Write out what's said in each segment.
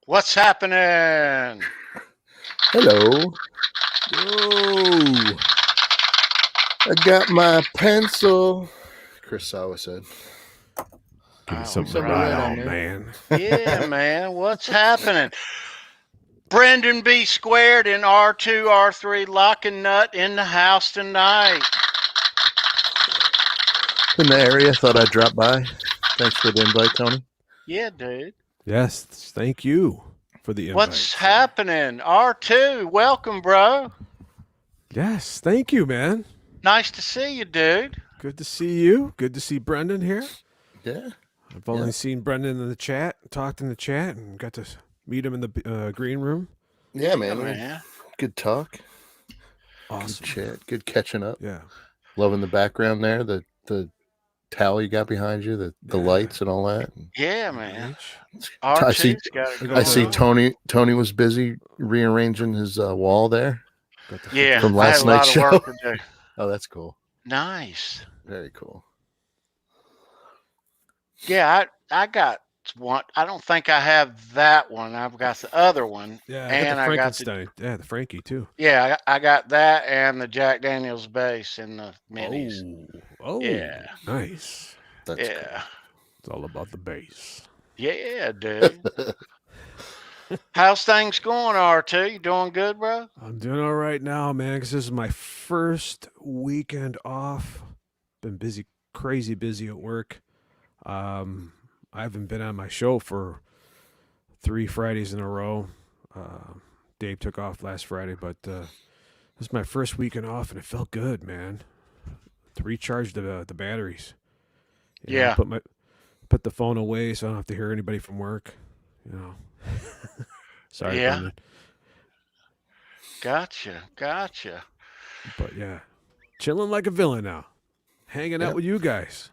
What's happening? Hello. Yo. I got my pencil. Chris Sawa said. Give me Oh, something something to write right on on, there. man. Yeah, man. What's happening? Brendan B. Squared in R2, R3, lock and nut in the house tonight. In the area, thought I'd drop by. Thanks for the invite, Tony. Yeah, dude. Yes, thank you for the invite. What's happening? R2, welcome, bro. Yes, thank you, man. Nice to see you, dude. Good to see you. Good to see Brendan here. Yeah. I've only seen Brendan in the chat, talked in the chat, and got to meet him in the green room. Yeah, man. Man. Good talk. Awesome. Good chat. Good catching up. Yeah. Loving the background there. The towel you got behind you, the lights and all that. Yeah, man. I see. R2's got it I see. going on. Tony was busy rearranging his wall there. Yeah, from I had last a lot night's of show. work to do. Oh, that's cool. Nice. Very cool. Yeah, I got one. I don't think I have that one. I've got the other one. Yeah, and I got the Frankenstein. The Frankie too. Yeah, I got that and the Jack Daniels bass in the minis. Oh, yeah, nice. That's yeah. cool. It's all about the bass. Yeah, dude. How's things going, R2? You doing good, bro? I'm doing all right now, man, because this is my first weekend off. Been busy, crazy busy at work. I haven't been on my show for 3 Fridays in a row. Dave took off last Friday, but this is my first weekend off, and it felt good, man. To recharge the batteries. You know, put the phone away so I don't have to hear anybody from work. You know. Sorry, Yeah. Brendan. Gotcha. But yeah, chilling like a villain now. Hanging out with you guys.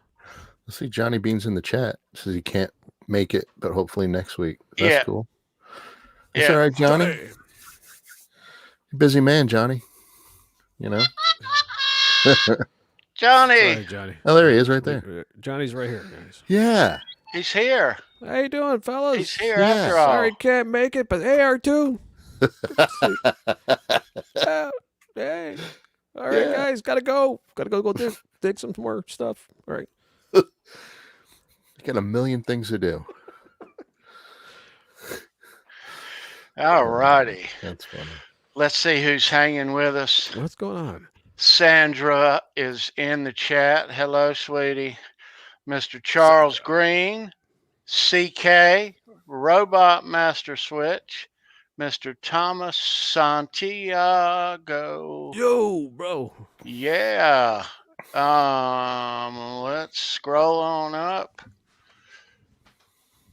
Let's see, Johnny Bean's in the chat. Says he can't make it, but hopefully next week. That's cool. It's all right, Johnny. Busy man, Johnny. You know. Johnny. Sorry, Johnny. Oh, there he is, right there. Johnny's right here, guys. Yeah. He's here. How you doing, fellas? He's here after all. Sorry, can't make it, but hey, R2. Hey. All right, guys, gotta go. Gotta go dig some more stuff. All right. You got a million things to do. All righty. That's funny. Let's see who's hanging with us. What's going on? Sandra is in the chat. Hello, sweetie. Mr. Charles Green, CK, Robot Master Switch, Mr. Thomas Santiago. Yo, bro. Yeah. Let's scroll on up.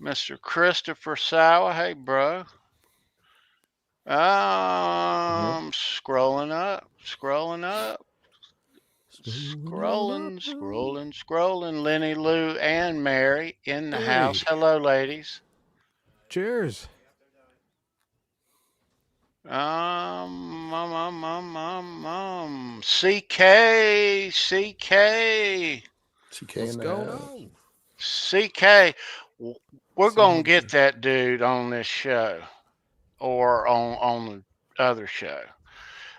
Mr. Christopher Sauer. Hey, bro. Scrolling up. Scrolling. Lenny, Lou, and Mary in the house. Hello, ladies. Cheers. CK. What's going on? CK, we're going to get that dude on this show or on the other show.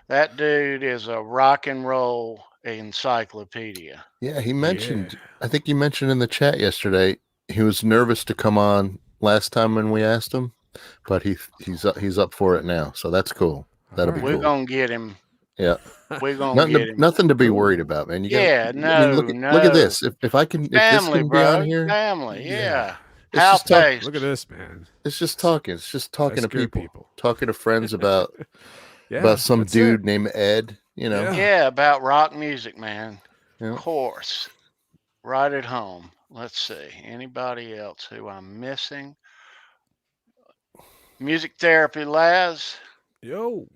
That dude is a rock and roll encyclopedia. Yeah, he mentioned, I think you mentioned in the chat yesterday, he was nervous to come on last time when we asked him, but he's up for it now. So that's cool. That'll be cool. We're going to get him Yeah. We're gonna get him. Nothing to be worried about, man. No, I mean, look at this. If this can be on here, family, yeah. It's just talk. Look at this, man. It's just talking. It's just talking to people, talking to friends about some dude named Ed. Yeah, about rock music, man. Of course, right at home. Let's see. Anybody else who I'm missing? Music Therapy Laz. Yo.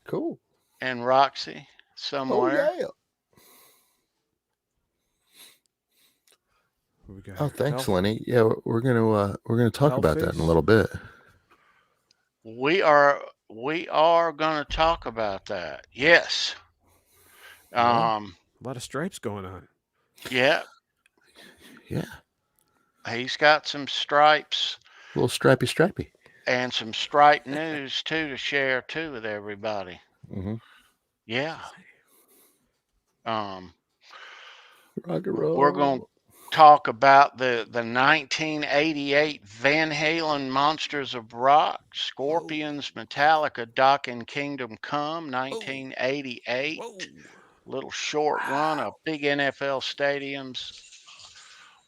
Cool. And Roxy somewhere. Oh, yeah. Oh, thanks, Lenny. Yeah, we're gonna talk about that in a little bit. We are gonna talk about that. Yes. A lot of stripes going on. Yeah. Yeah. He's got some stripes. A little stripey. And some stripe news too to share too with everybody. Mm-hmm. Yeah. Rock and roll. We're gonna talk about the 1988 Van Halen Monsters of Rock, Scorpions, Metallica, Dokken Kingdom Come, 1988. Little short run of big NFL stadiums.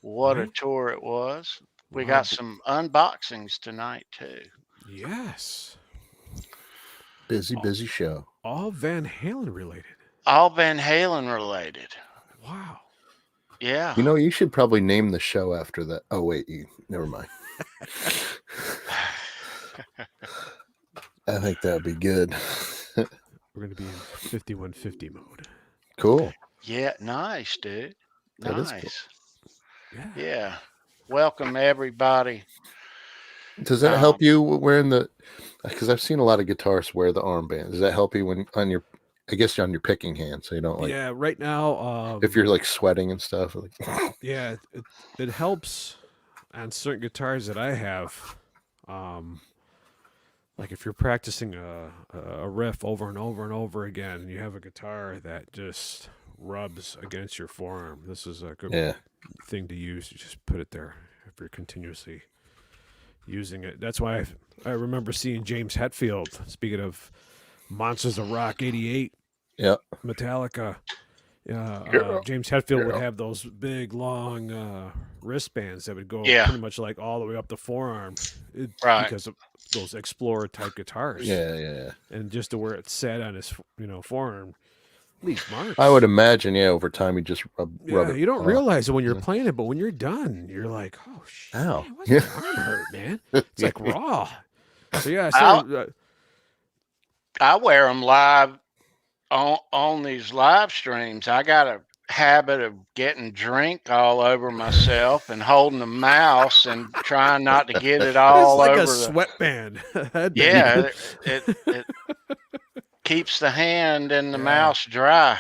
What a tour it was. We got some unboxings tonight too. Yes. Busy show. All Van Halen related. All Van Halen related. Wow. Yeah. You should probably name the show after that. Oh, wait, never mind. I think that'd be good. We're going to be in 5150 mode. Cool. Yeah, nice, dude. Nice. Cool. Yeah. Welcome, everybody. Does that help you wearing because I've seen a lot of guitarists wear the armband. Does that help you when on your picking hand, so you don't right now if you're like sweating and stuff? It helps on certain guitars that I have. Like if you're practicing a riff over and over and over again, and you have a guitar that just rubs against your forearm, this is a good thing to use. You just put it there if you're continuously using it. That's why I remember seeing James Hetfield, speaking of Monsters of Rock 88, Metallica. James Hetfield would have those big, long wristbands that would go pretty much like all the way up the forearm because of those Explorer-type guitars. Yeah. And just to where it sat on his forearm leaves marks. I would imagine, over time, you just rub it. You don't realize it when you're playing it, but when you're done, you're like, oh, shit. Ow. What's my arm hurt, man? It's like raw. So, I wear them live on these live streams. I got a habit of getting drink all over myself and holding the mouse and trying not to get it all over. It's like a sweatband. It keeps the hand and the mouse dry.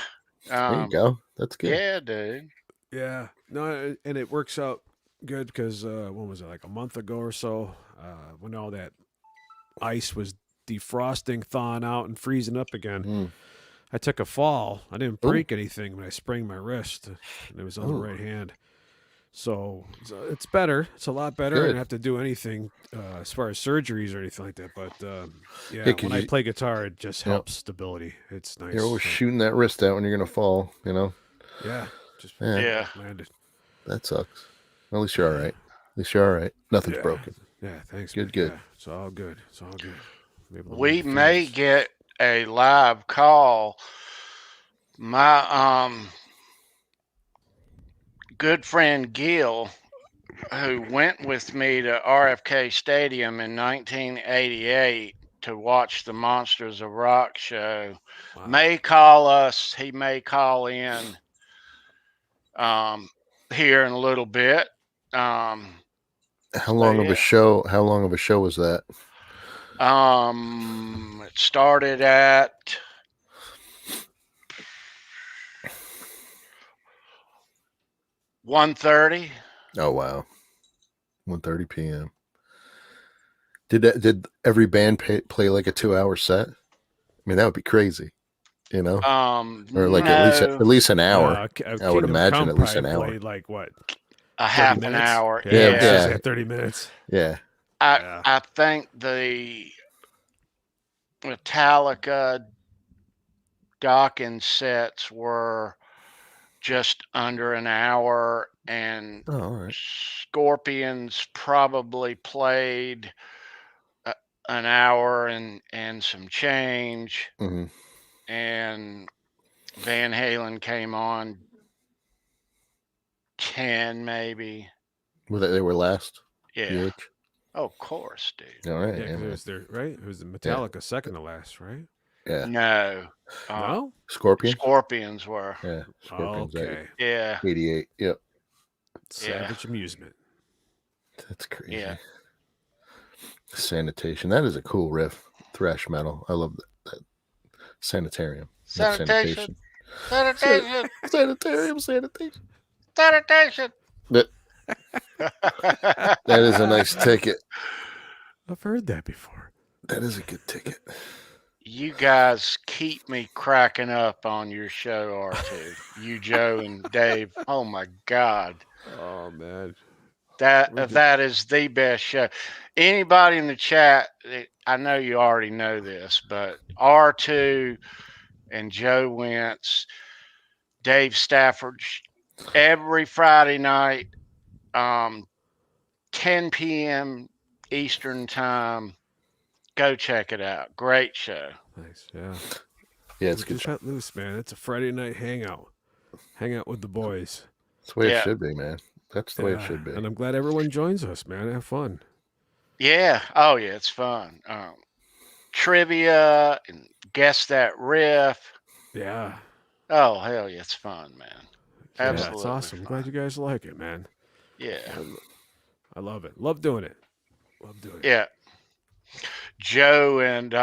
There you go. That's good. Yeah, dude. Yeah. No, and it works out good because when was it, like a month ago or so, when all that ice was defrosting, thawing out, and freezing up again. I took a fall. I didn't break anything, but I sprained my wrist, and it was on the right hand. So it's better. It's a lot better. Good. I didn't have to do anything as far as surgeries or anything like that. But when I play guitar, it just helps stability. It's nice. You're always shooting that wrist out when you're going to fall, Yeah. Landed. That sucks. Well, at least you're all right. Nothing's broken. Yeah, thanks. Good. Yeah, it's all good. We may get a live call. My good friend Gil, who went with me to RFK Stadium in 1988 to watch the Monsters of Rock show, may call us. He may call in here in a little bit. How long of a show was that? It started at 1:30. Oh wow, 1:30 p.m. Did every band play like a 2-hour set? I mean, that would be crazy, or like at least an hour. I would imagine at least an hour. Played like what? A half an hour. Yeah, 30 minutes. Yeah. I think the Metallica docking sets were just under an hour, and all right. Scorpions probably played an hour and some change, and Van Halen came on 10 maybe. Well, they were last. Yeah. PH? Oh, of course, dude. Yeah, All right. because it was their right. It was the Metallica second to last, right? Yeah. No. No. Scorpions? Scorpions were. Yeah. Scorpions. Okay. Yeah. 88. Yep. Savage Amusement. That's crazy. Yeah. Sanitation. That is a cool riff. Thrash metal. I love that. Sanitarium. Sanitation. Sanitation. Sanitarium. Sanitation. Sanitation. That is a nice ticket. I've heard that before. That is a good ticket. You guys keep me cracking up on your show, R2. You, Joe, and Dave. Oh my God. Oh man. That is the best show. Anybody in the chat, I know you already know this, but R2 and Joe Wentz, Dave Stafford, every Friday night, 10 p.m. Eastern time. Go check it out. Great show. Nice. Yeah. Yeah, it's good. Cut loose, man. It's a Friday night hangout. Hang out with the boys. That's the way it should be, man. That's the way it should be. And I'm glad everyone joins us, man. Have fun. Yeah. Oh, yeah. It's fun. Trivia and guess that riff. Yeah. Oh, hell yeah. It's fun, man. Absolutely. Yeah, it's awesome. Fun. I'm glad you guys like it, man. Yeah. I love it. Love doing it. Love doing it. Yeah. Joe and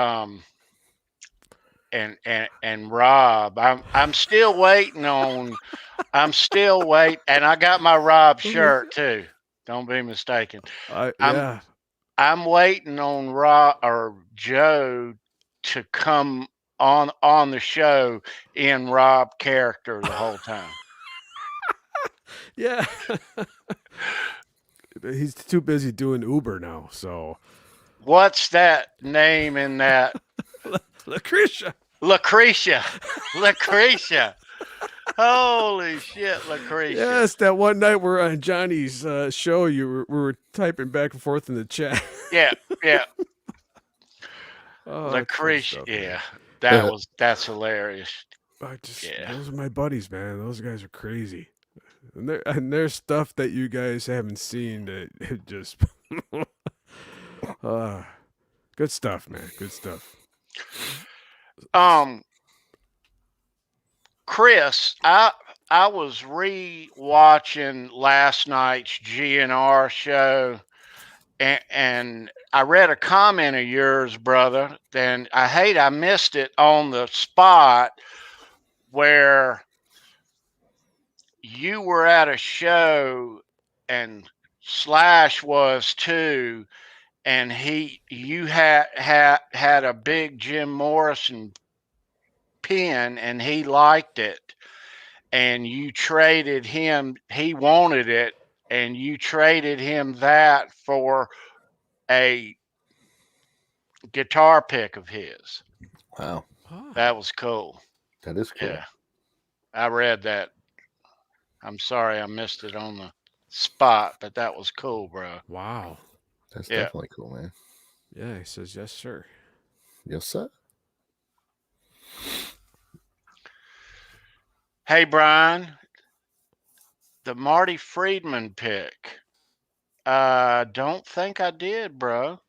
Rob. I'm still waiting on. I'm still waiting, and I got my Rob shirt too. Don't be mistaken. I'm waiting on Rob or Joe to come on the show in Rob character the whole time. Yeah. He's too busy doing Uber now, so. What's that name in that? Lucretia. Holy shit, Lucretia. Yes, that one night we're on Johnny's show, we were typing back and forth in the chat. Yeah. Oh, Lucretia, stuff, that's hilarious. Those are my buddies, man. Those guys are crazy. And there's stuff that you guys haven't seen that it just good stuff, man. Good stuff. Chris, I was re-watching last night's GNR show, and I read a comment of yours, brother, and I missed it on the spot where you were at a show and Slash was too, and you had a big Jim Morrison pin and he liked it, and you traded him, he wanted it, and you traded him that for a guitar pick of his. Wow. That was cool. That is cool. Yeah. I read that. I'm sorry I missed it on the spot, but that was cool, bro. Wow. That's definitely cool, man. Yeah, he says, yes, sir. Yes, sir. Hey, Brian, the Marty Friedman pick. Don't think I did, bro.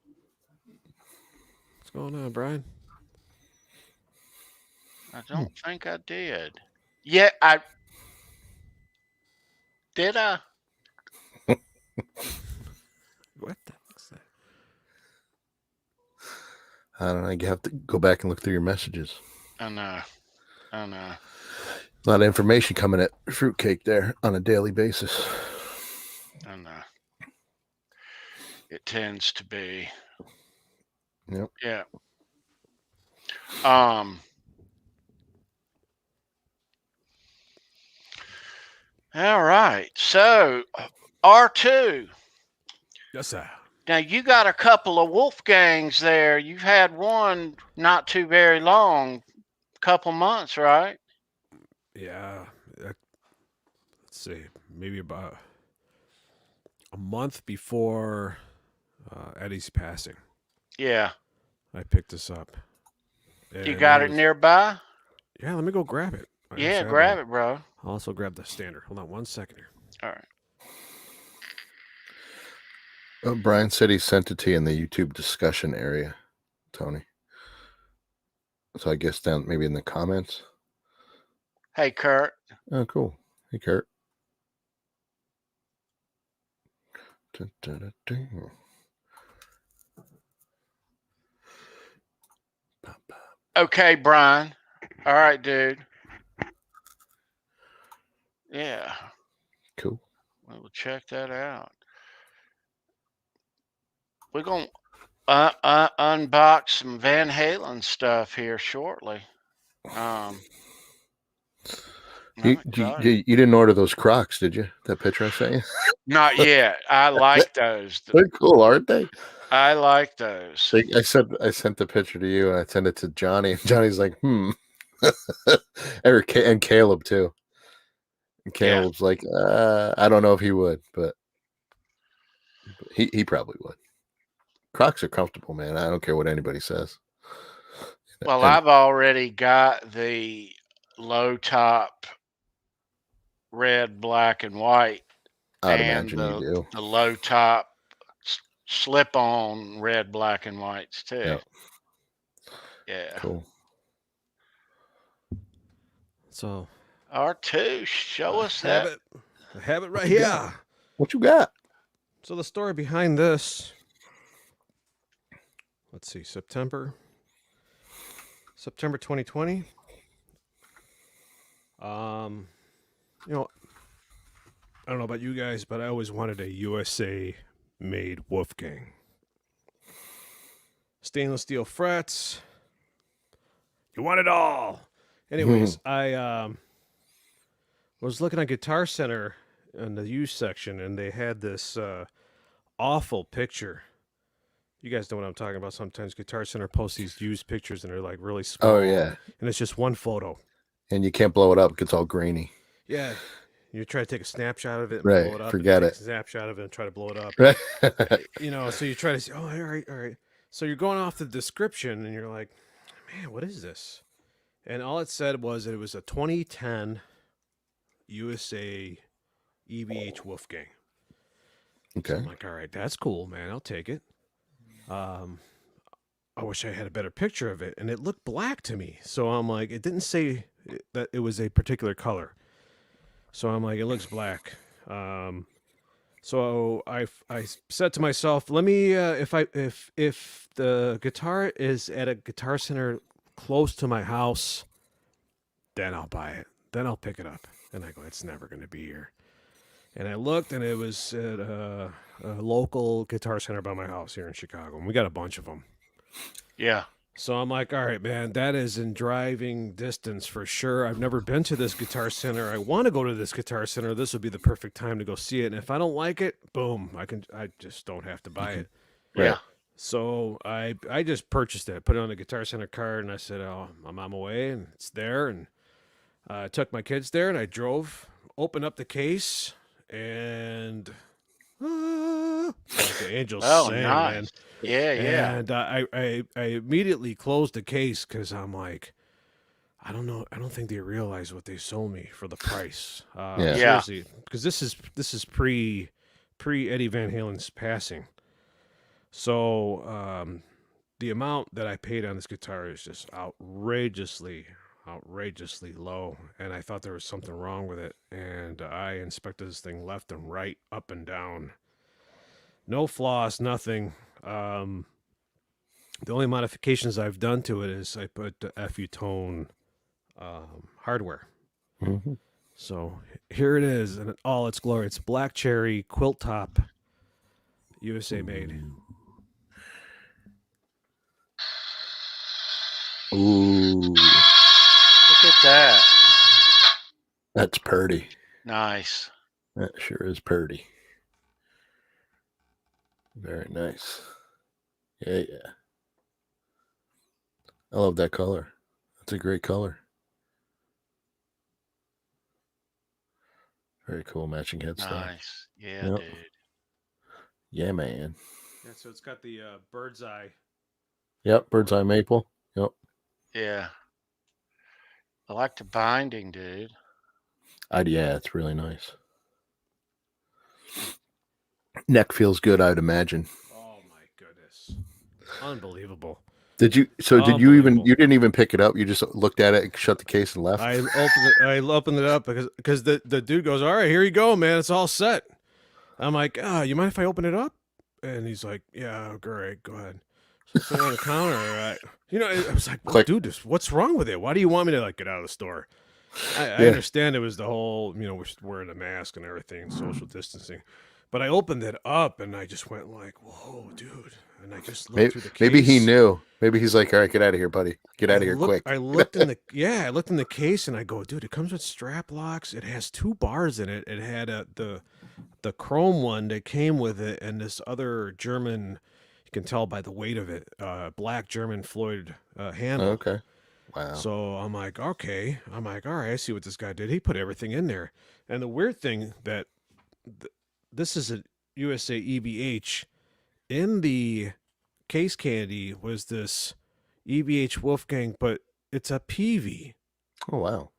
What's going on, Brian? I don't think I did. Yeah, did I? What the heck's that? I don't know. You have to go back and look through your messages. I know. A lot of information coming at Fruitcake there on a daily basis. I know. It tends to be. Yep. Yeah. All right. So, R2. Yes, sir. Now, you got a couple of Wolfgangs there. You've had one not too very long. couple months, right? Yeah. Let's see, maybe about a month before Eddie's passing. Yeah. I picked this up. You got it nearby? Yeah, let me go grab it. Yeah, grab it, bro. I'll also grab the standard. Hold on 1 second here. All right. Oh, Brian said he sent it to you in the YouTube discussion area, Tony. So I guess down maybe in the comments. Hey, Kurt. Oh, cool. Hey, Kurt. Okay, Brian. All right, dude. Yeah. Cool. We'll check that out. We're going to unbox some Van Halen stuff here shortly. You didn't order those Crocs, did you? That picture I sent you? Not yet. I like those. They're cool, aren't they? I like those. I sent the picture to you, and I sent it to Johnny. And Johnny's like, and Caleb too. And Caleb's like, I don't know if he would, but he probably would. Crocs are comfortable, man. I don't care what anybody says. Well, I've already got the low top red, black, and white. I'd imagine you do. The low top slip on red, black, and whites too. Yep. Yeah. Cool. So R2, show us that. I have it right here. What you got? So the story behind this, let's see, September 2020. You know, I don't know about you guys, but I always wanted a USA made Wolfgang. Stainless steel frets. You want it all. Anyways, I was looking at Guitar Center in the used section, and they had this awful picture. You guys know what I'm talking about. Sometimes Guitar Center posts these used pictures, and they're like really small. Oh, yeah. And it's just one photo. And you can't blow it up. It gets all grainy. Yeah. You try to take a snapshot of it and right. blow it up. Forget it. A snapshot of it and try to blow it up. Right. You know, so you try to say, oh, all right. So you're going off the description, and you're like, man, what is this? And all it said was it was a 2010 USA EVH Wolfgang. Okay. So I'm like, all right, that's cool, man. I'll take it. I wish I had a better picture of it, and it looked black to me. So I'm like, it didn't say that it was a particular color. So I'm like, it looks black. So I said to myself, let me if the guitar is at a Guitar Center close to my house, then I'll buy it. Then I'll pick it up. And I go, it's never going to be here. And I looked, and it was at a local Guitar Center by my house here in Chicago. And we got a bunch of them. Yeah. So I'm like, all right, man, that is in driving distance for sure. I've never been to this Guitar Center. I want to go to this Guitar Center. This would be the perfect time to go see it. And if I don't like it, boom, I just don't have to buy it. Yeah. So I just purchased it. I put it on the Guitar Center card, and I said, oh, I'm on my way, and it's there. And I took my kids there, and I drove, opened up the case, and like the angels sang, nice. man. Yeah. And I immediately closed the case because I'm like, I don't know. I don't think they realize what they sold me for the price. Seriously, because this is pre Eddie Van Halen's passing. So the amount that I paid on this guitar is just outrageously low, and I thought there was something wrong with it, and I inspected this thing left and right, up and down. No floss, nothing. The only modifications I've done to it is I put the FU tone hardware. Mm-hmm. So here it is in all its glory. It's black cherry quilt top, USA made. Ooh. Look at that. That's purty. Nice. That sure is purty. Very nice. Yeah. I love that color. It's a great color. Very cool matching headstock. Nice. Yeah, dude. Yeah, man. Yeah, so it's got the bird's eye. Yep, bird's eye maple. Yep. Yeah. I like the binding, dude. Yeah, it's really nice. Neck feels good, I'd imagine. Oh my goodness. Unbelievable. Did you didn't even pick it up? You just looked at it and shut the case and left? I opened it up because the dude goes, "All right, here you go, man. It's all set." I'm like, you mind if I open it up? And he's like, "Yeah, great, go ahead." So on the counter, I was like, well, dude, what's wrong with it? Why do you want me to get out of the store? I understand it was the whole, we're wearing a mask and everything, social distancing. But I opened it up and I just went like, whoa, dude. And I just looked through the case. Maybe he knew. Maybe he's like, all right, get out of here, buddy. Get out of here quick. I looked in the case and I go, dude, it comes with strap locks. It has 2 bars in it. It had the chrome one that came with it and this other German, you can tell by the weight of it, black German Floyd handle. Okay. Wow. So I'm like, okay. I'm like, all right, I see what this guy did. He put everything in there. And the weird thing that this is a USA EBH. In the case candy was this EBH Wolfgang, but it's a PV. Oh, wow.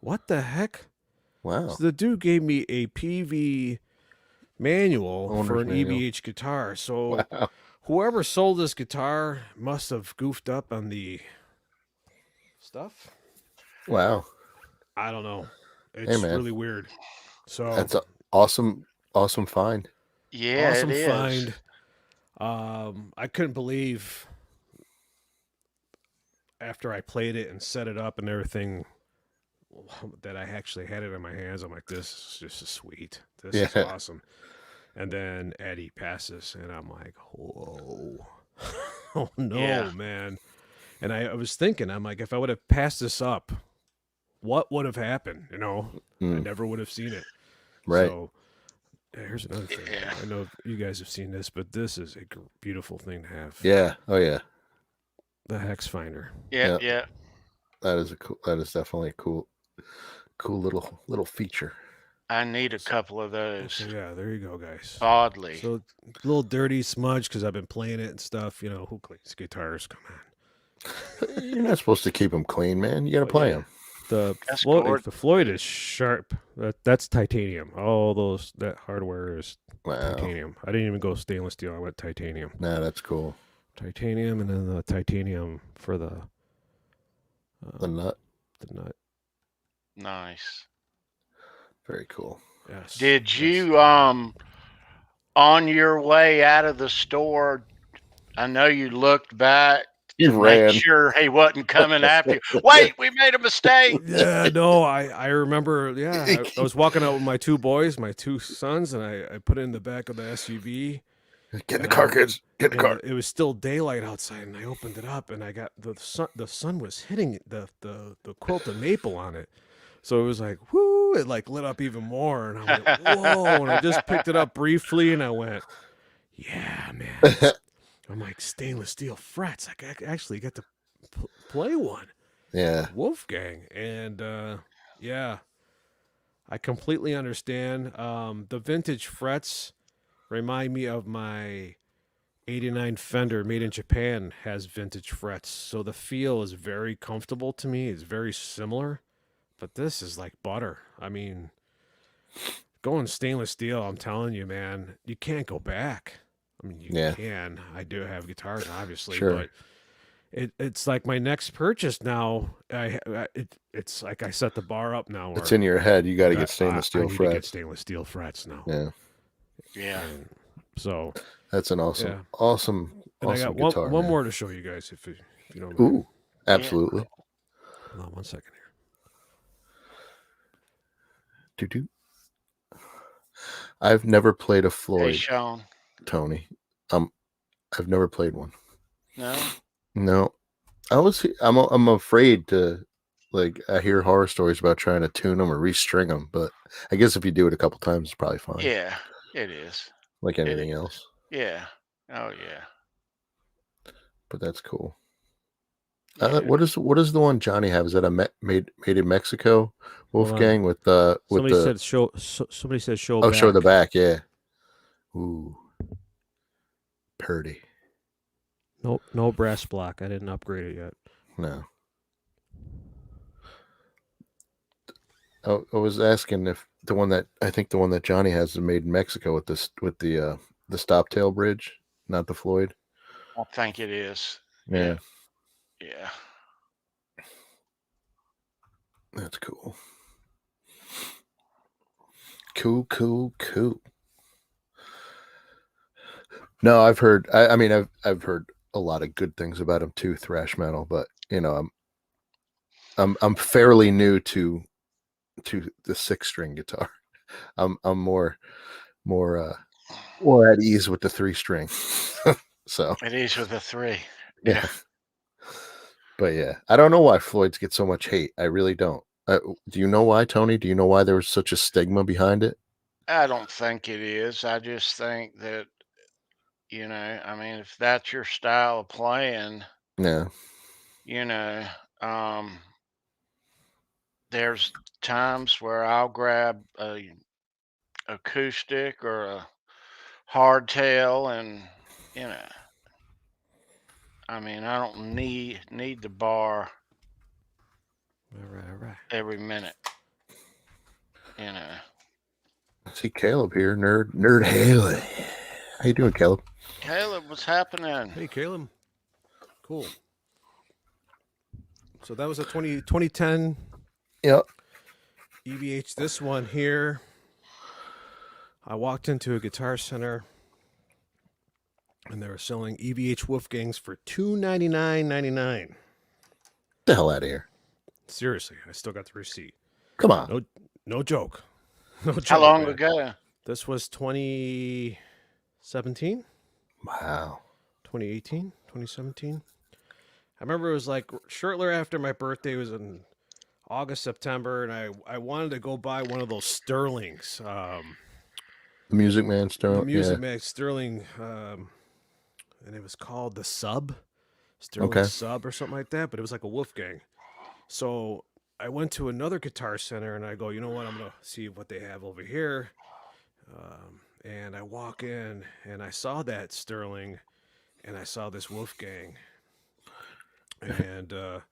What the heck? Wow. So the dude gave me a PV manual for an EBH guitar. So whoever sold this guitar must have goofed up on the stuff. Wow. I don't know. It's really weird. So that's an awesome find. Yeah, awesome it is. find. I couldn't believe after I played it and set it up and everything that I actually had it in my hands. I'm like, this is just sweet. This is awesome. And then Eddie passes, and I'm like, whoa. Oh, no, man. And I was thinking, I'm like, if I would have passed this up, what would have happened? I never would have seen it. Right. So here's another thing. I know you guys have seen this, but this is a beautiful thing to have. Yeah. Oh, yeah. The Hex Finder. Yeah. That is definitely a cool little feature. I need a couple of those. So yeah, there you go, guys. Oddly. So a little dirty smudge because I've been playing it and stuff. Who cleans guitars? Come on. You're not supposed to keep them clean, man. You got to play them. The Floyd is sharp. That's titanium. All that hardware is titanium. I didn't even go stainless steel. I went titanium. Nah, that's cool. Titanium, and then the titanium for the nut. The nut. Nice. Very cool. Yes. Did you on your way out of the store? I know you looked back. You ran. Make sure he wasn't coming after you. Wait, we made a mistake. Yeah, no, I remember. Yeah, I was walking out with my 2 boys, my 2 sons, and I put it in the back of the SUV. Get in the car, kids. Get in the car. It was still daylight outside, and I opened it up, and I got the sun was hitting the quilted maple on it, so it was like whoo! It lit up even more, and I went whoa! And I just picked it up briefly, and I went, yeah, man. I'm like, stainless steel frets. I actually get to play one. Yeah. Wolfgang. And, I completely understand. The vintage frets remind me of my 89 Fender made in Japan has vintage frets. So the feel is very comfortable to me. It's very similar. But this is like butter. I mean, going stainless steel, I'm telling you, man, you can't go back. I mean, you can. I do have guitars, obviously, but it's like my next purchase now. It's like I set the bar up now. It's in your head. You got to get stainless steel frets. Get stainless steel frets now. Yeah. And so that's an awesome and I got guitar. One more to show you guys if you don't mind. Ooh, absolutely. Hold on 1 second here. Doo-doo. I've never played a Floyd. Hey, Sean. Tony, I've never played one. No. I'm afraid to I hear horror stories about trying to tune them or restring them, but I guess if you do it a couple times, it's probably fine. Yeah, it is. Like anything else. Yeah. Oh yeah. But that's cool. Yeah. What is the one Johnny have? Is that a made in Mexico Wolfgang with somebody the said show. Somebody said show. oh back. show the back, yeah. Ooh, purdy. No brass block. I didn't upgrade it yet. No. I was asking if the one that Johnny has is made in Mexico with the stop tail bridge, not the Floyd. I think it is. Yeah. Yeah. That's cool. Cool. No, I've heard. I mean, I've heard a lot of good things about him too, thrash metal. But you know, I'm fairly new to the 6-string guitar. I'm more at ease with the 3-string. So It is with a 3. yeah. But yeah, I don't know why Floyds get so much hate. I really don't. Do you know why, Tony? Do you know why there was such a stigma behind it? I don't think it is. I just think that, I mean, if that's your style of playing, Yeah. um, there's times where I'll grab a acoustic or a hardtail, and I mean, I don't need the bar All right. every minute. I see Caleb here, nerd Halen. How you doing, Caleb? Caleb, what's happening? Hey, Caleb. Cool. So that was a 2010 Yep. EVH. This one here, I walked into a Guitar Center, and they were selling EVH Wolfgangs for $299.99. The hell out of here! Seriously, I still got the receipt. Come on. No joke. No joke. How long man. ago? This was 2017. Wow. 2018, 2017. I remember it was like shortly after my birthday. It was in August, September, and I wanted to go buy one of those Sterlings. The Music Man Sterling. The Music Man Sterling, and it was called the Sub, Sterling Sub or something like that. But it was like a Wolfgang. So I went to another Guitar Center, and I go, you know what? I'm gonna see what they have over here. And I walk in, and I saw that Sterling, and I saw this Wolfgang, and you're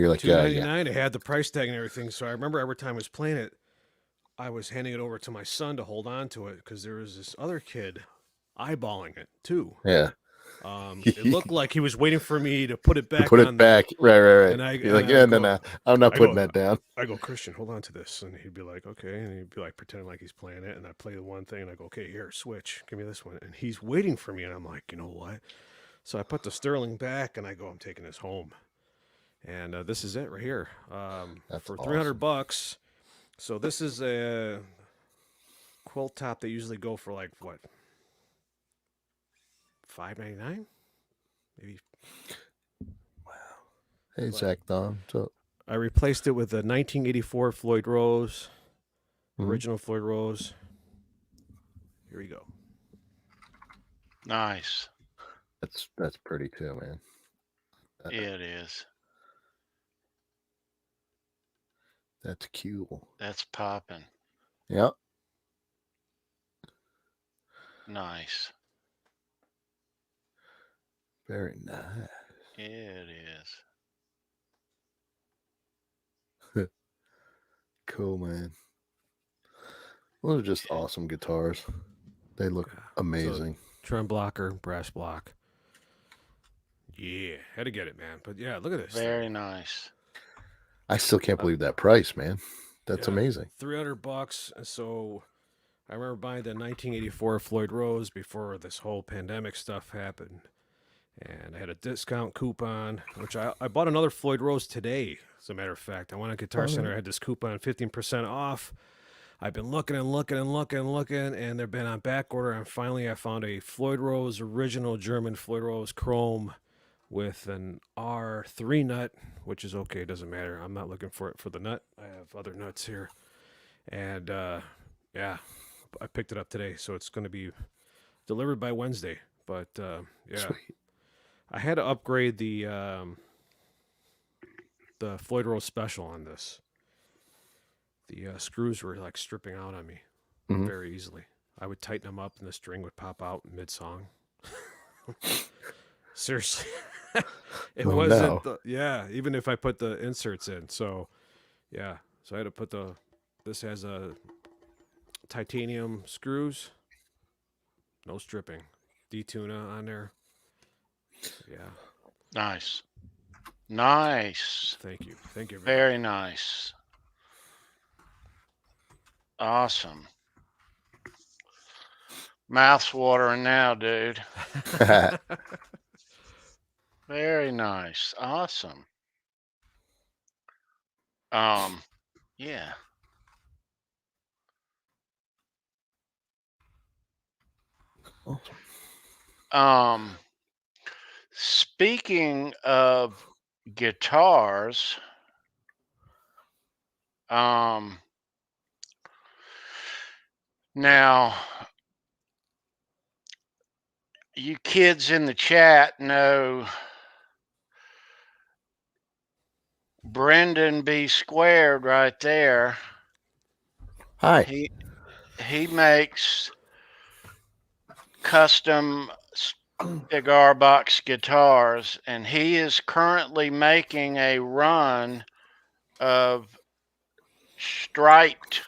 like, $299. It had the price tag and everything. So I remember every time I was playing it, I was handing it over to my son to hold on to it because there was this other kid eyeballing it too. Yeah. It looked like he was waiting for me to put it back. Right. And You're like, no, I'm not putting that down. I go, Christian, hold on to this, and he'd be like, okay, and he'd be like pretending like he's playing it, and I play the one thing, and I go, okay, here, switch, give me this one, and he's waiting for me, and I'm like, you know what? So I put the Sterling back, and I go, I'm taking this home, and this is it right here, for $300. So this is a quilt top. They usually go for like what? $5.99, maybe. Wow. Hey, Zach Don. So I replaced it with a 1984 Floyd Rose, original Floyd Rose. Here we go. Nice. That's pretty too, man. Yeah, it is. That's cute. That's popping. Yep. Nice. Very nice. Yeah, it is. Cool, man. Those are just awesome guitars. They look amazing. So, trem blocker, brass block. Yeah, had to get it, man. But yeah, look at this. Very nice. I still can't believe that price, man. That's amazing. $300. So I remember buying the 1984 Floyd Rose before this whole pandemic stuff happened. And I had a discount coupon, which I bought another Floyd Rose today, as a matter of fact. I went to Guitar Center. I had this coupon, 15% off. I've been looking, and they've been on back order. And finally, I found a Floyd Rose, original German Floyd Rose Chrome with an R3 nut, which is okay. It doesn't matter. I'm not looking for it for the nut. I have other nuts here. And, yeah, I picked it up today. So it's going to be delivered by Wednesday. But, yeah. Sweet. I had to upgrade the the Floyd Rose special on this. The screws were like stripping out on me very easily. I would tighten them up and the string would pop out mid-song. Seriously. It wasn't, even if I put the inserts in. So, yeah. So I had to put this has a titanium screws, no stripping, D-tuna on there. Yeah. Nice. Thank you. Very nice. Awesome. Mouth's watering now, dude. Very nice. Awesome. Yeah. Speaking of guitars, now you kids in the chat know Brendan B. Squared right there. Hi. He makes custom cigar box guitars, and he is currently making a run of striped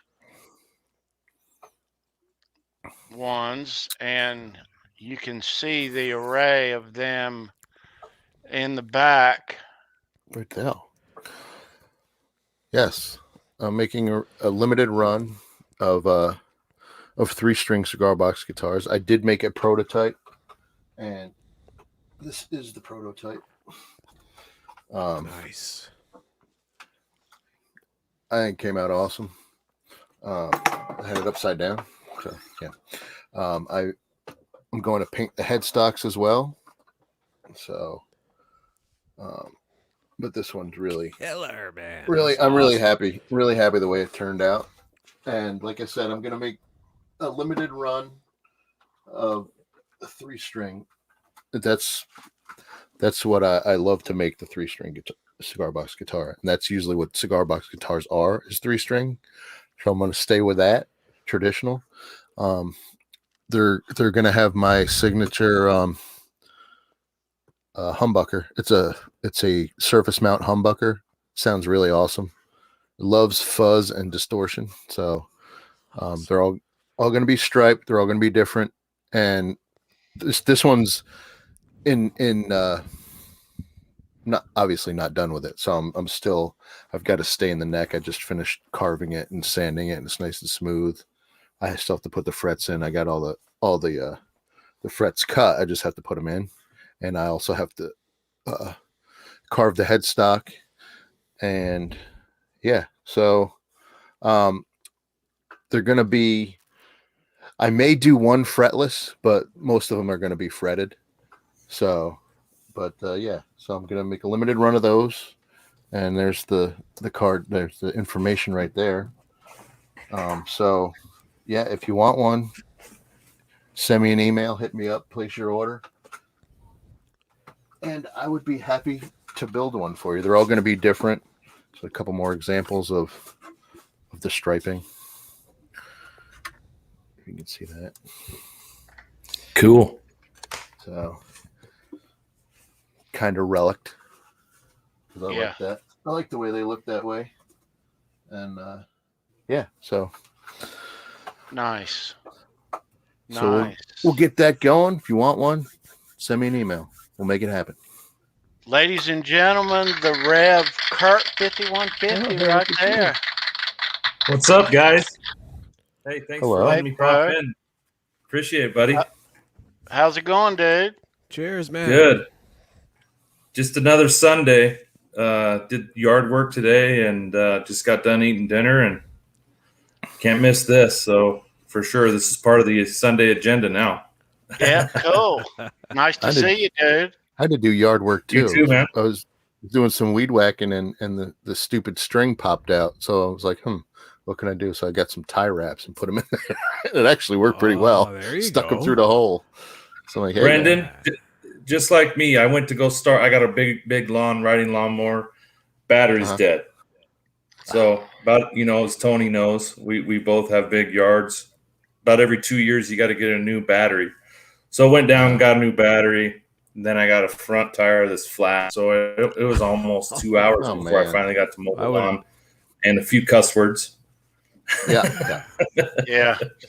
ones, and you can see the array of them in the back. Right there. Yes, I'm making a limited run of 3-string cigar box guitars. I did make a prototype, and this is the prototype. Nice. I think it came out awesome. I had it upside down. So, yeah. I'm going to paint the headstocks as well. So, but this one's really killer, man. Really, I'm really happy. Really happy the way it turned out. And like I said, I'm going to make a limited run of a 3-string. That's what I love to make, the 3-string cigar box guitar, and that's usually what cigar box guitars are, is 3-string. So I'm going to stay with that traditional. They're going to have my signature humbucker. It's a surface mount humbucker. Sounds really awesome. It loves fuzz and distortion. So they're all going to be striped. They're all going to be different. And this one's in not obviously not done with it. So I've got to stay in the neck. I just finished carving it and sanding it, and it's nice and smooth. I still have to put the frets in. I got all the frets cut. I just have to put them in, and I also have to carve the headstock. And yeah, so they're going to be. I may do one fretless, but most of them are going to be fretted. So, but yeah, so I'm going to make a limited run of those. And there's the card. There's the information right there. So, yeah, if you want one, send me an email, hit me up, place your order. And I would be happy to build one for you. They're all going to be different. So a couple more examples of the striping. You can see that. Cool. So kind of relict. I like that. I like the way they look that way. And yeah, so nice. So we'll get that going. If you want one, send me an email. We'll make it happen. Ladies and gentlemen, the Rev Kurt 5150 right there. What's up, guys? Hey, thanks for letting me pop in. Appreciate it, buddy. How's it going, dude? Cheers, man. Good. Just another Sunday. Did yard work today and just got done eating dinner and can't miss this. So for sure, this is part of the Sunday agenda now. Yeah, cool. Nice to see you, dude. I had to do yard work too. You too, man. I was doing some weed whacking and the stupid string popped out. So I was like, what can I do? So I got some tie wraps and put them in there. It actually worked pretty well. Stuck them through the hole. So I'm like, hey, Brendan, just like me, I went to go start. I got a big lawn riding lawnmower. battery's dead. So as Tony knows, we both have big yards. About every 2 years, you got to get a new battery. So I went down and got a new battery. And then I got a front tire that's flat. So it was almost 2 hours before I finally got to mow the lawn, and a few cuss words. Yeah.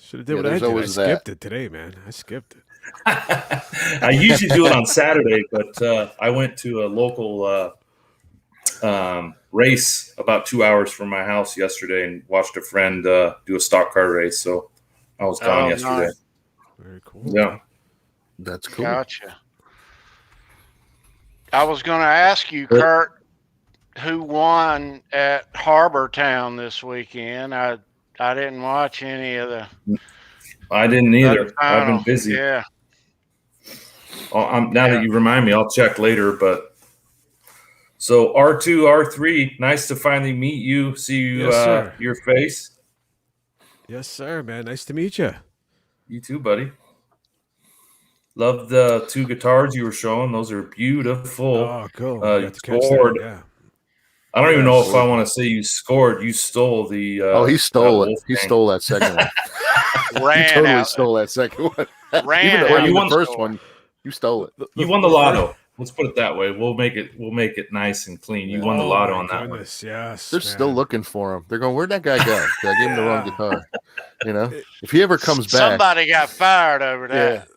Should have did what I did. I skipped it today, man. I skipped it. I usually do it on Saturday, but I went to a local race about 2 hours from my house yesterday and watched a friend do a stock car race. So I was gone yesterday. Nice. Very cool. Yeah. That's cool. Gotcha. I was going to ask you, Kurt, who won at Harbor Town this weekend. I didn't watch any of the. I didn't either. I've been busy. Yeah. Now that you remind me, I'll check later. But so R2, R3, nice to finally meet you. See you, your face. Yes, sir, man. Nice to meet you. You too, buddy. Love the 2 guitars you were showing. Those are beautiful. Oh, cool. You scored. Yeah. I don't even know if I want to say you scored. You stole the. He stole it. He stole that second one. Ran he totally out. stole that second one. Ran Even out. you won the first one. You stole it. You won the lotto. Let's put it that way. We'll make it nice and clean. You won the lotto on that one. Yes. They're still looking for him. They're going, where'd that guy go? I gave him the wrong guitar. If he ever comes back, somebody got fired over that.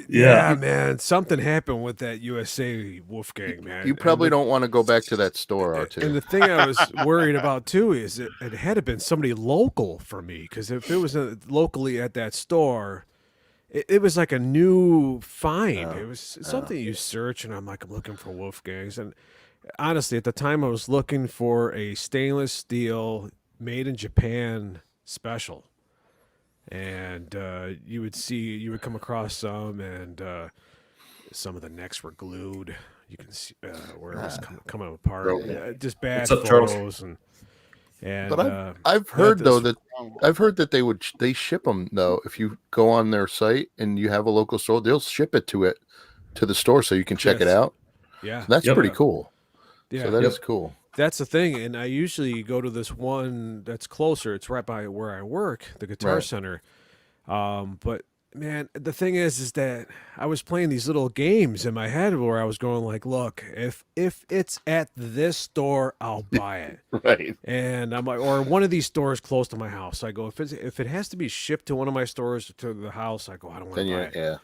Yeah, man. Something happened with that USA Wolfgang, man. You probably don't want to go back to that store, R2. And the thing I was worried about too is it had to been somebody local for me, because if it was locally at that store, it was like a new find. It was something you search, and I'm looking for Wolfgangs. And honestly, at the time, I was looking for a stainless steel made in Japan special. And you would come across some, and some of the necks were glued. You can see where it was coming apart. Just bad photos. But I've heard that they ship them though. If you go on their site and you have a local store, they'll ship it to the store so you can check it out. Yeah, so that's pretty cool. Yeah, so that is cool. That's the thing, and I usually go to this one that's closer. It's right by where I work, the Guitar Center. But man, the thing is that I was playing these little games in my head where I was going look, if it's at this store, I'll buy it. Right. And I'm or one of these stores close to my house. I go, if it has to be shipped to one of my stores to the house, I go, I don't want to buy it. Yeah.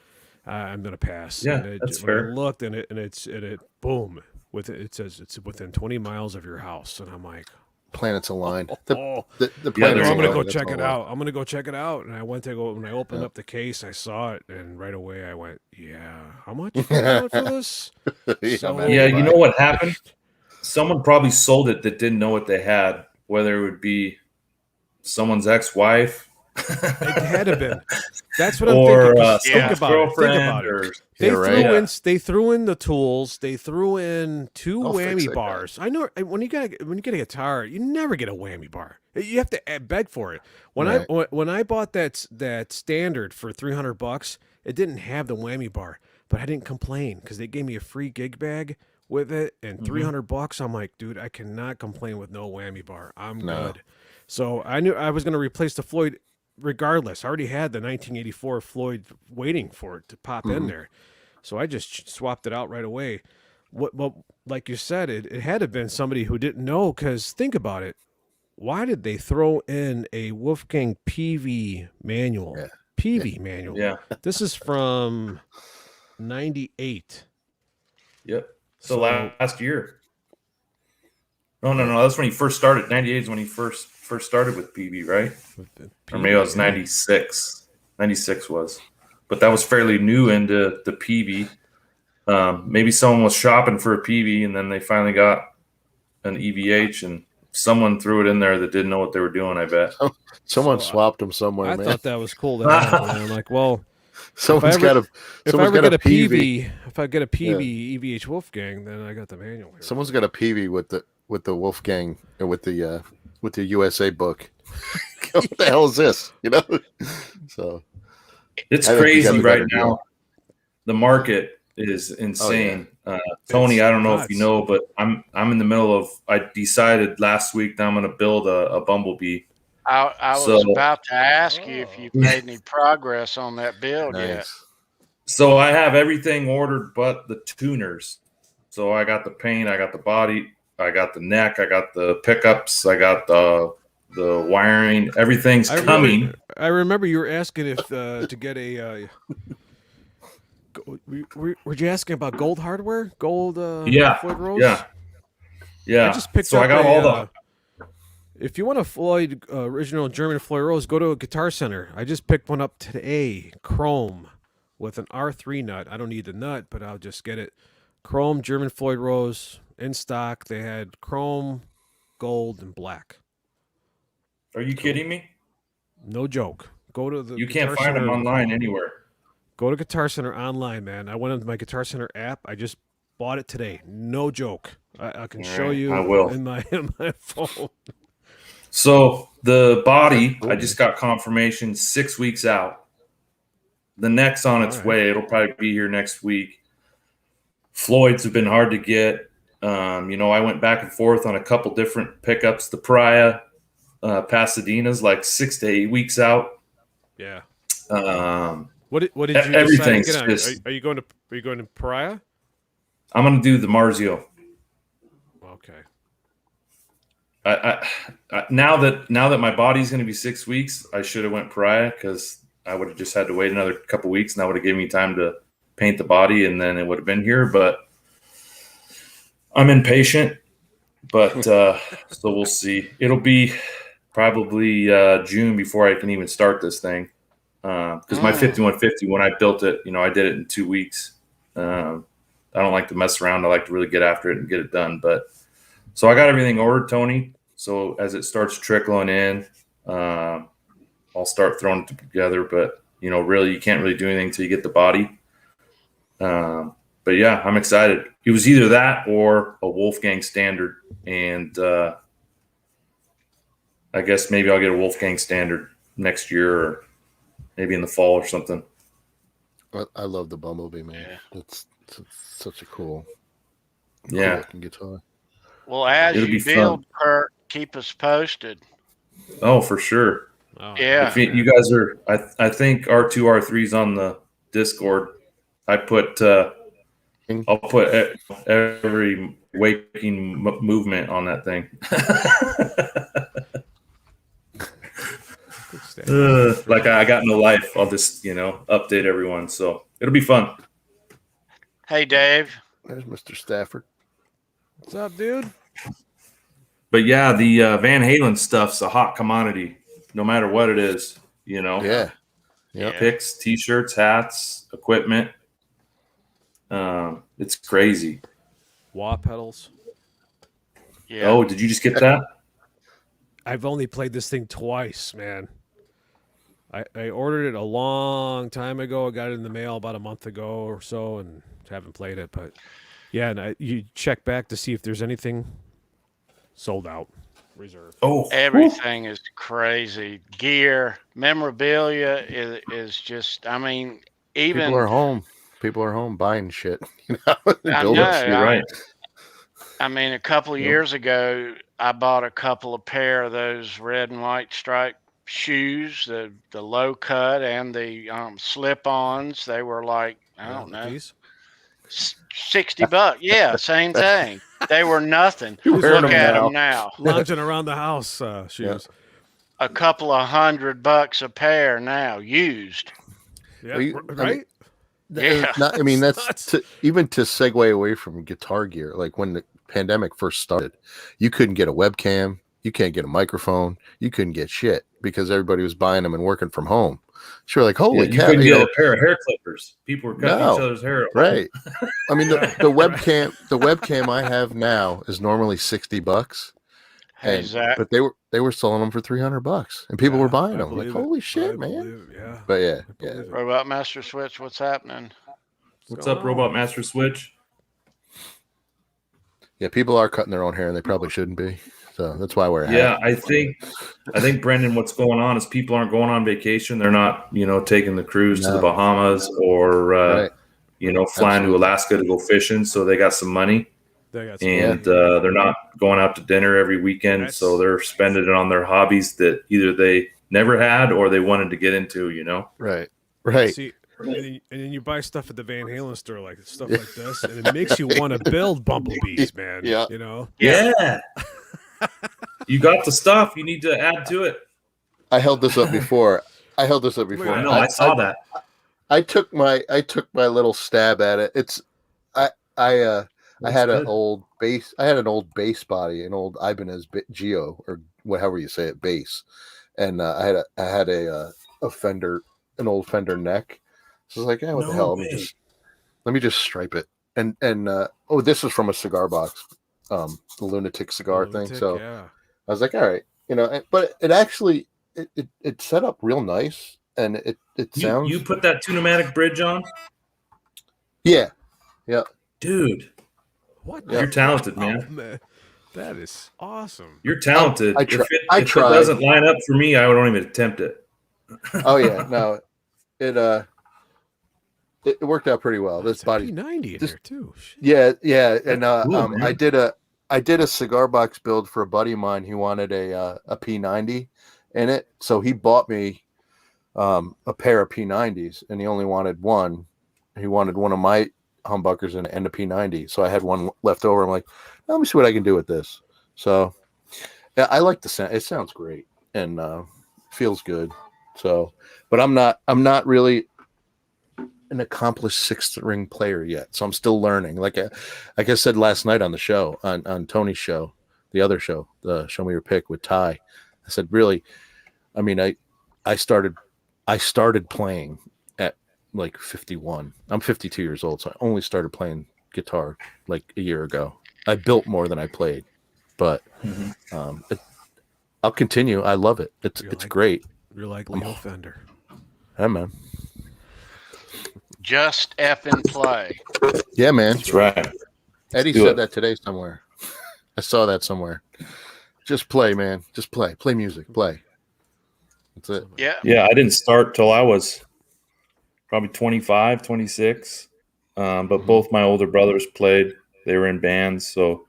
I'm gonna pass. Yeah, that's fair. I looked and it boom. It says it's within 20 miles of your house, and I'm like, planets aligned. The planets I'm gonna go check it out. I'm gonna go check it out. And I went to when I opened up the case, I saw it, and right away I went, yeah, how much for this? You know what happened? Someone probably sold it that didn't know what they had, whether it would be someone's ex-wife. It had to been. That's what I'm thinking. Think about it. They threw in the tools. They threw in 2 whammy bars. I know when you get a guitar, you never get a whammy bar. You have to beg for it. When I bought that standard for $300, it didn't have the whammy bar, but I didn't complain because they gave me a free gig bag with it and $300. I'm like, dude, I cannot complain with no whammy bar. I'm good. So I knew I was going to replace the Floyd. Regardless, I already had the 1984 Floyd waiting for it to pop in there, so I just swapped it out right away. Well, like you said, it had to have been somebody who didn't know, because think about it. Why did they throw in a Wolfgang PV manual? PV manual. Yeah. This is from 98. Yep. So last year. No. That's when he first started. 98 is when he first started with PV, right? Or maybe it was 96. 96 was. But that was fairly new into the PV. Maybe someone was shopping for a PV, and then they finally got an EVH, and someone threw it in there that didn't know what they were doing, I bet. Someone swapped them somewhere, I man. thought that was cool. I'm like, well, someone's got a PV. If I get a PV EVH Wolfgang, then I got the manual here. Someone's got a PV with the Wolfgang, with the USA book. What the hell is this? So it's crazy right now. The market is insane. Tony, I don't know if you know, but I'm in the middle of. I decided last week that I'm going to build a bumblebee. I was about to ask you if you've made any progress on that build yet. So I have everything ordered but the tuners. So I got the paint, I got the body, I got the neck, I got the pickups, I got the wiring. Everything's coming. I remember you were asking if to get a. Were you asking about gold hardware? Gold? Floyd Rose? Yeah. I just picked up. I got all the. If you want a Floyd original German Floyd Rose, go to a Guitar Center. I just picked one up today, chrome, with an R3 nut. I don't need the nut, but I'll just get it. Chrome German Floyd Rose in stock. They had chrome, gold, and black. Are you kidding me? No joke. Go to the. You can't find them online anywhere. Go to Guitar Center online, man. I went into my Guitar Center app. I just bought it today. No joke. I can show you. I will. in my phone. So the body, I just got confirmation 6 weeks out. The neck's on its way. It'll probably be here next week. Floyd's have been hard to get. I went back and forth on a couple different pickups. The Pariah, Pasadena's like 6 to 8 weeks out. Yeah. What did you decide to get on? Are you going to Pariah? I'm going to do the Marzio. Okay. I now that my body's going to be 6 weeks, I should have went Pariah because I would have just had to wait another couple weeks, and that would have given me time to paint the body, and then it would have been here. But I'm impatient. But so we'll see. It'll be probably June before I can even start this thing. Because my 5150, when I built it, I did it in 2 weeks. I don't like to mess around. I like to really get after it and get it done. But so I got everything ordered, Tony. So as it starts trickling in, I'll start throwing it together. But really, you can't really do anything until you get the body. But yeah, I'm excited. It was either that or a Wolfgang Standard, and I guess maybe I'll get a Wolfgang Standard next year or maybe in the fall or something. I love the Bumblebee, man. It's such a cool looking guitar. Well, as you build, Kurt, keep us posted. Oh, for sure. Oh, yeah. If you guys are, I think R2, R3's on the Discord. I'll put every waking movement on that thing. Like I got no life. I'll just, update everyone. So it'll be fun. Hey, Dave. There's Mr. Stafford. What's up, dude? But yeah, the Van Halen stuff's a hot commodity, no matter what it is, Yeah. Picks, T-shirts, hats, equipment. It's crazy. Wah pedals. Yeah. Oh, did you just get that? I've only played this thing twice, man. I ordered it a long time ago. I got it in the mail about a month ago or so, and haven't played it. But yeah, and you check back to see if there's anything sold out, reserved. Oh, everything is crazy. Gear, memorabilia is just. I mean, even people are home buying shit. I know. You're right. I mean, a couple of years ago, I bought a couple of pair of those red and white striped shoes, the low cut and the slip-ons. They were like, I don't know, $60. Yeah, same thing. They were nothing. Look at them now. Lounging around the house shoes. Yeah. A couple of $100 a pair now, used. Yeah, right? That's even to segue away from guitar gear. Like when the pandemic first started, you couldn't get a webcam, you can't get a microphone, you couldn't get shit because everybody was buying them and working from home. Sure, like holy cow! You couldn't get a pair of hair clippers. People were cutting each other's hair. Right. I mean, the webcam I have now is normally $60, but they were selling them for $300, and people were buying them. Like holy shit, man! But yeah. Robot Master Switch, what's happening? What's up, Robot Master Switch? Yeah, people are cutting their own hair, and they probably shouldn't be. So that's why we're I think Brendan, what's going on is people aren't going on vacation. They're not, taking the cruise to the Bahamas or flying to Alaska to go fishing, so they got some money. And they're not going out to dinner every weekend, so they're spending it on their hobbies that either they never had or they wanted to get into, Right. See, and then you buy stuff at the Van Halen store, like stuff like this, and it makes you want to build bumblebees, man. Yeah. Yeah. You got the stuff. You need to add to it. I held this up before. I know. I saw that. I took my little stab at it. I had an old bass. I had an old bass body, an old Ibanez Geo, or however you say it, bass, and I had a Fender, an old Fender neck. So I was like, yeah, what the hell? Let me just stripe it. And this was from a cigar box, the Lunatic cigar thing. So I was like, all right, but it actually it set up real nice, and it sounds. You put that two-pneumatic bridge on? Yeah, dude. What? You're talented, man. Man. That is awesome. You're talented. I if it doesn't line up for me, I don't even attempt it. Oh yeah, no, it worked out pretty well. This body P90 in there too. Shit. Yeah, and I did a cigar box build for a buddy of mine. He wanted a P90 in it, so he bought me a pair of P90s, and he only wanted one. He wanted one of my humbuckers and a P90, so I had one left over. I'm like, let me see what I can do with this. So yeah, I like the sound. It sounds great and feels good. So, but I'm not really an accomplished sixth string player yet, so I'm still learning. Like I said last night on the show, on Tony's show, the other show, the Show Me Your Pick with Ty, I said, really, I mean, I started playing at like 51. I'm 52 years old, so I only started playing guitar like a year ago. I built more than I played, but I'll continue. I love it. It's great. You're like Leo Fender. Yeah, man. Just effing play. Yeah, man. That's right. Eddie said that today somewhere. I saw that somewhere. Just play, man. Just play. Play music. Play. That's it. Yeah. Yeah, I didn't start till I was probably 25, 26. But both my older brothers played. They were in bands, so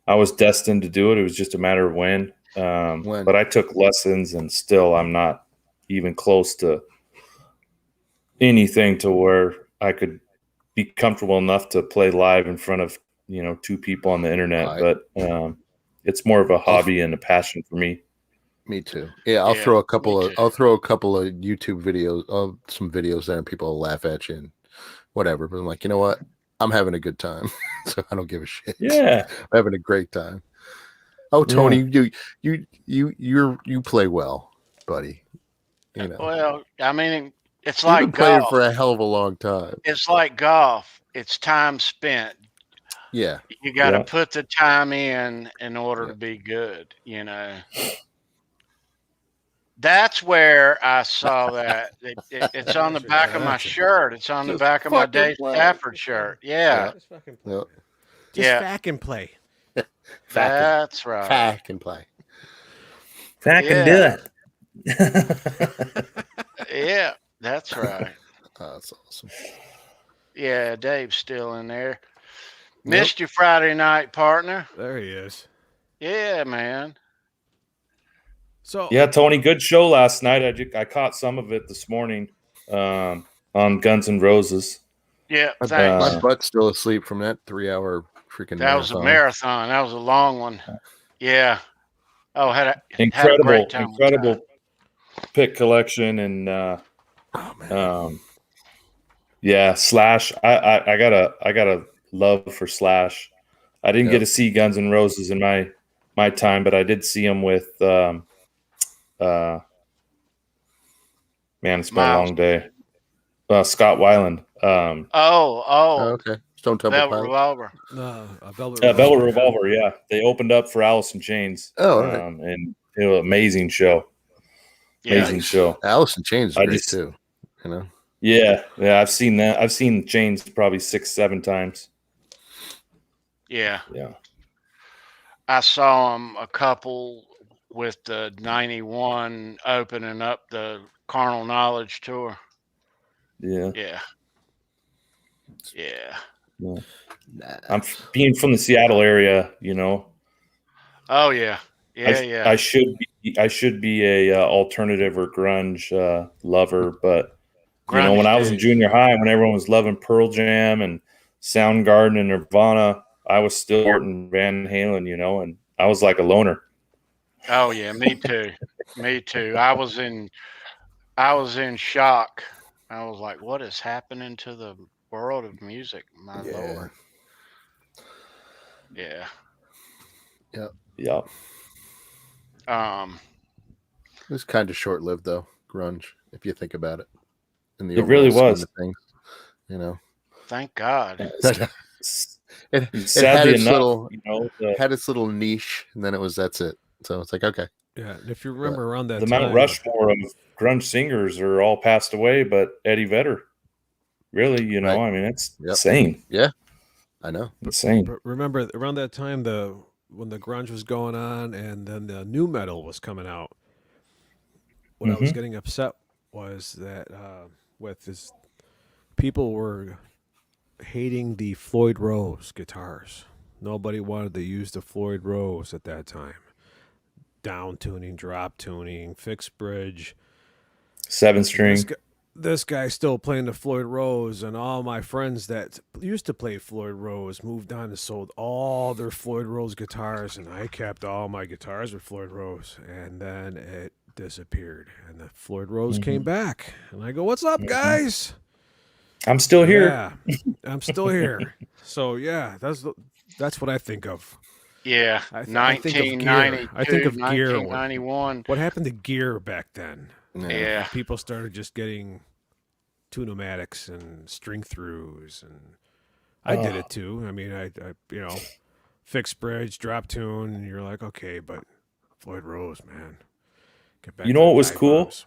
I was destined to do it. It was just a matter of when. But I took lessons, and still I'm not even close to anything to where I could be comfortable enough to play live in front of two people on the internet. Right. But it's more of a hobby and a passion for me. Me too. Yeah, I'll throw a couple of YouTube videos, some videos there, and people will laugh at you and whatever. But I'm like, you know what? I'm having a good time, so I don't give a shit. Yeah, I'm having a great time. Oh, Tony, you play well, buddy. Well, I mean, it's You've like been playing golf for a hell of a long time. It's like golf. It's time spent. Yeah, you got to put the time in order to be good. That's where I saw that. It's on the back of my shirt. It's on the back of my Dave Stafford shirt. Yeah. Just fucking play. Just fack and play. That's right. Fack and play. Fack and do it. Yeah, that's right. That's awesome. Yeah, Dave's still in there. Missed you Friday night, partner. There he is. Yeah, man. So yeah, Tony, good show last night. I caught some of it this morning on Guns N' Roses. Yeah, thanks. My butt's still asleep from that 3-hour freaking. That was a marathon. That was a long one. Yeah. Oh, had a great time. Incredible pick collection and yeah, Slash. I got a love for Slash. I didn't get to see Guns N' Roses in my time, but I did see them with man, it's been a long day. Scott Weiland. Okay. Stone Temple Velvet Revolver. Velvet Revolver. Yeah, they opened up for Alice in Chains. And it was an amazing show. Amazing show. Alice in Chains is great too. Yeah, I've seen that. I've seen Chains probably 6-7 times. Yeah. Yeah. I saw them a couple with the 91 opening up the Carnal Knowledge tour. Yeah. Yeah. Yeah. Yeah. I'm being from the Seattle area, you know. Oh yeah. Yeah. I should be a alternative or grunge lover, but you know, Grunge when I was in dude. junior high, when everyone was loving Pearl Jam and Soundgarden and Nirvana, I was still supporting Van Halen, you know, and I was like a loner. Oh yeah, me too. Me too. I was in shock. I was like, what is happening to the world of music? My Lord. Yeah. Yep. Yeah. It was kind of short lived though, grunge, if you think about it. In the It really overall was. scheme of things, you know. Thank God. it had Sadly its enough, little you know, had its little niche, and then that's it. So it's like, okay. Yeah, and if you remember around that the time, Mount Rushmore of grunge singers are all passed away, but Eddie Vedder, really, you know, Right. I mean, it's Yep. insane. Yeah, I know. Insane. remember around that time when the grunge was going on, and then the new metal was coming out. What I was getting upset was that with this, people were hating the Floyd Rose guitars. Nobody wanted to use the Floyd Rose at that time. Down tuning, drop tuning, fixed bridge. 7-string. This guy still playing the Floyd Rose, and all my friends that used to play Floyd Rose moved on and sold all their Floyd Rose guitars, and I kept all my guitars with Floyd Rose, and then it disappeared, and the Floyd Rose came back, and I go, "What's up, guys? I'm still here." Yeah, I'm still here. So yeah, that's what I think of. Yeah. I think of gear. I think of gear. 1991. What happened to gear back then? Yeah. People started just getting tune-o-matics and string throughs, and I did it too. I mean, I you know, fixed bridge, drop tune, and you're like, okay, but Floyd Rose, man, get back. You to know the what was dive cool? bombs.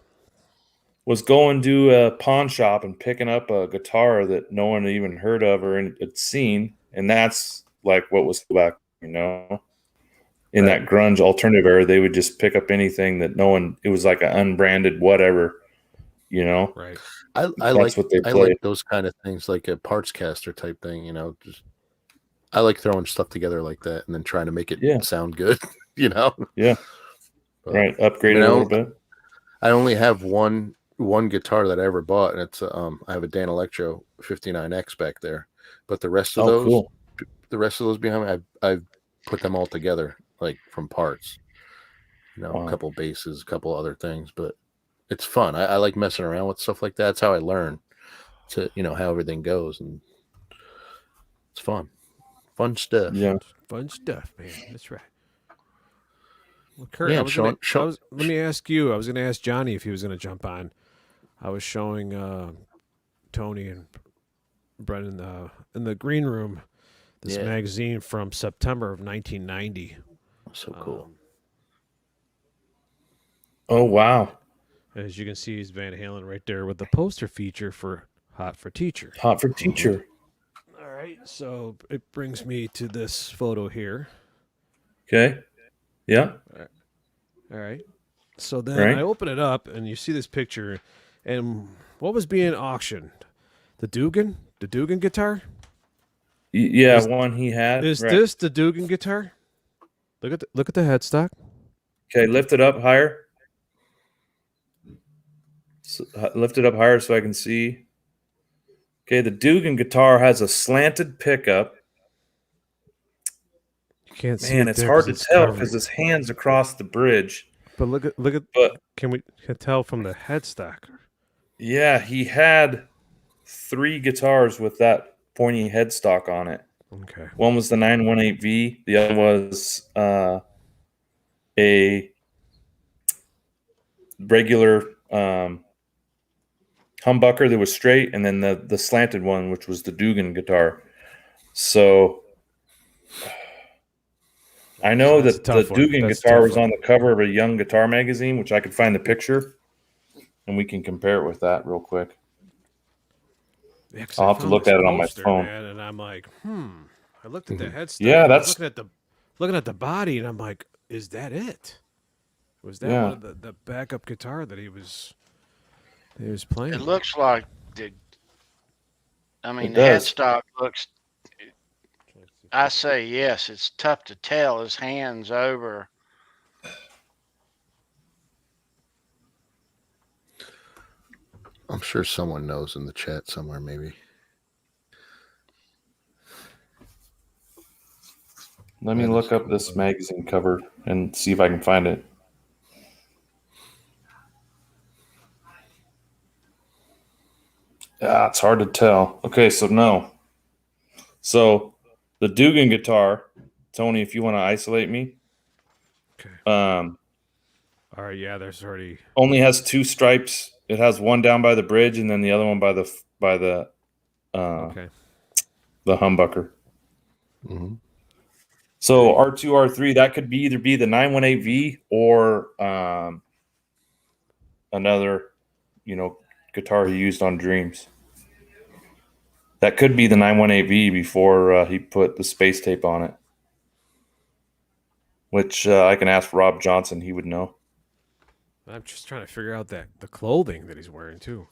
Was going to a pawn shop and picking up a guitar that no one had even heard of or had seen, and that's like what was back, you know. In that grunge alternative era, they would just pick up anything that no one. It was like an unbranded whatever, you know. Right. I That's what they I played. like those kind of things, like a parts caster type thing, you know. Just I like throwing stuff together like that and then trying to make it sound good, you know. Yeah. But, Right. Upgrade it a little bit. I only have one guitar that I ever bought, and it's I have a Dan Electro 59X back there. But the rest of those behind me, I've put them all together, like from parts. You know, a couple basses, a couple other things, but it's fun. I like messing around with stuff like that. That's how I learn to, you know, how everything goes, and it's fun. Fun stuff. Yeah. Fun stuff, man. That's right. Well, Kurt, Yeah, let me ask you. I was going to ask Johnny if he was going to jump on. I was showing Tony and Brennan in the green room this magazine from September of 1990. So cool. Oh, wow. As you can see, he's Van Halen right there with the poster feature for Hot for Teacher. Hot for Teacher. All right. So it brings me to this photo here. Okay. Yeah. All right. So then I open it up, and you see this picture, and what was being auctioned? The Dugan guitar? Yeah, one he had. Is this the Dugan guitar? Look at the headstock. Okay, lift it up higher. Lift it up higher so I can see. Okay, the Dugan guitar has a slanted pickup. You can't see. Man, it's hard to tell because his hand's across the bridge. But look at. But can we tell from the headstock? Yeah, he had 3 guitars with that pointy headstock on it. Okay. One was the 918V. The other was a regular humbucker that was straight, and then the slanted one, which was the Dugan guitar. So I know that the Dugan guitar was on the cover of a Young Guitar magazine, which I could find the picture, and we can compare it with that real quick. Yeah, I'll have to look at it on my phone. Man, and I'm like, I looked at the headstock. Yeah, that's looking at the body, and I'm like, is that it? Was that one of the backup guitar that he was playing? It looks like I mean, It the does. headstock looks. I say yes. It's tough to tell. His hands over. I'm sure someone knows in the chat somewhere, maybe. Let me look up this magazine cover and see if I can find it. It's hard to tell. Okay, so no. So the Dugan guitar, Tony, if you want to isolate me. Okay. All right, yeah, there's already only has 2 stripes. It has one down by the bridge and then the other one by the okay. The humbucker. Mm-hmm. So R2, R3, that could either be the 918V or another, guitar he used on Dreams. That could be the 918V before he put the space tape on it, which I can ask Rob Johnson. He would know. I'm just trying to figure out the clothing that he's wearing too.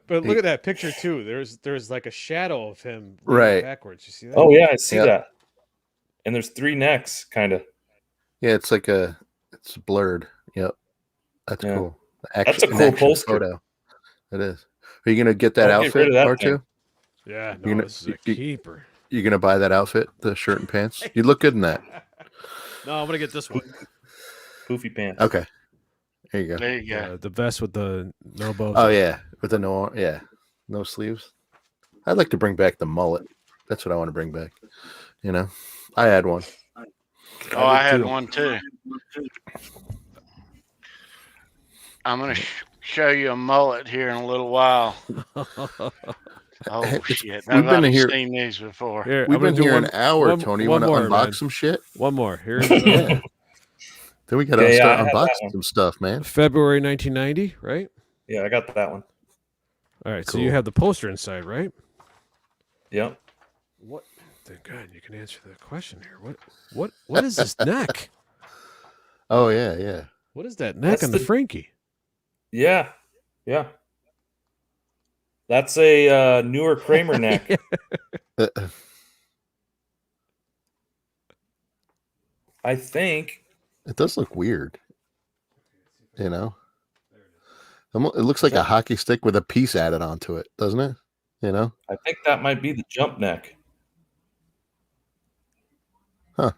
But look at that picture too. There's like a shadow of him right backwards. You see that? Oh yeah, I see that. And there's 3 necks, kind of. Yeah, it's blurred. Yep, that's cool. That's a cool poster. Photo. It is. Are you gonna get that outfit, R2? Yeah, no, this is a keeper. You gonna buy that outfit, the shirt and pants? You look good in that. No, I'm gonna get this one. Poofy pants. Okay. There you go. There you go. The vest with the no bows. Oh yeah, with the no sleeves. I'd like to bring back the mullet. That's what I want to bring back. I had one. Oh, I had one too. I'm gonna show you a mullet here in a little while. Oh shit! We've been here. Seen these before. Here, we've been here an hour, Tony. You want to unbox some shit? One more. Here's Then we got to start unboxing some stuff, man. February 1990, right? Yeah, I got that one. All right, cool. So you have the poster inside, right? Yep. What? Thank God you can answer the question here. What is this neck? Oh yeah. What is that neck on the Frankie? Yeah. That's a newer Kramer neck. I think it does look weird. It looks like a hockey stick with a piece added onto it, doesn't it? I think that might be the jump neck. Huh.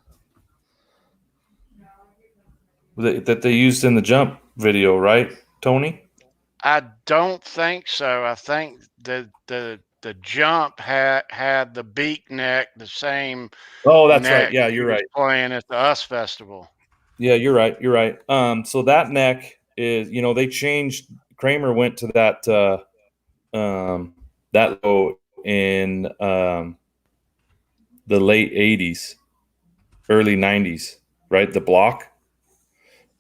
That they used in the jump video, right, Tony? I don't think so. I think the jump had the beak neck, the same. Oh, that's right. Yeah, you're right. Playing at the US Festival. Yeah, you're right. So that neck is, they changed. Kramer went to that logo in the late 80s, early 90s, right? The block.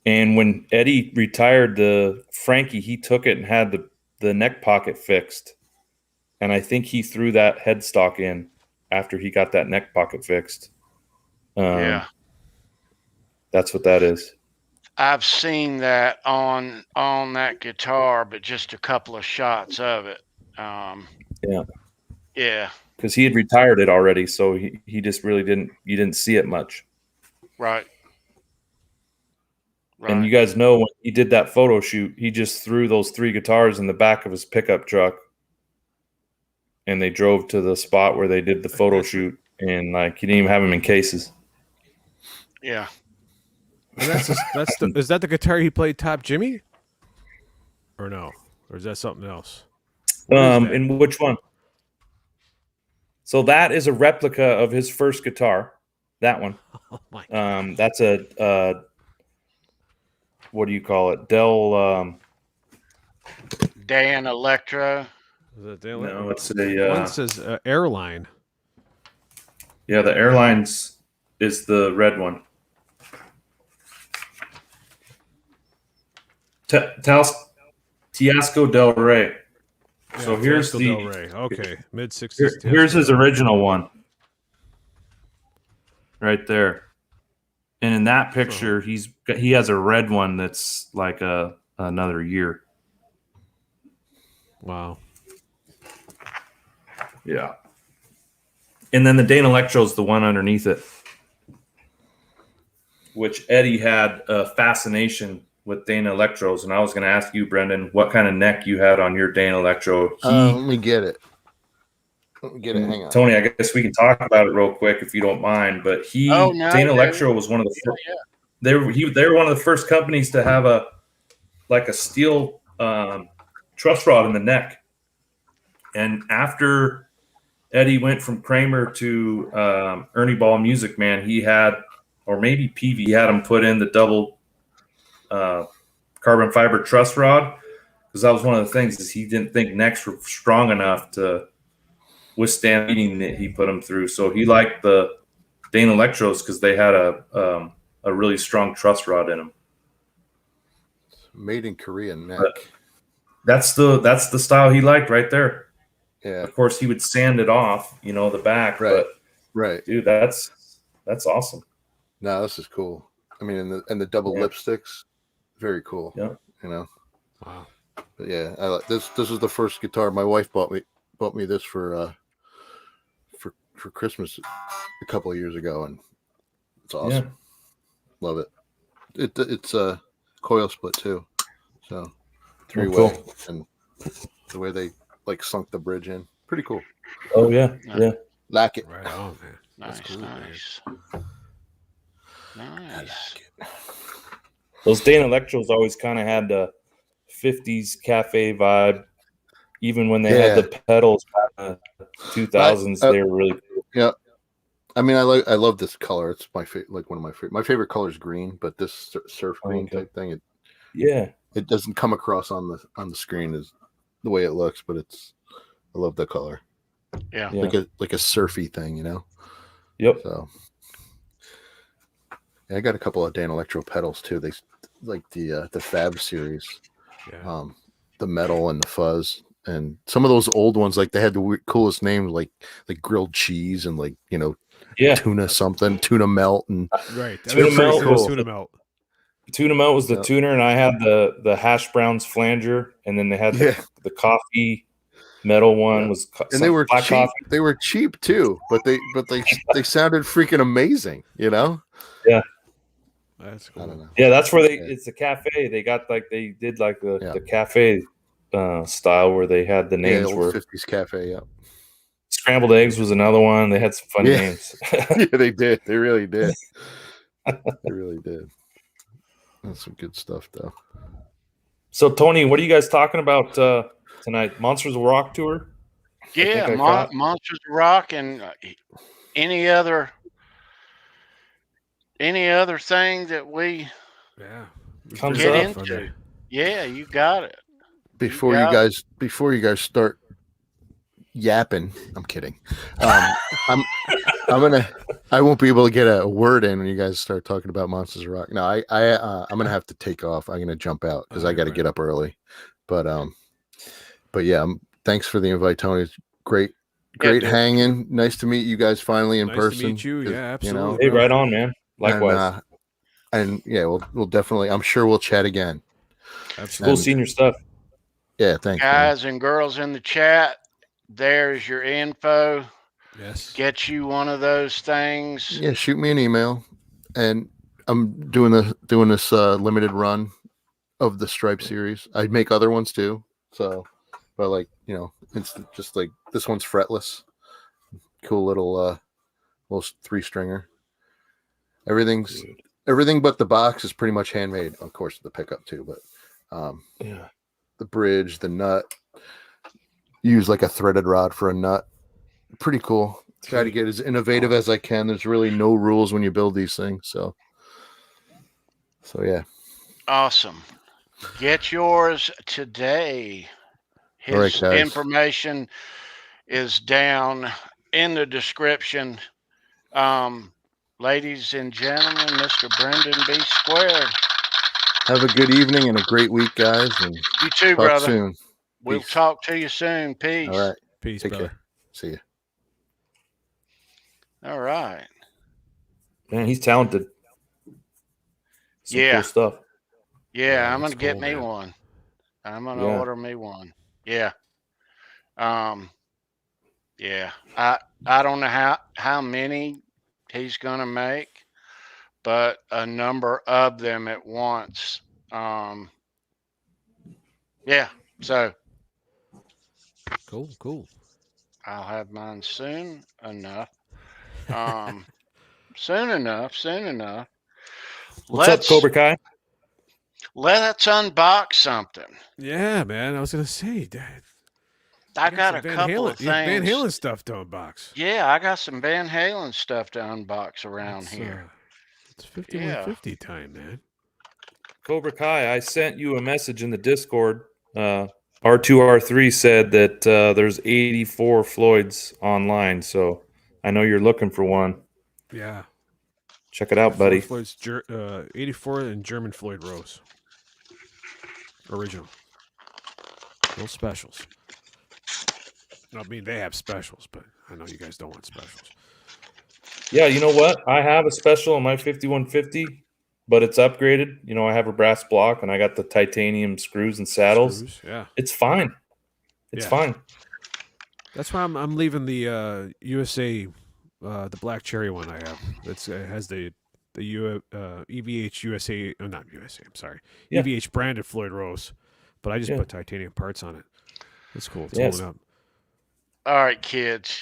And when Eddie retired the Frankie, he took it and had the neck pocket fixed. And I think he threw that headstock in after he got that neck pocket fixed. Yeah. That's what that is. I've seen that on that guitar, but just a couple of shots of it. Yeah. Because he had retired it already, so he just really didn't see it much. Right. And you guys know when he did that photo shoot, he just threw those 3 guitars in the back of his pickup truck, and they drove to the spot where they did the photo shoot, and he didn't even have them in cases. Yeah. And is that the guitar he played Top Jimmy? Or no? Or is that something else? And which one? So that is a replica of his first guitar. That one. Oh my God. That's a what do you call it? Dell Dan Electro. Is it Dell? No, it's a one says Airline. Yeah, the Airlines is the red one. Tiasco Del Rey. Yeah, so here's the Del Rey. Okay, mid-60s. Here's his original one. Right there. And in that picture, he has a red one that's like another year. Wow. Yeah. And then the Dane Electro is the one underneath it, which Eddie had a fascination with Dane Electros. And I was going to ask you, Brendan, what kind of neck you had on your Dane Electro. Let me get it. Hang on. Tony, I guess we can talk about it real quick if you don't mind. But Dane Electro was one of the first. They were one of the first companies to have a steel truss rod in the neck. And after Eddie went from Kramer to Ernie Ball Music Man, he had, or maybe Peavy, he had him put in the double carbon fiber truss rod, because that was one of the things is he didn't think necks were strong enough to withstand beating that he put them through. So he liked the Dane Electros because they had a really strong truss rod in them. Made in Korea neck. But that's the style he liked right there. Yeah. Of course, he would sand it off, the back. Right. But right, dude, that's awesome. No, this is cool. I mean, and the double lipsticks, very cool. Yeah. Wow. But yeah, I like this. This is the first guitar my wife bought me this for Christmas a couple of years ago, and it's awesome. Yeah. Love it. It's a coil split too, so 3-way, cool. And the way they sunk the bridge in, pretty cool. Oh yeah, yeah. Like it. Right on, man. Nice, cool, nice. Nice. I like it. Those Dane Electros always kind of had the 50s cafe vibe. Even when they had the pedals back in the 2000s, they were really cool. Yeah. I mean, I love this color. It's my favorite, one of my favorite. My favorite color is green, but this surf green type thing, it doesn't come across on the screen as the way it looks, but I love the color. Yeah. Like a surfy thing, Yep. So I got a couple of Dane Electro pedals too. They like the Fab series, the metal and the fuzz, and some of those old ones, like they had the coolest names, like grilled cheese and tuna something, tuna melt, and right. Tuna melt, cool. Tuna melt. Tuna melt was the tuner, and I had the hash browns flanger, and then they had the coffee metal one was, and they were cheap. Coffee. They were cheap too, but they sounded freaking amazing, Yeah. That's cool. I don't know. Yeah, that's where it's a cafe. They got they did the cafe style where they had the names were 50s cafe. Yeah. Scrambled eggs was another one. They had some fun names. Yeah, they did. They really did. They really did. That's some good stuff, though. So, Tony, what are you guys talking about tonight? Monsters of Rock tour? Yeah, Monsters of Rock, and any other thing that we comes get up into. Yeah, you got it. Before you guys start yapping, I'm kidding. I won't be able to get a word in when you guys start talking about Monsters of Rock. No, I'm gonna have to take off. I'm gonna jump out because I got to get up early. But yeah, thanks for the invite, Tony. It's great hanging. Nice to meet you guys finally in person. Nice to meet you. Yeah, absolutely. Hey, right on, man. Likewise. And yeah, we'll definitely. I'm sure we'll chat again. Absolutely. Cool seeing your stuff. Yeah, thanks, guys man. And girls in the chat. There's your info. Yes. Get you one of those things. Yeah, shoot me an email, and I'm doing this limited run of the Stripe series. I make other ones too. So, but it's just like this one's fretless, cool little 3-stringer. Everything but the box is pretty much handmade. Of course, the pickup too, but the bridge, the nut. Use like a threaded rod for a nut. Pretty cool. Try to get as innovative as I can. There's really no rules when you build these things. So yeah. Awesome. Get yours today. His information is down in the description. Ladies and gentlemen, Mr. Brendan B. Squared. Have a good evening and a great week, guys. And you too, talk brother. Soon. We'll talk to you soon. Peace. All right. Peace, Take brother. Care. See you. All right. Man, he's talented. Some cool stuff. Yeah, I'm going to get me one. I'm going to order me one. Yeah. Yeah, I don't know how many he's gonna make, but a number of them at once. Yeah, so Cool. I'll have mine soon enough. Soon enough. What's up, Cobra Kai? Let's unbox something. Yeah, man. I was gonna say that. I got a Van couple Halen, of Van things. Halen stuff to unbox. Yeah, I got some Van Halen stuff to unbox around here. It's 5150 time, man. Cobra Kai, I sent you a message in the Discord. R2R3 said that there's 84 Floyds online, so I know you're looking for one. Yeah. Check it out, buddy. Floyd's 84 and German Floyd Rose. Original. No specials. I mean, they have specials, but I know you guys don't want specials. Yeah, you know what? I have a special on my 5150, but it's upgraded. You know, I have a brass block and I got the titanium screws and saddles. Yeah. It's fine. It's fine. That's why I'm leaving the USA, the black cherry one I have. It has the EVH USA, not USA. I'm sorry, EVH branded Floyd Rose, but I just put titanium parts on it. That's cool. It's holding up. All right, kids.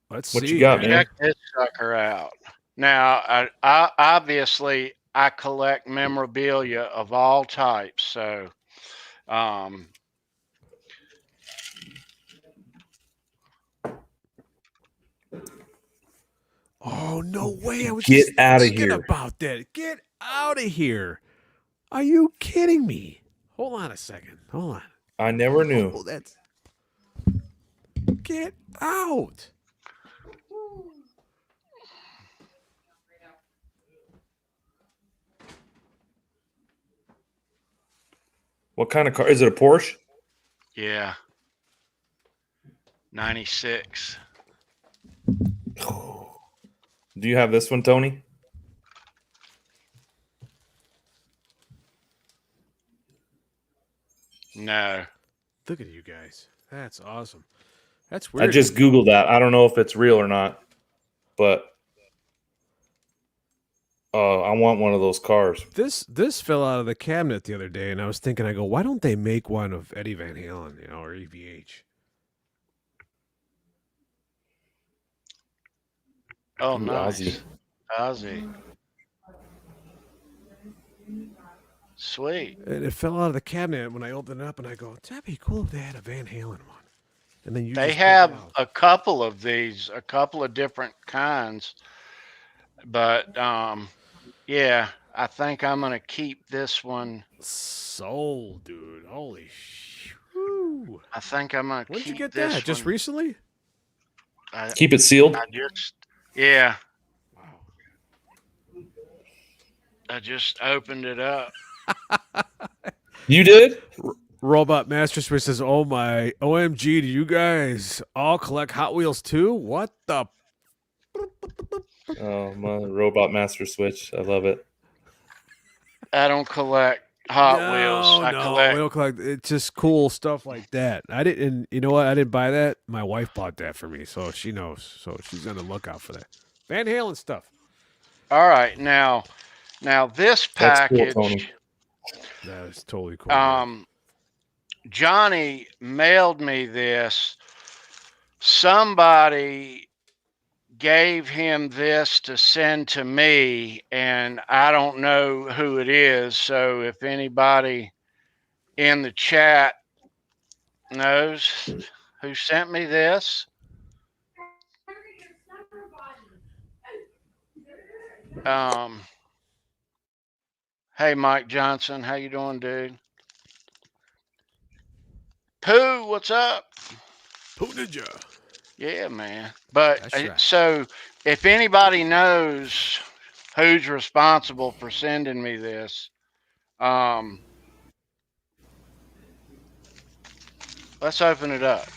Let's see. What you got, man? Check this sucker out. Now, I obviously I collect memorabilia of all types, so oh, no way. I was Get just out of thinking here. about that. Get out of here. Are you kidding me? Hold on a second. Hold on. I never knew. Oh, that's... Get out. What kind of car? Is it a Porsche? yeah. 96. Do you have this one, Tony? No. Look at you guys. That's awesome. That's weird. I just Googled that. I don't know if it's real or not, but I want one of those cars. This fell out of the cabinet the other day, and I was thinking, I go, why don't they make one of Eddie Van Halen, or EVH? Oh, nice. Ozzy. Ozzy. Sweet. And it fell out of the cabinet when I opened it up, and I go, that'd be cool if they had a Van Halen one. And then They have a couple of these, a couple of different kinds. But yeah, I think I'm gonna keep this one. Sold, dude. Holy shit. I think I'm gonna When'd keep you get this that? Just one. recently? Keep it sealed. Yeah. Wow. I just opened it up. You did? Robot Master Switch says, oh my, OMG, do you guys all collect Hot Wheels too? What the? Oh, my Robot Master Switch. I love it. I don't collect Hot Wheels. I collect. We don't collect. It's just cool stuff like that. I didn't. You know what? I didn't buy that. My wife bought that for me, so she knows. So she's on the lookout for that. Van Halen stuff. All right, now this package. Cool, Tony. That is totally cool. Johnny mailed me this. Somebody gave him this to send to me, and I don't know who it is. So if anybody in the chat knows who sent me this, hey Mike Johnson, how you doing, dude? Pooh, what's up? Pooh Ninja. Yeah, man. But right. So if anybody knows who's responsible for sending me this, let's open it up.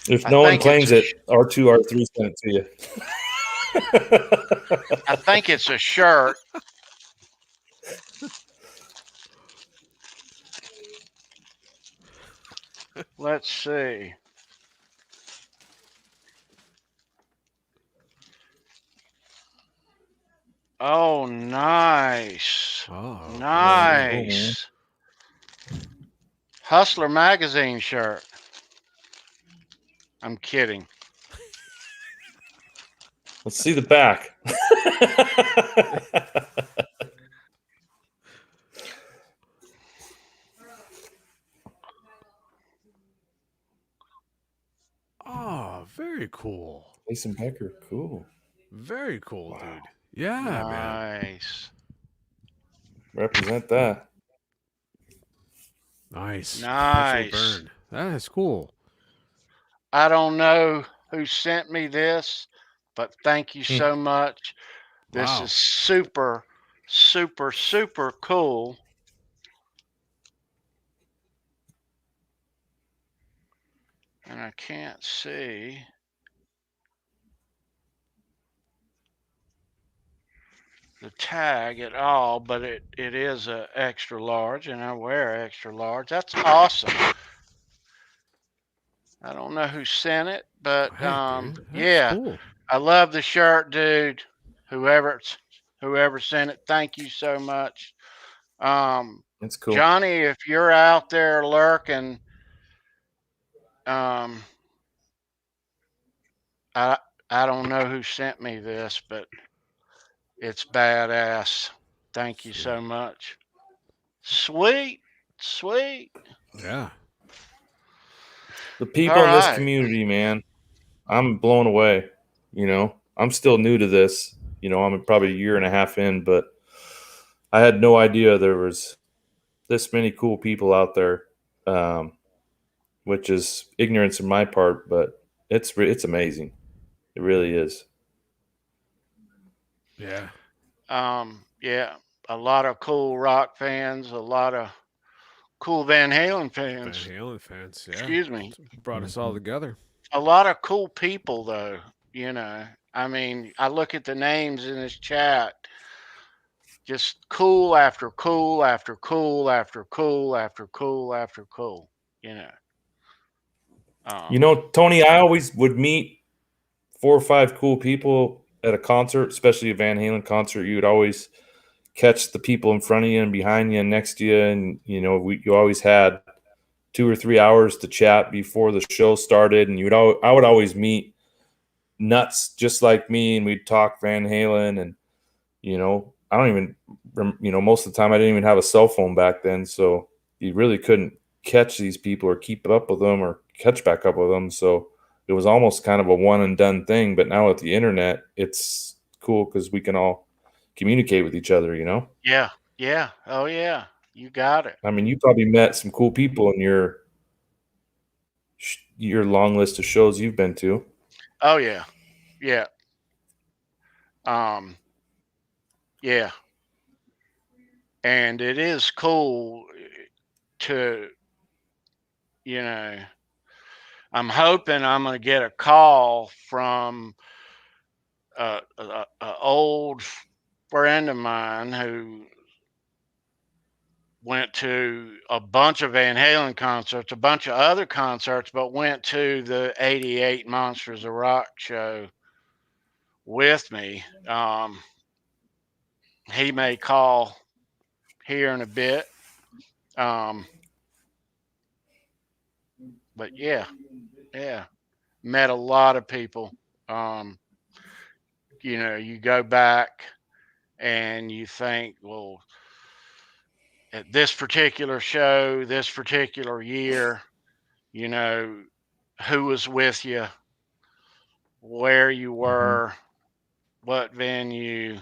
If no one claims it, R2, R3 sent it to you. I think it's a shirt. Let's see. Oh, nice. Oh, nice. Hustler magazine shirt. I'm kidding. Let's see the back. Oh, very cool. Jason Becker, cool. Very cool, wow. Dude. Yeah, nice. Man. Represent that. Nice. Nice. Burn. That is cool. I don't know who sent me this, but thank you so much. This is super, super, super cool. And I can't see. The tag at all, but it is a extra large, and I wear extra large. That's awesome. I don't know who sent it, but yeah, cool. I love the shirt, dude. Whoever sent it, thank you so much. It's cool, Johnny. If you're out there lurking, I don't know who sent me this, but it's badass. Thank you so much. Sweet. Yeah. The people in this community, man, I'm blown away. You know, I'm still new to this. You know, I'm probably a year and a half in, but I had no idea there was this many cool people out there, which is ignorance on my part, but it's amazing. It really is. Yeah. Yeah, a lot of cool rock fans, a lot of cool Van Halen fans. Yeah. Excuse me. Brought us all together. A lot of cool people, though. You know, I mean, I look at the names in this chat. Just cool after cool after cool after cool after cool after cool. You know. Tony, I always would meet 4 or 5 cool people at a concert, especially a Van Halen concert. You would always catch the people in front of you and behind you and next to you, and you always had 2 or 3 hours to chat before the show started, and I would always meet nuts just like me, and we'd talk Van Halen, and I don't even most of the time I didn't even have a cell phone back then, so you really couldn't catch these people or keep up with them or catch back up with them, so it was almost kind of a one and done thing. But now with the internet, it's cool because we can all communicate with each other, Yeah. Oh yeah, you got it. I mean, you probably met some cool people in your long list of shows you've been to. Oh yeah. Yeah, and it is cool to, I'm hoping I'm going to get a call from an old friend of mine who went to a bunch of Van Halen concerts, a bunch of other concerts, but went to the '88 Monsters of Rock show with me. He may call here in a bit. But yeah, met a lot of people. You go back and you think, well, at this particular show, this particular year, who was with you, where you were, what venue.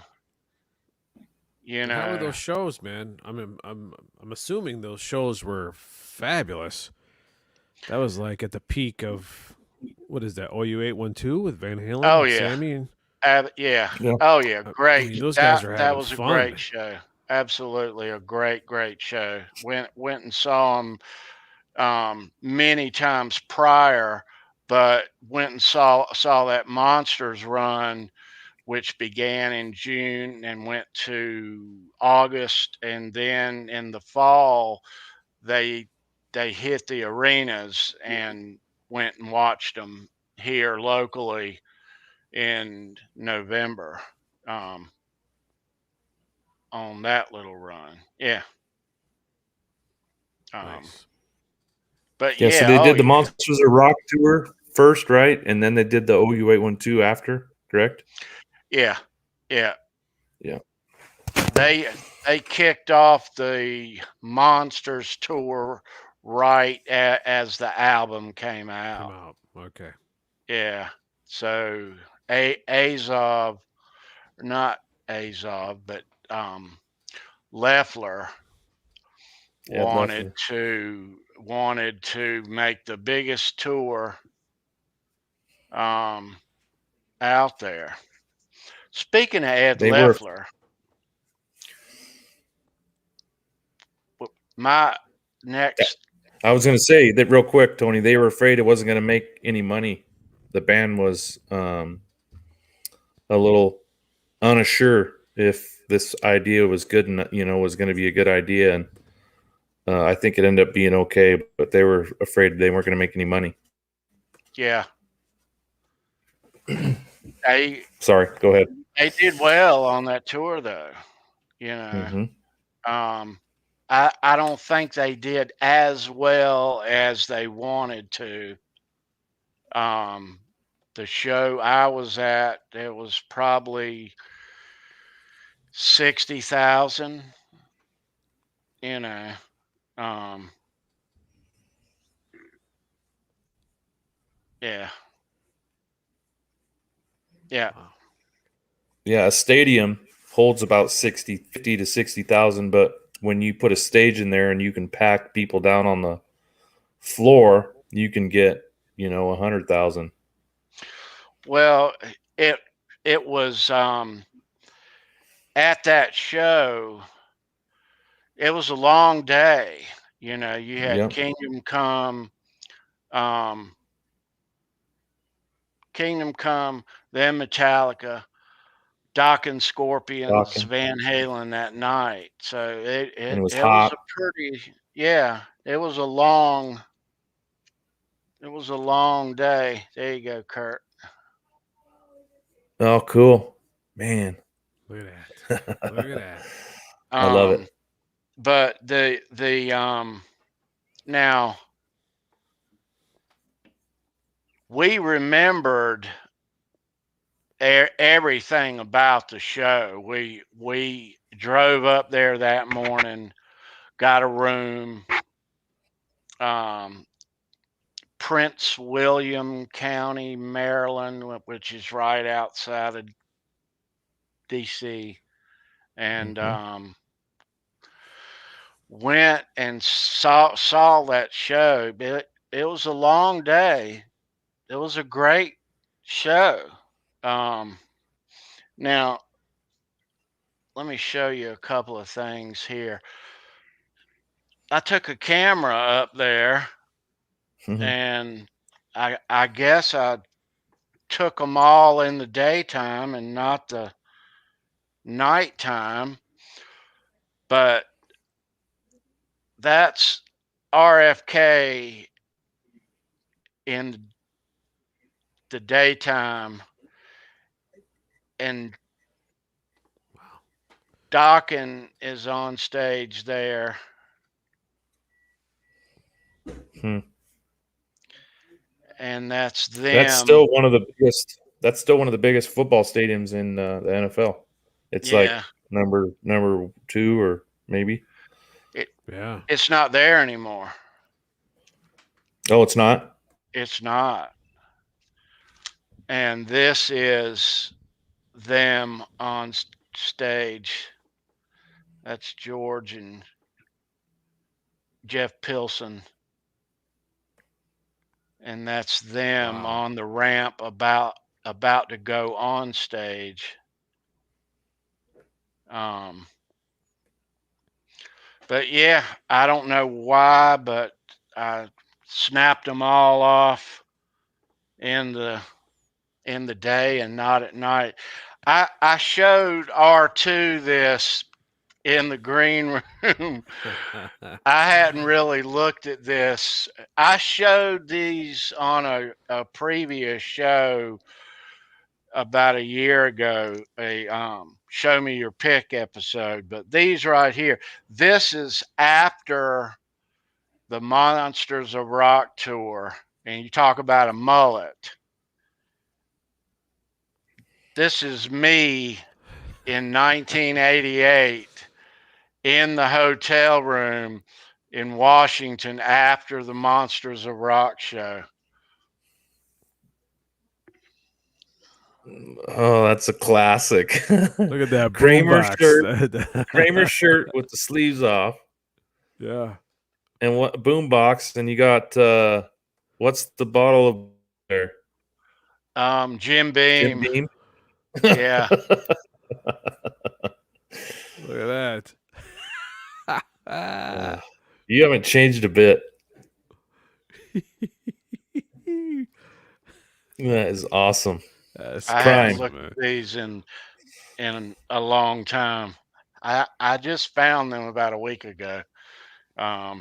How were those shows, man? I'm assuming those shows were fabulous. That was like at the peak of, what is that? OU812 with Van Halen. Oh and yeah, Sammy and... yeah. Oh yeah, great. I mean, those guys are having that was fun. A great show. Absolutely a great show. Went and saw them many times prior, but went and saw that Monsters run, which began in June and went to August, and then in the fall they hit the arenas and went and watched them here locally in November on that little run. Yeah. Nice. But Yeah, yeah, so they did the Monsters of Rock tour first, right? And then they did the OU812 after, correct? Yeah. Yeah. They kicked off the Monsters tour right as the album came out. Okay. Yeah. So Azov, not Azov, but Leffler wanted to make the biggest tour out there. Speaking of Ed Leffler, my next. I was going to say that real quick, Tony. They were afraid it wasn't going to make any money. The band was a little unsure if this idea was good and was going to be a good idea, and I think it ended up being okay. But they were afraid they weren't going to make any money. Yeah. Sorry, go ahead. They did well on that tour, though. I don't think they did as well as they wanted to. The show I was at, it was probably 60,000. Yeah. Yeah. Yeah, a stadium holds about 50 to 60,000, but when you put a stage in there and you can pack people down on the floor, you can get 100,000. Well, it was at that show. It was a long day. You had Kingdom Come, then Metallica, Doc and Scorpions, Van Halen that night. So it was a pretty, it was a long day. There you go, Kurt. Oh, cool, man! Look at that! Look at that! I love it. But the now we remembered everything about the show. We drove up there that morning, got a room. Prince William County, Maryland, which is right outside of DC, and went and saw that show. But it was a long day. It was a great show. Now, let me show you a couple of things here. I took a camera up there, and I guess I took them all in the daytime and not the nighttime. But that's RFK in the daytime, and Dokken is on stage there. And that's them. That's still one of the biggest. That's still one of the biggest football stadiums in the NFL. It's like number 2 or maybe. It's not there anymore. Oh, it's not? It's not. And this is them on stage. That's George and Jeff Pilson. And that's them on the ramp about to go on stage. But yeah, I don't know why, but I snapped them all off in the day and not at night. I showed R2 this in the green room. I hadn't really looked at this. I showed these on a previous show about a year ago, a show me your pick episode, but these right here, this is after the Monsters of Rock tour, and you talk about a mullet. This is me in 1988 in the hotel room in Washington after the Monsters of Rock show. Oh, that's a classic. Look at that Kramer boombox. shirt. Kramer shirt with the sleeves off. Yeah. And what boombox? And you got what's the bottle of there? Jim Beam. Jim Beam. Yeah. Look at that. You haven't changed a bit. That is awesome. That's I prime. haven't looked at these in a long time. I just found them about a week ago. Yeah.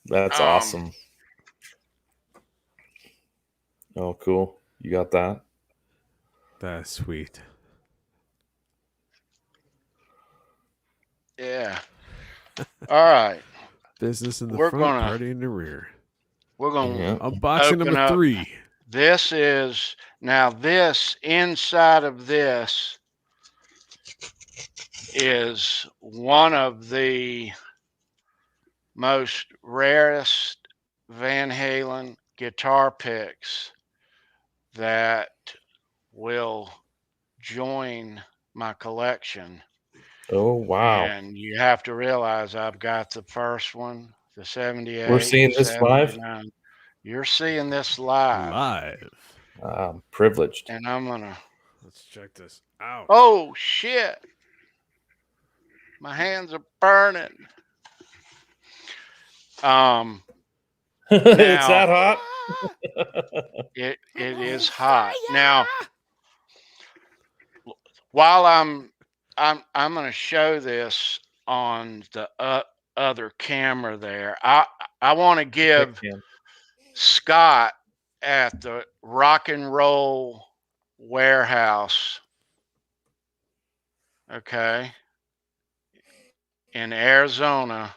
That's awesome. Oh, cool. You got that? That's sweet. Yeah. All right. Business in the We're front, gonna- party in the rear. We're going to Unboxing Open number up. 3. This is now this inside of this is one of the most rarest Van Halen guitar picks that will join my collection. Oh, wow. And you have to realize I've got the first one, the 78. We're seeing this live? 79. You're seeing this live. I'm privileged. And I'm going to. Let's check this out. Oh, shit. My hands are burning. It's that hot? It is hot. Now, while I'm going to show this on the other camera there, I want to give Scott at the Rock and Roll Warehouse, okay, in Arizona,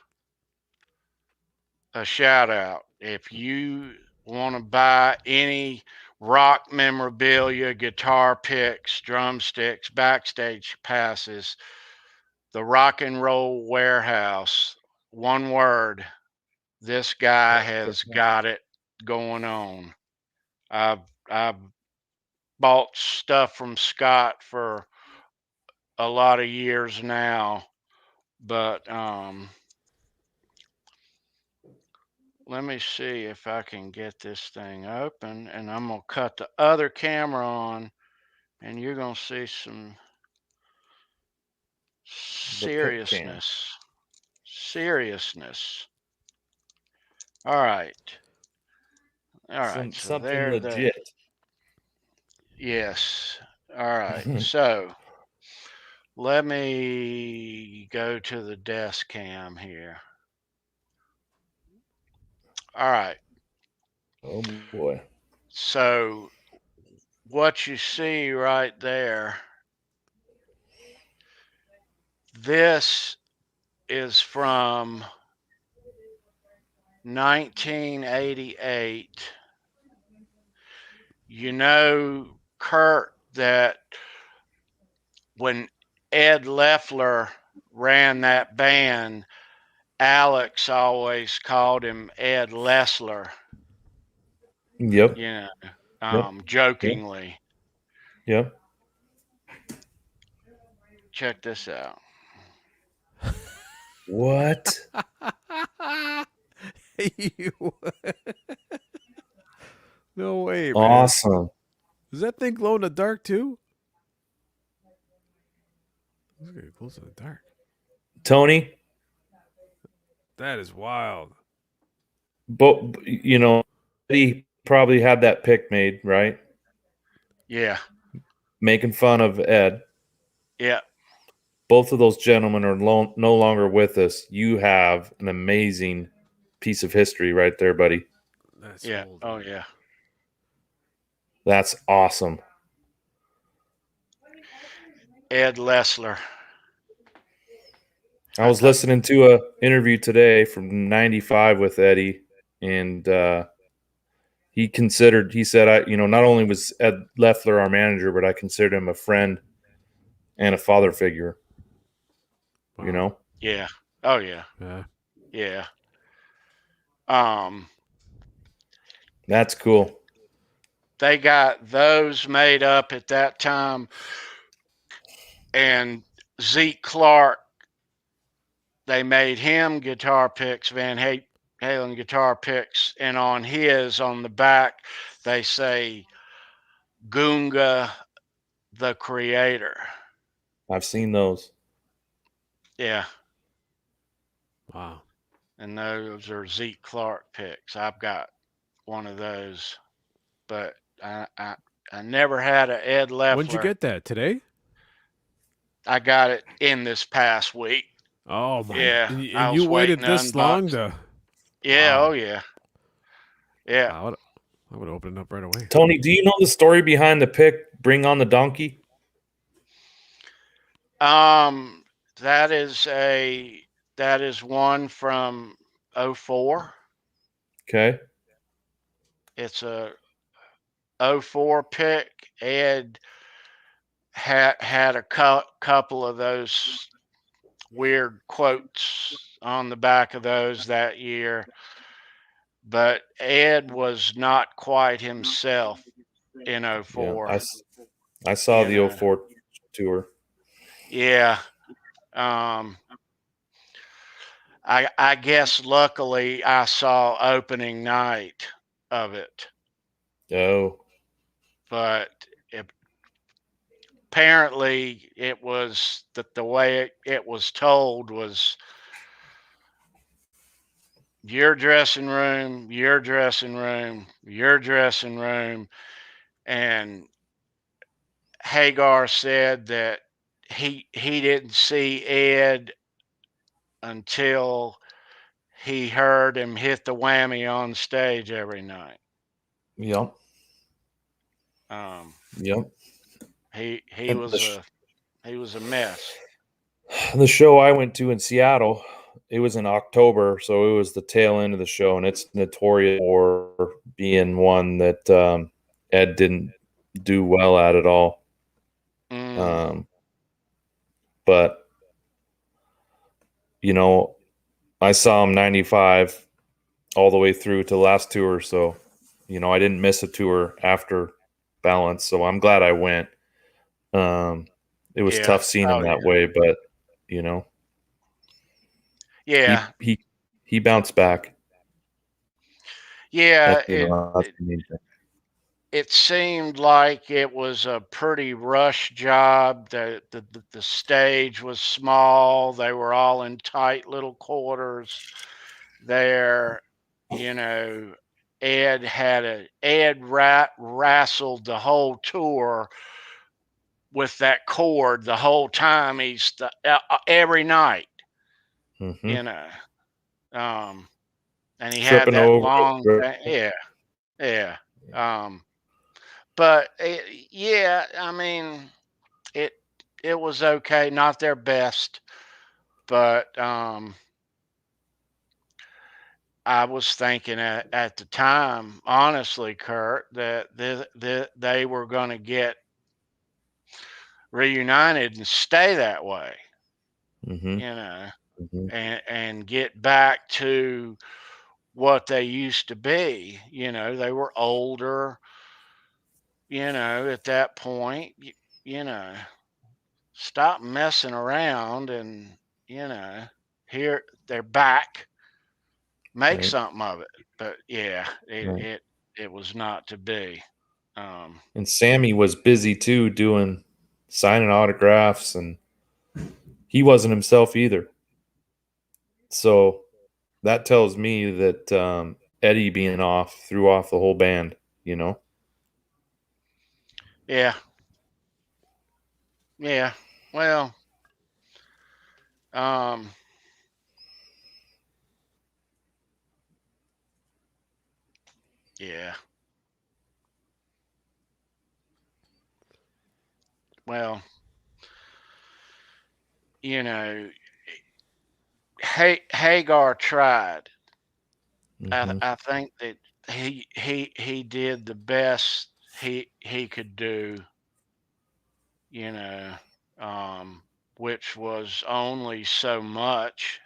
a shout out. If you want to buy any rock memorabilia, guitar picks, drumsticks, backstage passes, the Rock and Roll Warehouse, one word, this guy has got it going on. I've bought stuff from Scott for a lot of years now, but let me see if I can get this thing open, and I'm going to cut the other camera on, and you're going to see some seriousness. All right. So something legit. Yes. All right. So let me go to the desk cam here. All right. Oh boy. So what you see right there, this is from 1988. You know, Kurt, that when Ed Loeffler ran that band, Alex always called him Ed Lessler. Yep. You know, jokingly. Yep. Check this out. What? No way, man. Awesome. Does that thing glow in the dark too? It glows in the dark. Tony? That is wild. But you know, he probably had that pick made, right? Yeah. Making fun of Ed. Yeah. Both of those gentlemen are no longer with us. You have an amazing piece of history right there, buddy. That's old. Oh, yeah. That's awesome. Ed Lessler. I was listening to a interview today from '95 with Eddie, and he said, not only was Ed Leffler our manager, but I considered him a friend and a father figure. Wow. You know? Yeah. Oh, yeah. Yeah. Yeah. That's cool. They got those made up at that time, and Zeke Clark, they made him guitar picks, Van Halen guitar picks, and on the back, they say Gunga the Creator. I've seen those. Yeah. Wow. And those are Zeke Clark picks. I've got one of those, but I never had an Ed Leffler. When'd you get that? Today? I got it in this past week. Oh my! Yeah. And you waited this long to? Yeah. Wow. Oh yeah. Yeah. Wow, I would open it up right away. Tony, do you know the story behind the pick "Bring on the Donkey"? That is one from 04. Okay. It's a 04 pick. Ed had a couple of those weird quotes on the back of those that year, but Ed was not quite himself in 04. Yeah, I saw the 04 tour. Yeah. I guess luckily I saw opening night of it. Oh. But apparently it was that the way it was told was your dressing room, your dressing room, your dressing room. And Hagar said that he didn't see Ed until he heard him hit the whammy on stage every night. Yep. Yep. He was a mess. The show I went to in Seattle, it was in October, so it was the tail end of the show, and it's notorious for being one that Ed didn't do well at all. But I saw him 95 all the way through to the last tour, so I didn't miss a tour after Balance, so I'm glad I went. It was tough seeing him that way, but yeah, he bounced back. Yeah, it seemed like it was a pretty rush job. The stage was small. They were all in tight little quarters there. Ed wrestled the whole tour with that cord the whole time. He's every night, Mm-hmm. And he Tripping had that over, long, yeah. But yeah, I mean, it was okay, not their best, but I was thinking at the time, honestly, Kurt, that they were going to get reunited and stay that way, mm-hmm. And get back to what they used to be. They were older, at that point, stop messing around and, here they're back, make something of it. But yeah, it was not to be. And Sammy was busy too, signing autographs, and he wasn't himself either. So that tells me that Eddie being off threw off the whole band, Yeah. Well, um, yeah. Well, you know, Hagar tried. I think that he did the best he could do, you know, which was only so much.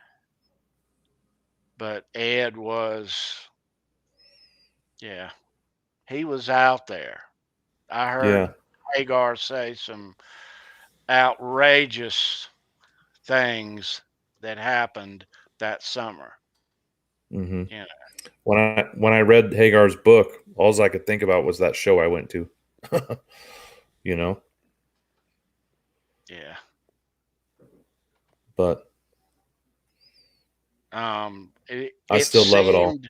But Ed was, yeah, he was out there. I heard Yeah. Hagar say some outrageous things that happened that summer. Mm-hmm. You know, When I read Hagar's book, all I could think about was that show I went to. You know, yeah. but I It still love it all. seemed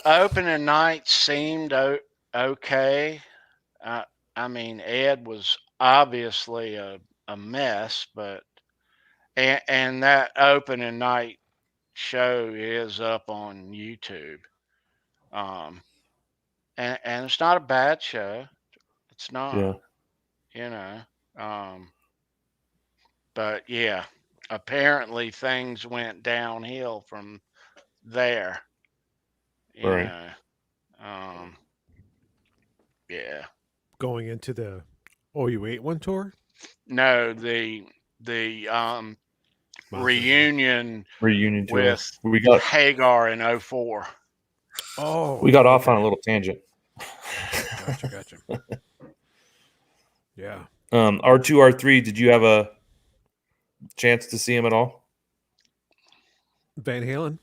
opening night seemed okay. Uh, I mean, Ed was obviously a mess, but and that opening night show is up on YouTube. Um, and it's not a bad show. It's not, Yeah. you know. Um, but yeah, apparently things went downhill from there. You Right. know. Um, yeah. Going into the Oh You Ate One tour? No, the Monsters. reunion Reunion tour. with We got Hagar in '04. Oh, off on a okay. little tangent. Gotcha. Yeah. R2, R3. Did you have a chance to see him at all? Van Halen?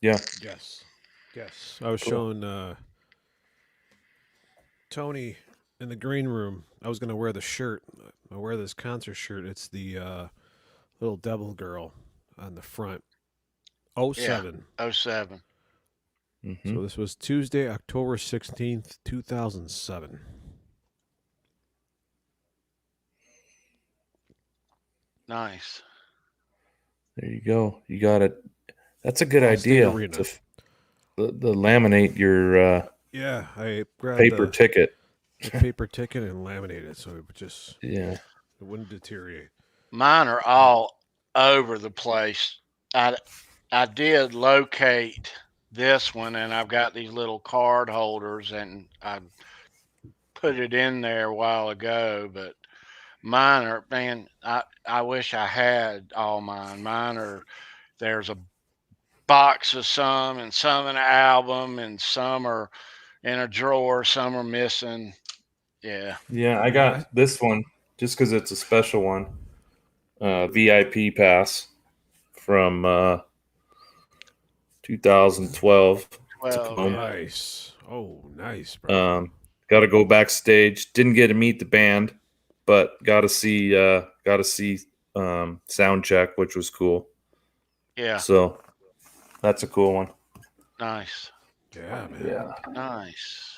Yeah. Yes. I was Cool. showing Tony in the green room. I was going to wear the shirt. I wear this concert shirt. It's the little devil girl on the front. Yeah, 07. '07. Mm-hmm. So this was Tuesday, October 16th, 2007. Nice. There you go. You got it. That's a good Allstate idea Arena. to the laminate your Yeah, I grabbed paper the ticket. paper ticket and laminated it so it would just Yeah. it wouldn't deteriorate. Mine are all over the place. I did locate this one, and I've got these little card holders, and I put it in there a while ago. But mine are, man. I wish I had all mine. Mine are. There's a box of some, and some in an album, and some are in a drawer. Some are missing. Yeah. Yeah, I got this one just because it's a special one. VIP pass from 2012 Well, Tacoma. yeah. Nice. Oh, nice, bro. Got to go backstage. Didn't get to meet the band, but got to see sound check, which was cool. Yeah. So that's a cool one. Nice. Yeah, man. Yeah, Nice.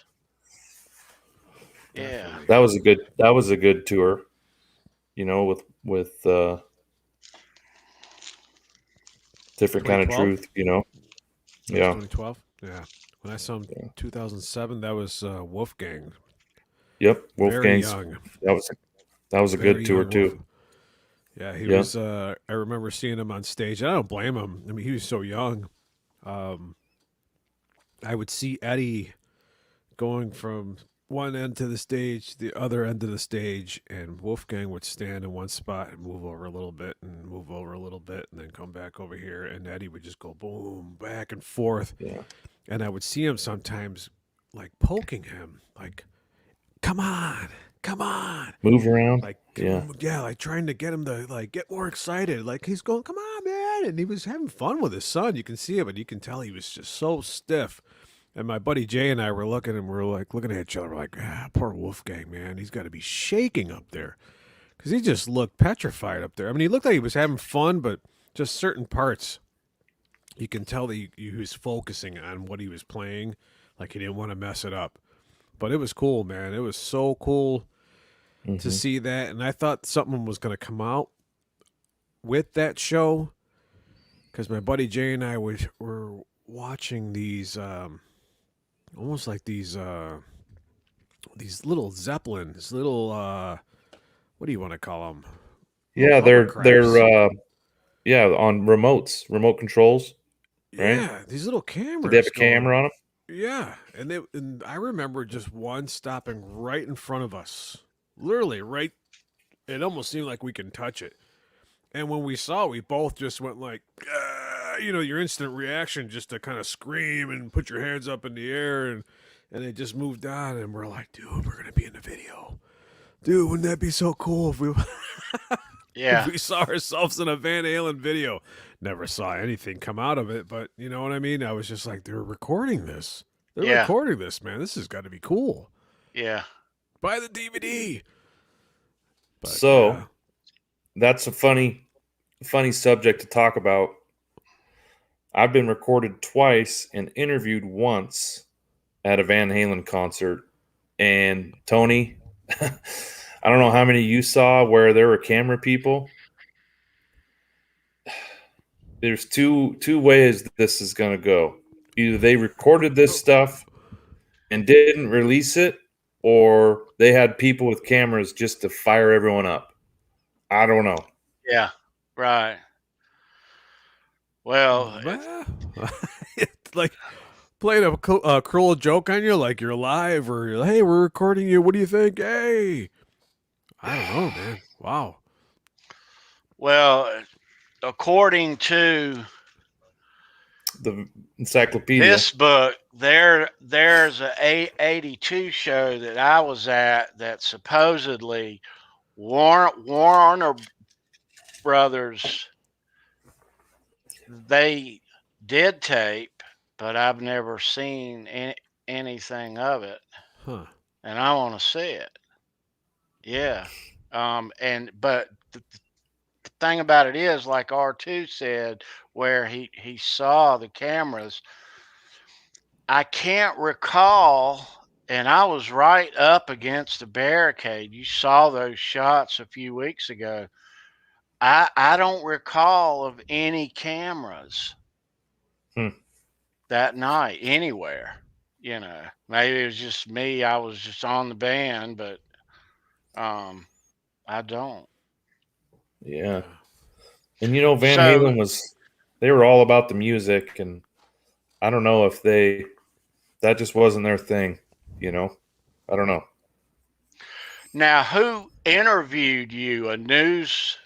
Yeah. Definitely. that was a good tour. You know, with different kind of 2012? truth. You know, That was yeah, 2012. Yeah. When I saw him Yeah. 2007, that was Wolfgang. yep. Very Wolfgang's young. that was a Very good tour young too. Wolf. Yeah, he Yeah. was. I remember seeing him on stage. I don't blame him. I mean, he was so young. I would see Eddie going from one end to the stage to the other end of the stage, and Wolfgang would stand in one spot and move over a little bit and move over a little bit and then come back over here, and Eddie would just go boom, back and forth. Yeah. And I would see him sometimes like poking him, like, come on, Move around. like, Yeah. like trying to get him to like get more excited. Like he's going, come on, man. And he was having fun with his son. You can see it, but you can tell he was just so stiff. And my buddy Jay and I were looking and we're like looking at each other like, poor Wolfgang, man. He's got to be shaking up there. Because he just looked petrified up there. I mean, he looked like he was having fun, but just certain parts, you can tell that he was focusing on what he was playing. Like he didn't want to mess it up. But it was cool, man. It was so cool. to see that, and I thought something was going to come out with that show because my buddy Jay and I were watching these almost like these little zeppelins, little what do you want to call them? Yeah, they're on remote controls. Right? Yeah, these little cameras. Did they have a camera on them? Yeah, and I remember just one stopping right in front of us, literally right. It almost seemed like we can touch it. And when we saw it, we both just went like, your instant reaction just to kind of scream and put your hands up in the air, and they just moved on. And we're like, dude, we're gonna be in the video. Dude, wouldn't that be so cool if we if we saw ourselves in a Van Halen video? Never saw anything come out of it, but you know what I mean? I was just like, they're recording this. They're recording this, man. This has got to be cool. Yeah. Buy the DVD. But, so that's a funny subject to talk about. I've been recorded twice and interviewed once at a Van Halen concert. And Tony, I don't know how many you saw where there were camera people. There's two ways this is going to go. Either they recorded this stuff and didn't release it, or they had people with cameras just to fire everyone up. I don't know. Yeah, right. Well, it's like playing a cruel joke on you, like you're live, or hey, we're recording you. What do you think? Hey, I don't know, man. Wow. Well, according to the encyclopedia, this book, there's a 82 show that I was at that supposedly Warner Brothers, they did tape, but I've never seen anything of it. Huh. And I want to see it. Yeah. But the thing about it is, like R2 said, where he saw the cameras, I can't recall, and I was right up against the barricade. You saw those shots a few weeks ago. I don't recall of any cameras that night anywhere. Maybe it was just me. I was just on the band, but I don't. Yeah. And Van Halen they were all about the music, and I don't know if that just wasn't their thing, I don't know. Now, who interviewed you? A news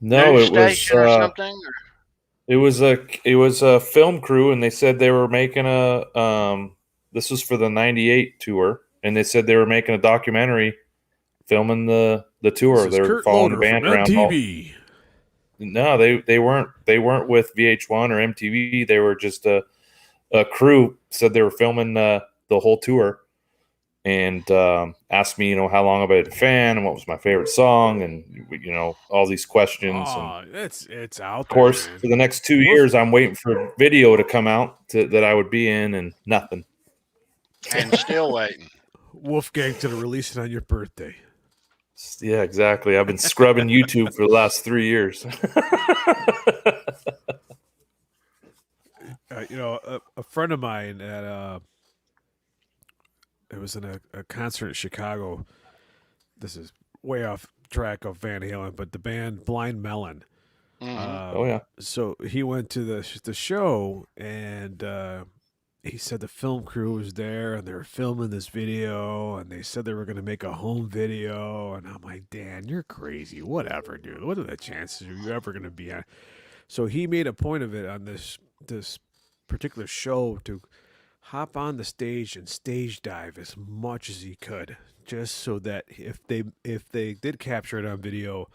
station or something? Or? It was a film crew, and they said they were making this was for the '98 tour, and they said they were making a documentary filming the tour. They're following the band around. MTV. No, they weren't with VH1 or MTV. They were just a crew. Said they were filming the whole tour, and asked me, how long I've been a fan and what was my favorite song, and all these questions. Oh, it's out. Of course, for the next 2 years, I'm waiting for video to come out that I would be in, and nothing. And still waiting. Wolfgang's gonna release it on your birthday. Yeah, exactly. I've been scrubbing YouTube for the last 3 years. A friend of mine at it was in a concert in Chicago. This is way off track of Van Halen, but the band Blind Melon. Mm-hmm. So he went to the show, and he said the film crew was there, and they were filming this video, and they said they were going to make a home video. And I'm like, Dan, you're crazy. Whatever, dude. What are the chances of you ever going to be on? So he made a point of it on this particular show to hop on the stage and stage dive as much as he could, just so that if they did capture it on video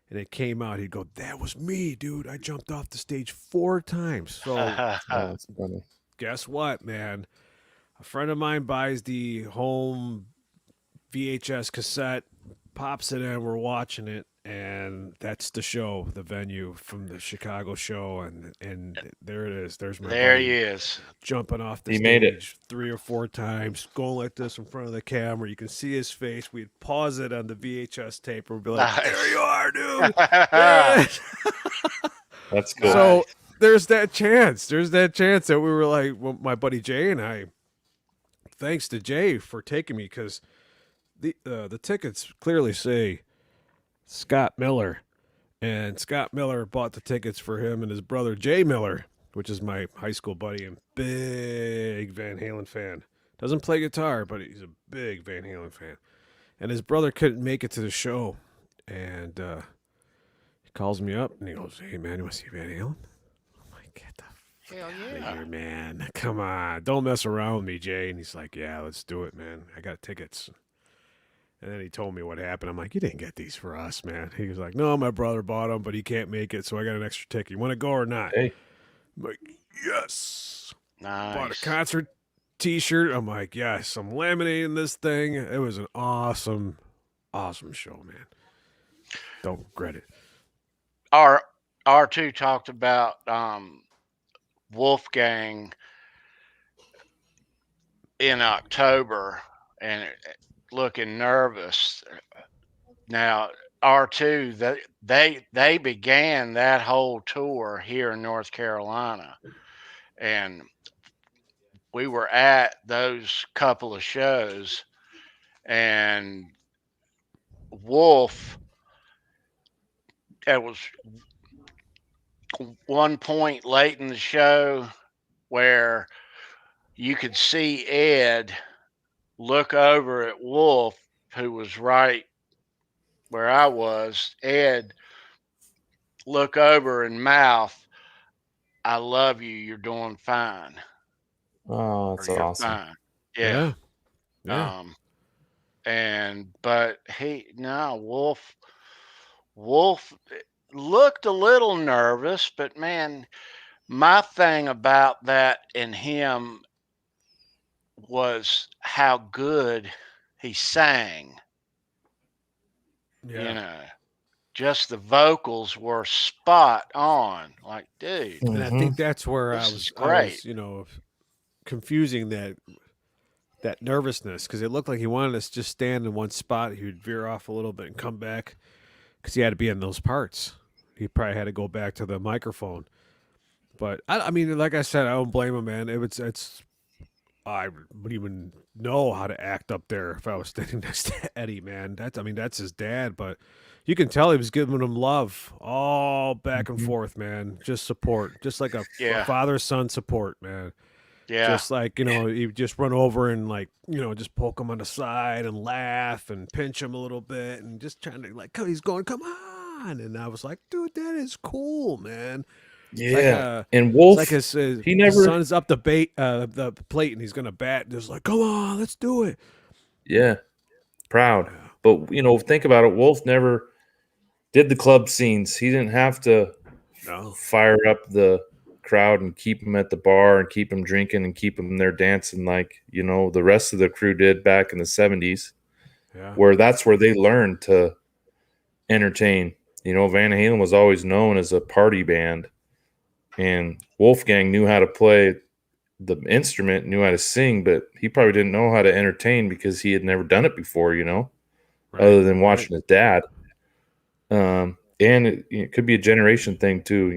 and it came out, he'd go, "That was me, dude. I jumped off the stage 4 times." So that's funny. Guess what, man? A friend of mine buys the home VHS cassette, pops it in, we're watching it, and that's the show, the venue from the Chicago show, and there it is. There's my There buddy he is. jumping off the He stage made it. 3 or 4 times, going like this in front of the camera. You can see his face. We'd pause it on the VHS tape and we'd be like, "There you are, dude. There it is." That's cool. So there's that chance. There's that chance that we were like, well, my buddy Jay and I. Thanks to Jay for taking me, because the tickets clearly say Scott Miller, and Scott Miller bought the tickets for him and his brother Jay Miller, which is my high school buddy and big Van Halen fan. Doesn't play guitar, but he's a big Van Halen fan. And his brother couldn't make it to the show, and he calls me up and he goes, "Hey man, you want to see Van Halen?" I'm like, "Get the Hell here, man. Come on. Don't mess around with me, Jay." And he's like, "Yeah, let's do it, man. I got tickets." And then he told me what happened. I'm like, "You didn't get these for us, man." He was like, "No, my brother bought them, but he can't make it, so I got an extra ticket. You want to go or not?" Hey. I'm like, "Yes." Nice. Bought a concert t-shirt. I'm like, "Yes, I'm laminating this thing." It was an awesome, awesome show, man. Don't regret it. R2 talked about Wolfgang in October and looking nervous. Now R2, they began that whole tour here in North Carolina, and we were at those couple of shows, and Wolf, it was one point late in the show where you could see Ed look over at Wolf, who was right where I was. Ed look over and mouth, "I love you. You're doing fine." Oh, that's awesome. Fine. Yeah. Yeah. But Wolf looked a little nervous, but man, my thing about that in him was how good he sang. Yeah. You know, just the vocals were spot on. Like, dude, And I think that's where I this was is great. Confusing that nervousness, because it looked like he wanted us to just stand in one spot. He would veer off a little bit and come back because he had to be in those parts. He probably had to go back to the microphone. But I mean, like I said, I don't blame him, man. I wouldn't even know how to act up there if I was standing next to Eddie, man. That's his dad, but you can tell he was giving him love all back and forth, man. Just support, just like a father-son support, man. Yeah. Just like, you just run over and just poke him on the side and laugh and pinch him a little bit and just trying to he's going, "Come on." And I was like, "Dude, that is cool, man." Yeah. And Wolf, it's like he never, his son's up the plate and he's going to bat. Just like, "Come on, let's do it." Yeah. Proud. But, think about it. Wolf never did the club scenes. He didn't have to fire up the crowd and keep them at the bar and keep them drinking and keep them there dancing like, the rest of the crew did back in the 70s, where that's where they learned to entertain. Van Halen was always known as a party band, and Wolfgang knew how to play the instrument, knew how to sing, but he probably didn't know how to entertain because he had never done it before, other than watching his dad. And it could be a generation thing too,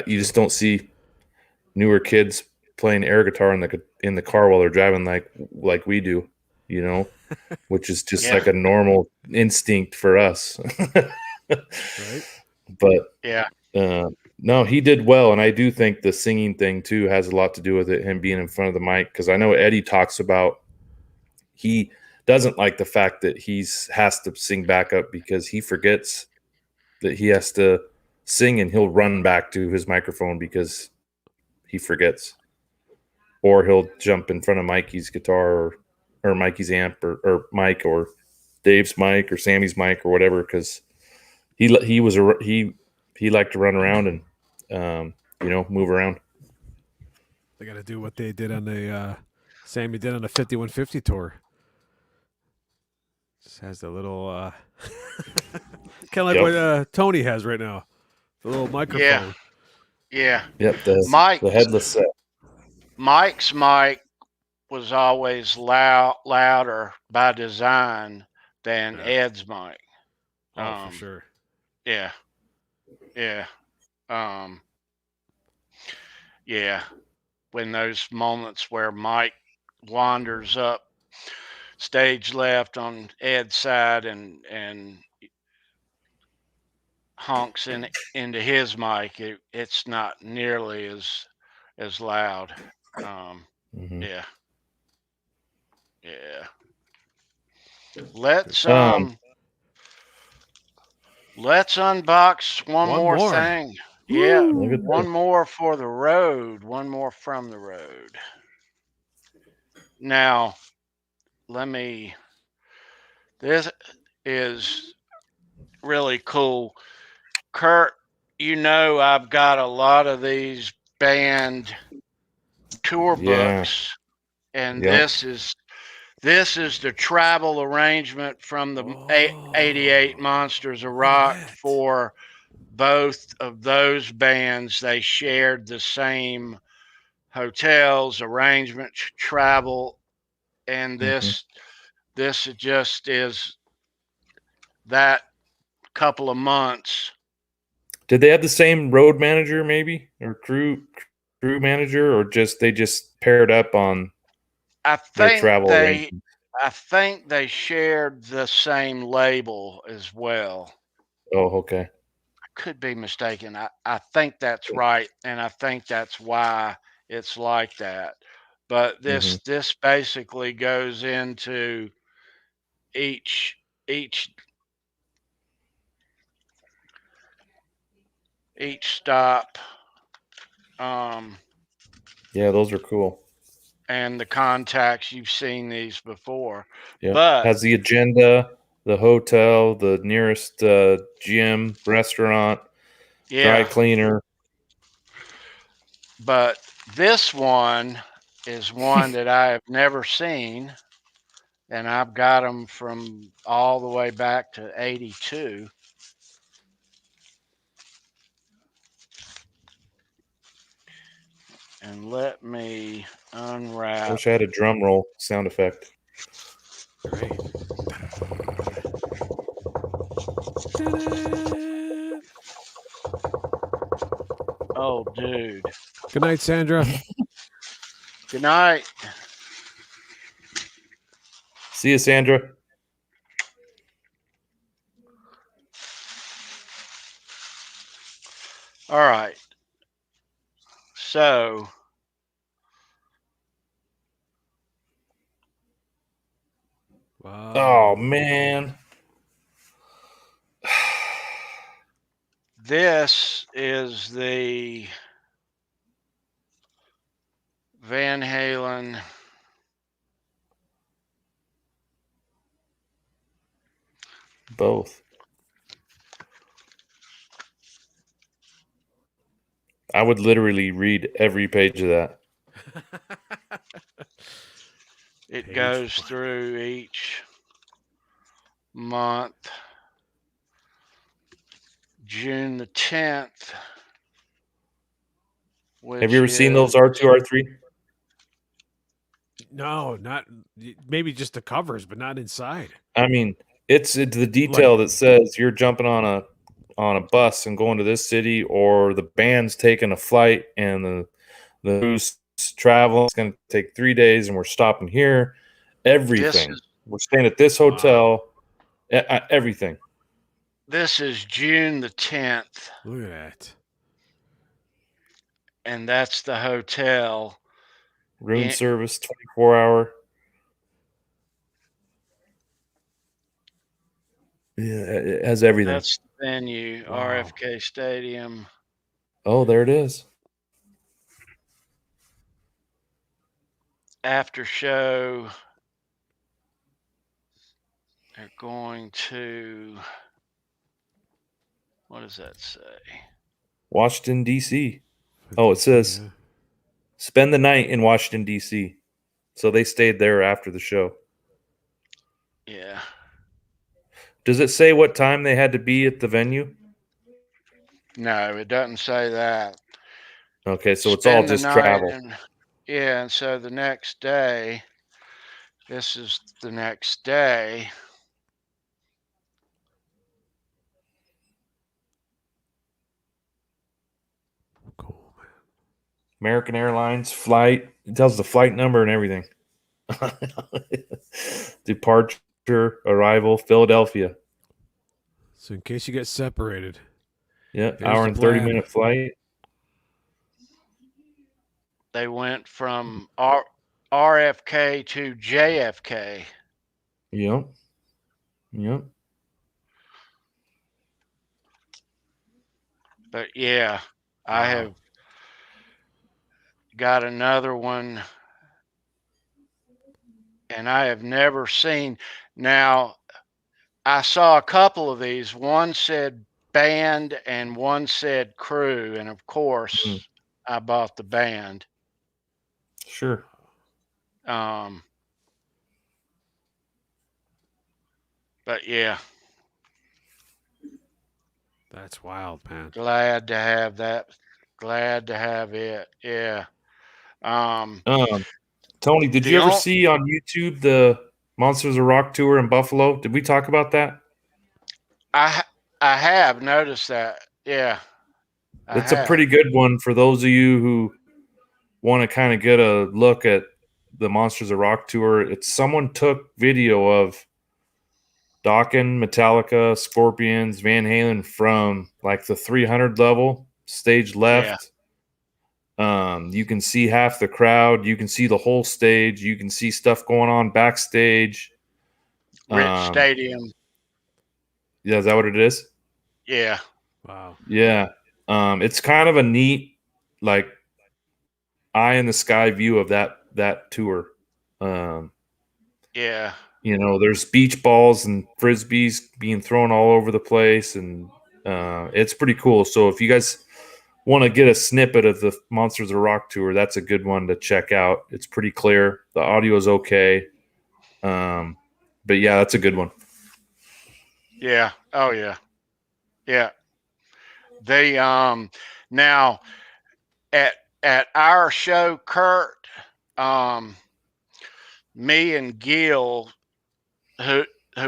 you just don't see newer kids playing air guitar in the car while they're driving like we do, which is just like a normal instinct for us. Right. But no, he did well, and I do think the singing thing too has a lot to do with it, him being in front of the mic, because I know Eddie talks about he doesn't like the fact that has to sing back up because he forgets that he has to sing and he'll run back to his microphone because he forgets, or he'll jump in front of Mikey's guitar or Mikey's amp or Mike or Dave's mic or Sammy's mic or whatever, because he liked to run around and move around. They got to do what they did on the Sammy did on the 5150 tour. Just has the little kind of like what Tony has right now, the little microphone. Yeah. Yep. The headless set. Mike's mic was always louder by design than Ed's mic. For sure. Yeah. Yeah. Yeah. When those moments where Mike wanders up stage left on Ed's side and honks into his mic, it's not nearly as loud. Yeah. Yeah. Let's unbox one more thing. Yeah. One more for the road. One more from the road. Now, this is really cool. Kurt, I've got a lot of these band tour books, and this is the travel arrangement from the 88 Monsters of Rock for both of those bands. They shared the same hotels, arrangement, travel, and this just is that couple of months. Did they have the same road manager, maybe, or crew manager, or they just paired up on their travel arrangements? I think they shared the same label as well. Oh, okay. I could be mistaken. I think that's right, and I think that's why it's like that. But this basically goes into each stop. Yeah, those are cool. And the contacts, you've seen these before. Yeah, but has the agenda, the hotel, the nearest gym, restaurant, dry cleaner. But this one is one that I have never seen, and I've got them from all the way back to 82. And let me unwrap. I wish I had a drum roll sound effect. Right. Oh, dude. Good night, Sandra. Good night. See you, Sandra. All right. So, wow. Oh, man. This is the Van Halen both. I would literally read every page of that. It goes through each month. June the 10th. Have you ever seen those R2, R3? No, not maybe just the covers, but not inside. I mean, it's the detail that says you're jumping on a bus and going to this city, or the band's taking a flight and the who's traveling. It's going to take 3 days, and we're stopping here. Everything. We're staying at this hotel. Wow. Everything. This is June the 10th. Look at that. And that's the hotel. Room service, 24-hour. Yeah, it has everything. That's the venue, wow. RFK Stadium. Oh, there it is. After show, they're going to, what does that say? Washington, D.C. Oh, it says spend the night in Washington, D.C. So they stayed there after the show. Yeah. Does it say what time they had to be at the venue? No, it doesn't say that. Okay, so it's all just travel. And so the next day, this is the next day. Cool, man. American Airlines flight. It tells the flight number and everything. Departure, arrival, Philadelphia. So in case you get separated. Yeah, hour and 30-minute flight. They went from RFK to JFK. Yep. But yeah, I have got another one, and I have never seen. Now, I saw a couple of these. One said band and one said crew, and of course, I bought the band. Sure. But yeah. That's wild, man. Glad to have that. Glad to have it. Yeah. Tony, did you ever see on YouTube the Monsters of Rock tour in Buffalo? Did we talk about that? I have noticed that. Yeah. It's a pretty good one for those of you who want to kind of get a look at the Monsters of Rock tour. It's someone took video of Dokken, Metallica, Scorpions, Van Halen from like the 300 level, stage left. Yeah. You can see half the crowd. You can see the whole stage. You can see stuff going on backstage. Rich Stadium. Yeah, is that what it is? Yeah. Wow. Yeah. It's kind of a neat, like, eye in the sky view of that tour. Yeah. You know, there's beach balls and frisbees being thrown all over the place, and it's pretty cool. So if you guys want to get a snippet of the Monsters of Rock tour, that's a good one to check out. It's pretty clear. The audio is okay. But yeah, that's a good one. Yeah. Oh yeah. Yeah. They now at our show, Kurt, me and Gil, who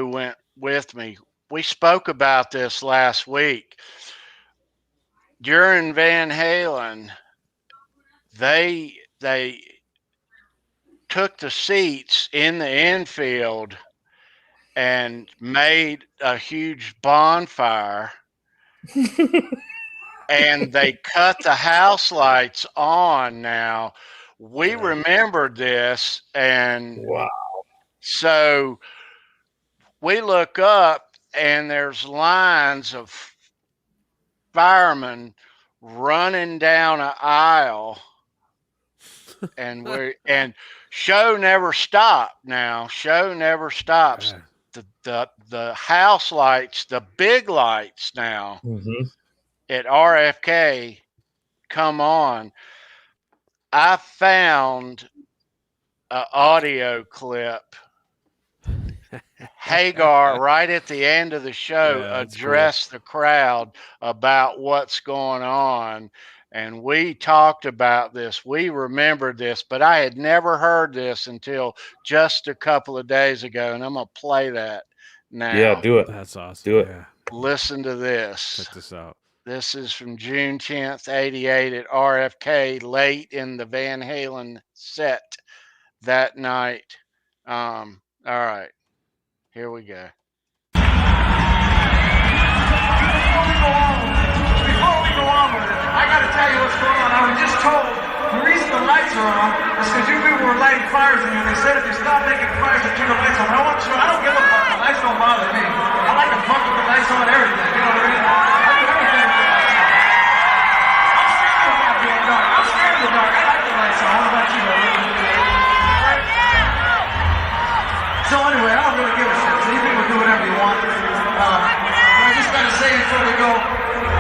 went with me, we spoke about this last week. During Van Halen, they took the seats in the infield and made a huge bonfire. And they cut the house lights on. Now, we remembered this, and wow. So we look up, and there's lines of firemen running down an aisle, and show never stopped. Now, show never stops. The house lights, the big lights now. Mm-hmm. At RFK come on. I found an audio clip. Hagar, right at the end of the show, addressed the crowd about what's going on. And we talked about this. We remembered this, but I had never heard this until just a couple of days ago. And I'm going to play that now. Yeah, do it. That's awesome. Do it. Yeah. Listen to this. Check this out. This is from June 10th, 88 at RFK, late in the Van Halen set that night. All right, here we go. Before we go on with it, I got to tell you what's going on. I was just told the reason the lights are on is because you people were lighting fires in here. They said if you stop making fires, they turn the lights on. I want you. I don't give a fuck. The lights don't bother me. I like to fuck with the lights on everything. You know what I mean? I'm scared of the dark. I like the lights on. How about you? So anyway, I don't really give a shit. So you people do whatever you want. I just got to say before we go,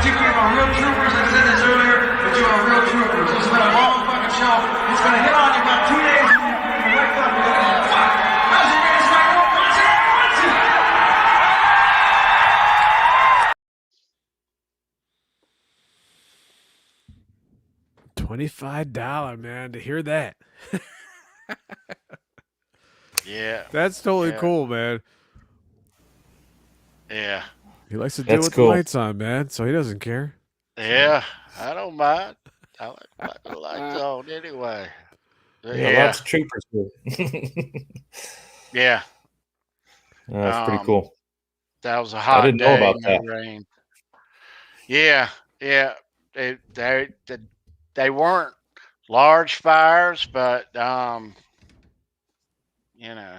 you people are real troopers. I said this earlier, but you are real troopers. This has been a long fucking show. It's going to hit on you about 2 days. You're right up. How's your guys' right? What's it? $25, man, to hear that. Yeah. That's totally Yeah. cool, man. Yeah. He likes to do That's with cool. the lights on, man, so he doesn't care. Yeah. I don't mind. I like the lights on anyway. Yeah, lots of troopers here. Yeah. That's pretty cool. That was a I hot didn't know day, about no that. rain. Yeah. Yeah. They weren't large fires, but you know,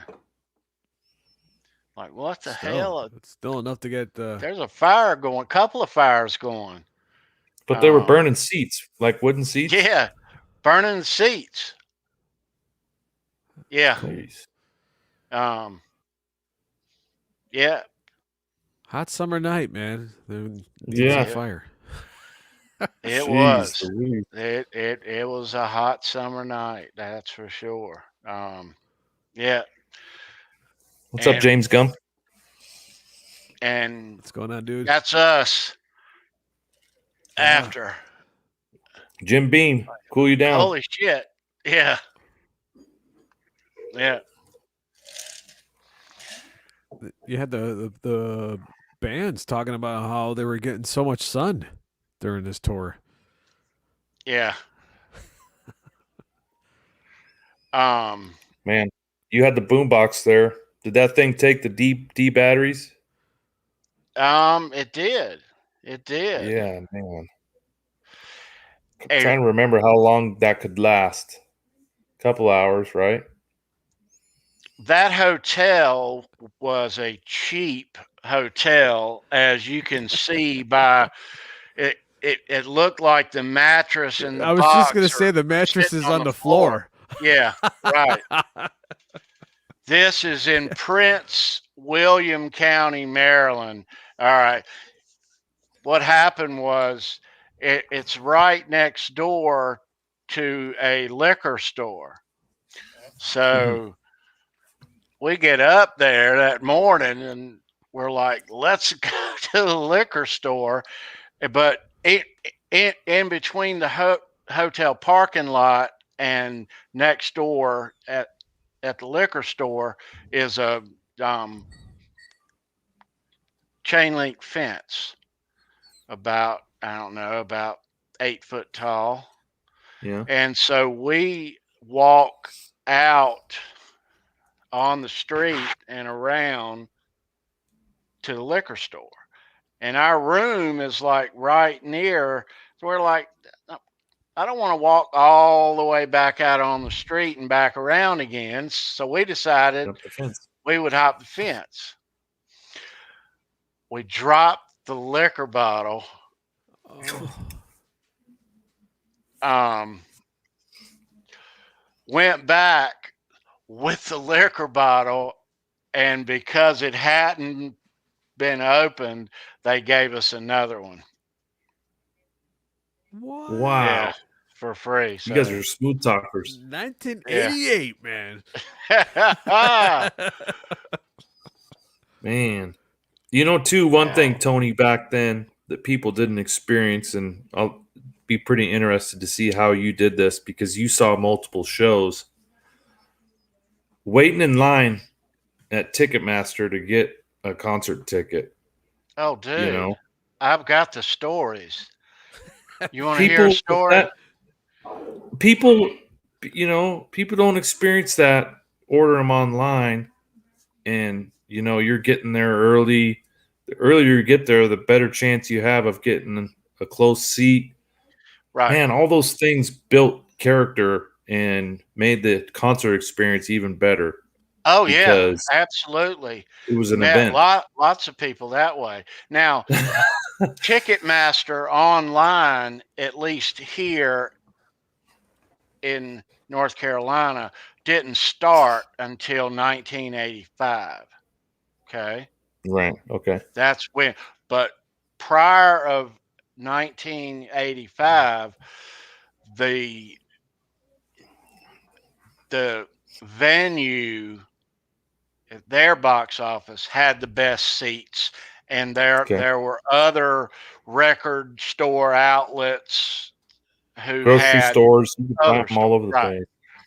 like what the hell? It's still enough to get. There's a fire going, couple of fires going. But they were burning seats, like wooden seats. Yeah, burning the seats. Yeah. Jeez. Yeah. Hot summer night, man. Yeah. Fire. It was. It was a hot summer night, that's for sure. Yeah. What's up, James Gump? And what's going on, dude? That's us. After Jim Beane, cool you down. Holy shit. Yeah. Yeah. You had the bands talking about how they were getting so much sun during this tour. Yeah. Man, you had the boombox there. Did that thing take the D batteries? It did. It did. Yeah, man. I'm trying to remember how long that could last. A couple hours, right? That hotel was a cheap hotel, as you can see by it. It looked like the mattress in the box. I was just going to say the mattress is on the floor. Yeah, right. This is in Prince William County, Maryland. All right. What happened was it's right next door to a liquor store. So we get up there that morning and we're like, let's go to the liquor store. But in between the hotel parking lot and next door at the liquor store is a chain link fence about 8 foot tall. Yeah. And so we walk out on the street and around to the liquor store. And our room is like right near. So we're like, I don't want to walk all the way back out on the street and back around again. So we decided we would hop the fence. We dropped the liquor bottle. Went back with the liquor bottle, and because it hadn't been opened, they gave us another one. What? Wow. Yeah, for free. So. You guys are smooth talkers. 1988, man. Man. You know, too, one thing, Tony, back then that people didn't experience, and I'll be pretty interested to see how you did this because you saw multiple shows. Waiting in line at Ticketmaster to get a concert ticket. Oh, dude. You know? I've got the stories. You want to hear a story? People don't experience that. Order them online, and, you're getting there early. The earlier you get there, the better chance you have of getting a close seat. Right. Man, all those things built character and made the concert experience even better. Oh, yeah, absolutely. It was an event. Lots of people that way. Now, Ticketmaster online, at least here in North Carolina, didn't start until 1985. Okay. Right. Okay. That's when. But prior of 1985, the venue, their box office had the best seats, and there were other record store outlets who grocery had stores, you can buy other them all over the right,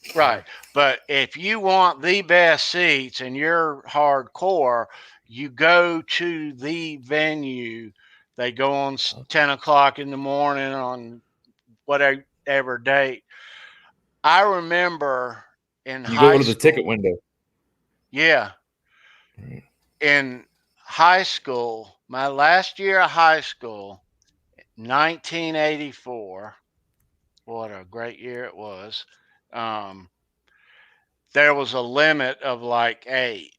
place. right. But if you want the best seats and you're hardcore, you go to the venue. They go on 10 o'clock in the morning on whatever date. I remember in You go high to the ticket school, window. yeah, Right. in high school, my last year of high school, 1984, what a great year it was. Um, there was a limit of like 8,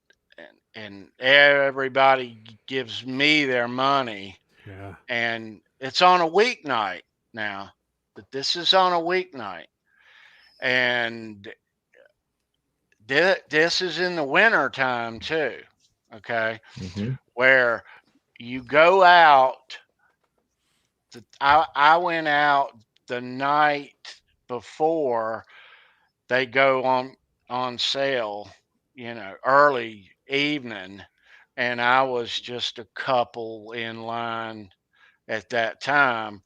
and everybody gives me their money, Yeah. and it's on a weeknight now. But this is on a weeknight, and this is in the winter time too. Okay, Mm-hmm. where you go out. I went out the night before they go on sale, early evening, and I was just a couple in line at that time.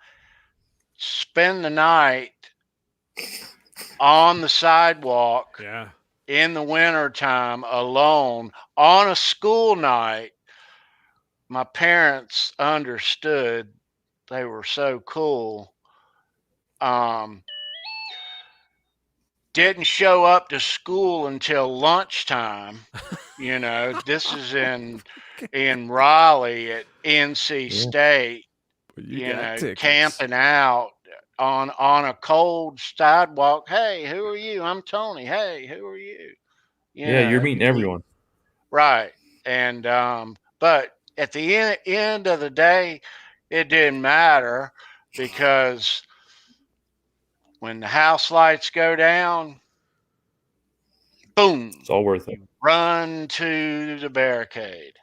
Spend the night on the sidewalk Yeah. in the wintertime alone on a school night. My parents understood. They were so cool. Um, didn't show up to school until lunchtime. This is in Raleigh at NC Yeah. State. But you got tickets. Camping out on a cold sidewalk. Hey, who are you? I'm Tony. Hey, who are you? Yeah, you're meeting everyone. Right. And but at the end of the day, it didn't matter because when the house lights go down, boom, It's all worth it. you run to the barricade.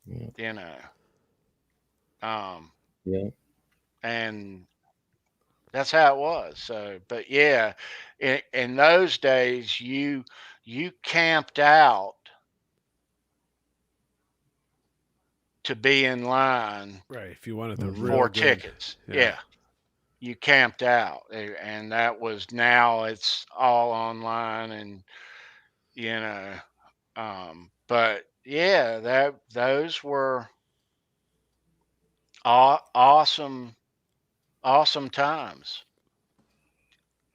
Yeah. Yeah. And that's how it was. So, but yeah, in those days, you camped out to be in line, right? If you wanted the real for good tickets. Yeah. You camped out, and that was, now it's all online, and you know, but yeah, those were awesome times.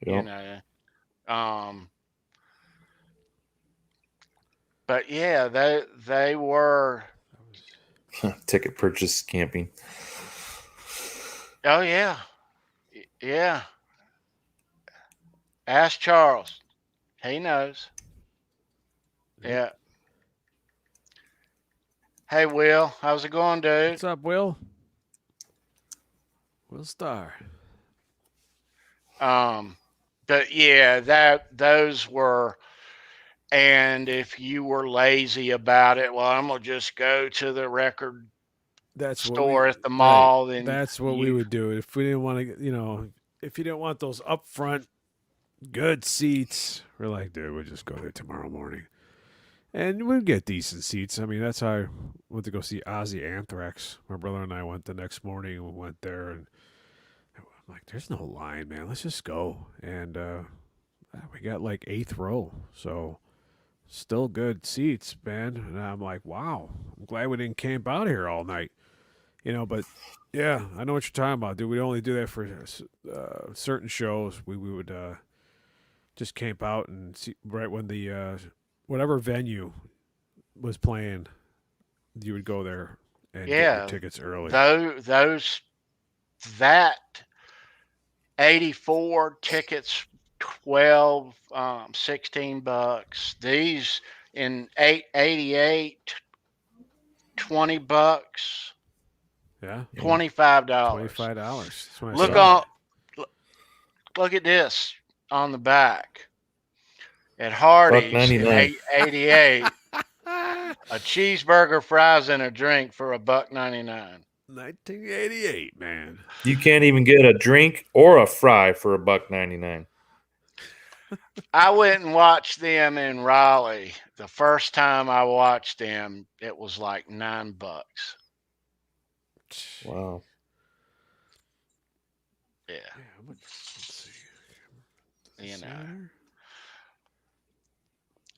Yep. Um, but yeah, they were. Ticket purchase camping. Oh yeah, yeah. Ask Charles. He knows. Yeah. Hey, Will, how's it going, dude? What's up, Will? Will Star. But yeah, those were. And if you were lazy about it, well, I'm gonna just go to the record store at the mall. Then that's what we would do if we didn't want to. If you didn't want those upfront good seats, we're like, dude, we'll just go there tomorrow morning, and we'd get decent seats. I mean, that's how I went to go see Ozzy Anthrax. My brother and I went the next morning. We went there, and I'm like, there's no line, man. Let's just go. And we got like 8th row, so still good seats, man. And I'm like, wow, I'm glad we didn't camp out here all night. But yeah, I know what you're talking about, dude. We only do that for certain shows. We would just camp out and see right when the whatever venue was playing, you would go there and get your tickets early. That 84 tickets, 12, $16. These in 88, $20. Yeah. $25. $25. Look at this on the back. At Hardee's in 88, a cheeseburger, fries, and a drink for $1.99. 1988, man. You can't even get a drink or a fry for $1.99. I went and watched them in Raleigh. The first time I watched them, it was like $9. Wow. Yeah. Let's see. You know. Center.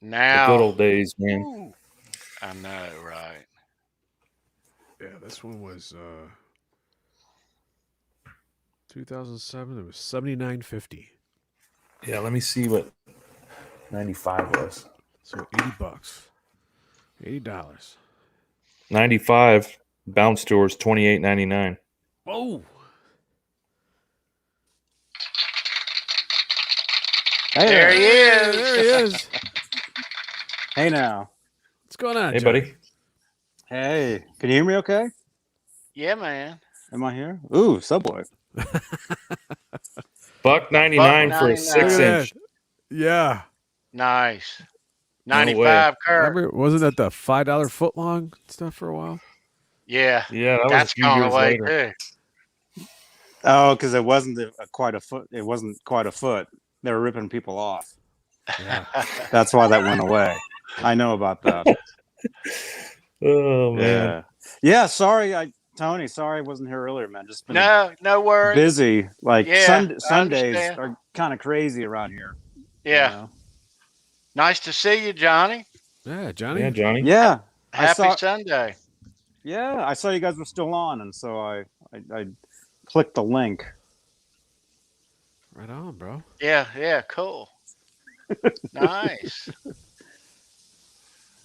Now. The good old days, man. Ooh, I know, right? Yeah, this one was 2007. It was $79.50. Yeah, let me see what 95 was. So $80. $80. 95 bounce tours $28.99. Whoa. Hey There he is. There he is. Hey now. What's going on, Hey, Johnny? buddy. Hey, can you hear me okay? Yeah, man. Am I here? Ooh, Subway. $1.99 for a 99. Look at 6-inch. that. Yeah. Nice. No way. 95 Kurt. Remember, wasn't that the $5 foot long stuff for a while? Yeah. Yeah, that was a That's few gone years away later. too. Oh, because it wasn't quite a foot. It wasn't quite a foot. They were ripping people off. Yeah. That's why that went away. I know about that. Oh, man. Yeah. Yeah. Sorry, Tony. Sorry, I wasn't here earlier, man. Just been No worries. busy. Like Yeah, I Sundays understand. are kind of crazy around here. Yeah. You know? Nice to see you, Johnny. Yeah, Johnny. Yeah, Johnny. Yeah. Happy Sunday. Yeah, I saw you guys were still on, and so I clicked the link. Right on, bro. Yeah, cool. Nice.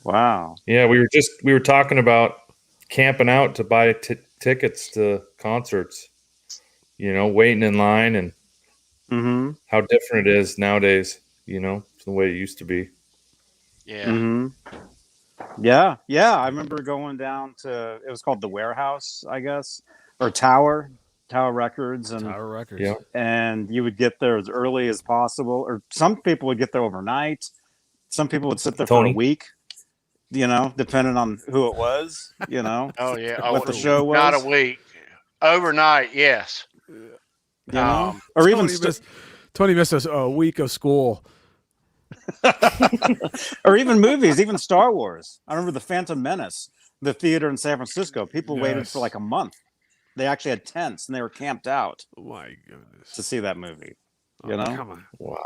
Wow. Yeah, we were talking about camping out to buy tickets to concerts. You know, waiting in line and Mm-hmm. how different it is nowadays. You know, from the way it used to be. Yeah. Mm-hmm. Yeah. I remember going down to, it was called the Warehouse, I guess, or Tower Records, and Tower Records. Yeah. and you would get there as early as possible, or some people would get there overnight. Some people would sit there for a Tony. week, you know, depending on who it was, you know, Oh yeah. what the show was. Not a week. Overnight, yes. You know, Um, or even Tony missed a week of school. or even movies, even Star Wars. I remember the Phantom Menace, the theater in San Francisco. People waited for like a month. They actually had tents and they were camped out Oh my goodness. to see that movie. You Oh, know, come on. Wow.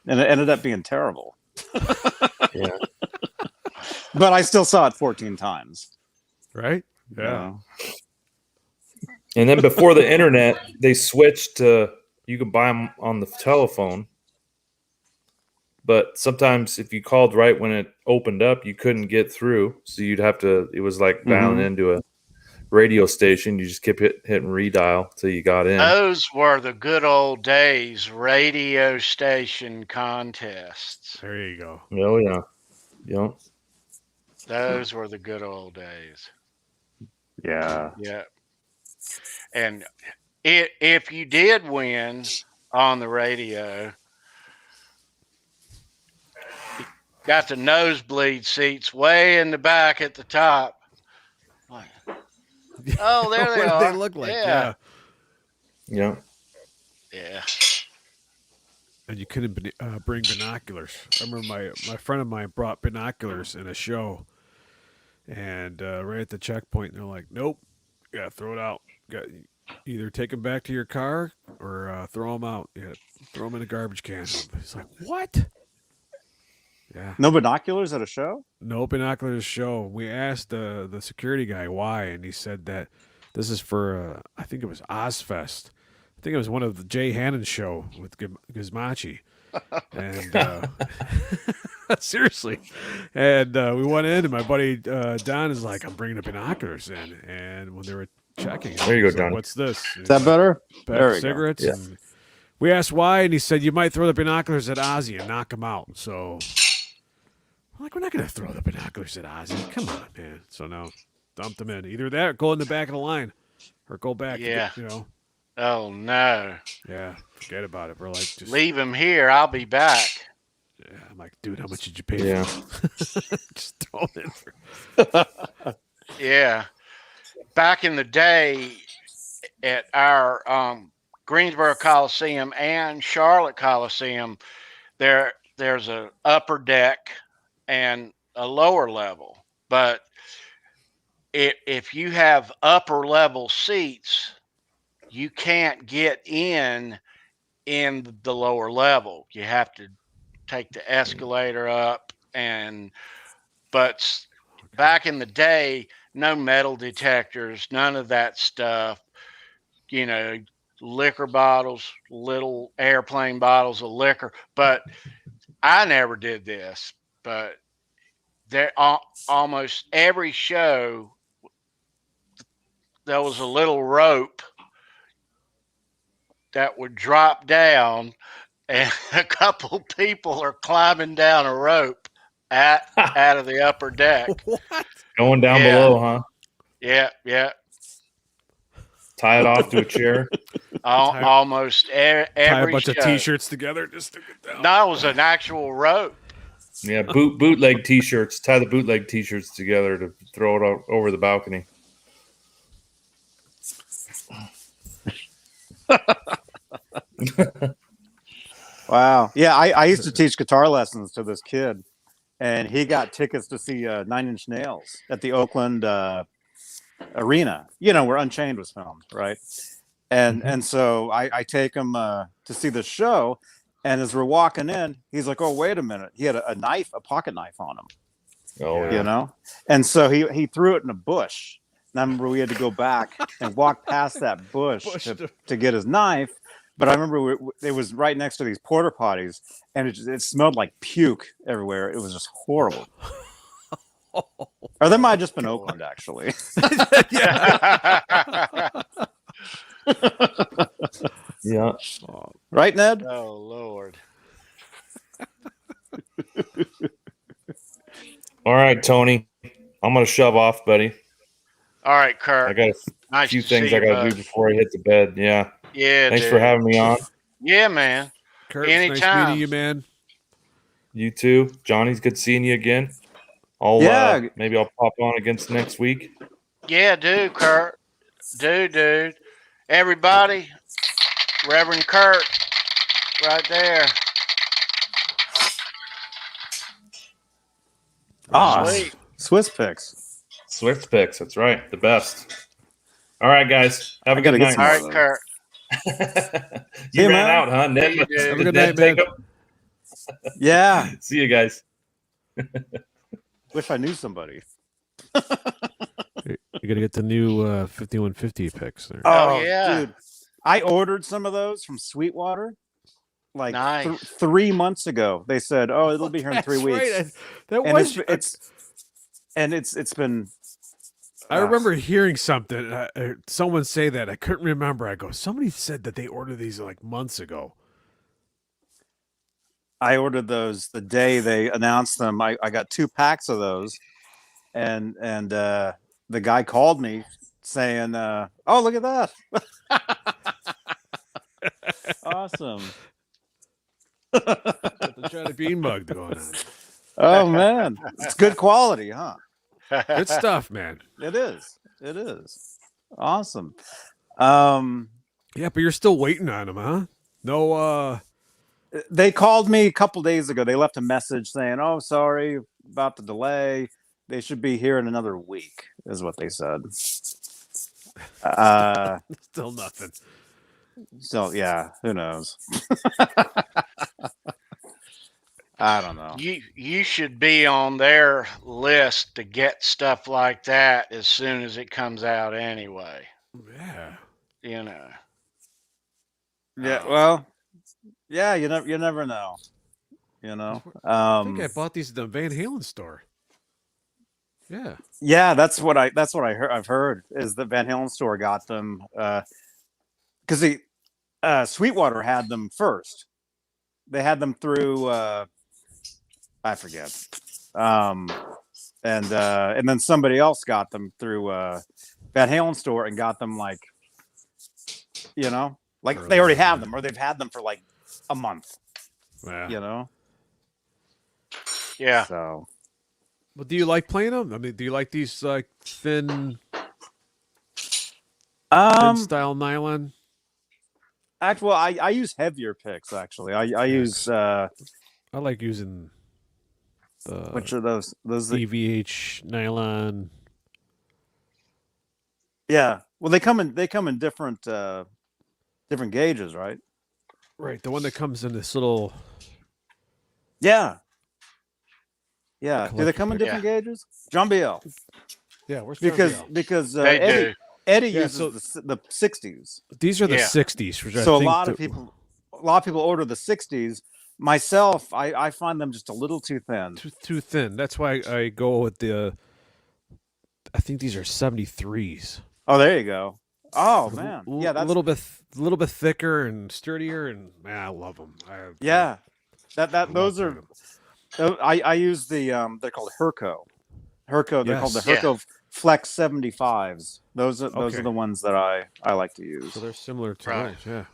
and it ended up being terrible. Yeah. But I still saw it 14 times. Right? you Yeah. know. And then before the internet, they switched to you could buy them on the telephone. But sometimes if you called right when it opened up, you couldn't get through. So you'd have to, it was like dialing into a radio station. You just kept hitting redial till you got in. Those were the good old days, radio station contests. There you go. Oh, yeah. Yeah. Those were the good old days. Yeah. Yeah. And if you did win on the radio, you got the nosebleed seats way in the back at the top. Like, oh, there they What are. did they look like? Yeah. Yeah. Yeah. And you couldn't bring binoculars. I remember my friend of mine brought binoculars in a show, and right at the checkpoint, they're like, "Nope, you gotta throw it out. Got either take them back to your car or throw them out. Yeah, throw them in a garbage can." He's like, "What?" Yeah. No binoculars at a show? No binoculars show. We asked the security guy why, and he said that this is for I think it was Ozfest. I think it was one of the Jay Hannon show with Gizmachi. And seriously. And we went in, and my buddy Don is like, "I'm bringing the binoculars in." And when they were checking, There you go, like, Johnny. "What's this?" Is that better? Pack There of we go. cigarettes. Yeah. And we asked why, and he said, "You might throw the binoculars at Ozzy and knock him out." So I'm like, we're not going to throw the binoculars at Ozzy. Come on, man. So no, dumped them in. Either that or go in the back of the line or go back. Yeah. You know. Oh, no. Yeah, forget about it. We're like, just Leave him here. I'll be back. Yeah, I'm like, dude, how much did you pay Yeah. for them? Just throw them in for. Yeah. Back in the day at our Greensboro Coliseum and Charlotte Coliseum, there's a upper deck and a lower level. But if you have upper level seats, you can't get in the lower level. You have to take the escalator up, but back in the day, no metal detectors, none of that stuff. You know, liquor bottles, little airplane bottles of liquor. But I never did this. But there, almost every show, there was a little rope that would drop down, and a couple people are climbing down a rope out of the upper deck. What? Going down below, huh? Yeah, yeah. Tie it off to a chair. Almost every Tie a bunch show. of T-shirts together, just stick it down. No, it was an actual rope. Yeah, bootleg T-shirts. Tie the bootleg T-shirts together to throw it over the balcony. Wow. Yeah, I used to teach guitar lessons to this kid, and he got tickets to see Nine Inch Nails at the Oakland arena, you know, where Unchained was filmed, right? And so I take him to see the show, and as we're walking in, he's like, "Oh, wait a minute!" He had a pocket knife on him. Oh, yeah. You know, and so he threw it in a bush. And I remember we had to go back and walk past that bush to get his knife. But I remember it was right next to these porta potties, and it smelled like puke everywhere. It was just horrible. Or that might have just been Oakland, actually. Yeah. Right, Ned? Oh, Lord. All right, Tony. I'm going to shove off, buddy. All right, Kurt. I got a few things I got to do before I hit the bed. Yeah. Yeah, Thanks for having me on. Yeah, man. Kurt, anytime. Nice meeting you, man. You too. Johnny's good seeing you again. Maybe I'll pop on against next week. Yeah, dude, Kurt. Dude. Everybody, Reverend Kurt, right there. Sweet. Swiss picks. Swift picks. That's right. The best. All right, guys. Have a good night. All right, Kurt. You ran out, huh? Ned, have a good night, man. Yeah. See you guys. Wish I knew somebody. You're gonna get the new 5150 picks there. Oh yeah, dude! I ordered some of those from Sweetwater, like nice. 3 months ago. They said, "Oh, it'll be here in 3 weeks." Right. It's been. I remember hearing something. Someone say that. I couldn't remember. I go, somebody said that they ordered these like months ago. I ordered those the day they announced them. I got 2 packs of those, and the guy called me saying, "Oh, look at that! Awesome!" Got the Johnny Beane mug going on. Oh man, it's good quality, huh? Good stuff, man. It is. It is awesome. Yeah, but you're still waiting on them, huh? No. They called me a couple days ago. They left a message saying, "Oh, sorry about the delay. They should be here in another week," is what they said. Still nothing. So yeah, who knows? I don't know. You should be on their list to get stuff like that as soon as it comes out anyway. Yeah. You know. Yeah, well, yeah, you never know. You know. I think I bought these at the Van Halen store. Yeah. Yeah, that's what I heard. I've heard is the Van Halen store got them because Sweetwater had them first. They had them through I forget, and then somebody else got them through Van Halen store and got them like, you know, like they already have them or they've had them for like a month. Yeah. You know. Yeah. So. Well, do you like playing them? I mean, do you like these like thin style nylon? Actually, I use heavier picks. Actually, I use. I like using. Which are those? Those EVH nylon. Yeah. Well, they come in different different gauges, right? Right, the one that comes in this little. Yeah. Yeah. Do they collector come in pick. different gauges? John BL. Yeah, where's Because They do. Eddie Yeah, uses the 60s. These are the Yeah. 60s, which So I a think lot of people order the 60s. Myself, I find them just a little too thin. too thin. That's why I go with the. I think these are 73s. Oh, there you go. Oh man, yeah, a that's little bit thicker and sturdier, and man, I love them. yeah. That I love those are. them. I use the they're called Herco. They're called the Yes. Herco Flex 75s. Those are Okay. the ones that I like to use. So they're similar to Right. those, yeah.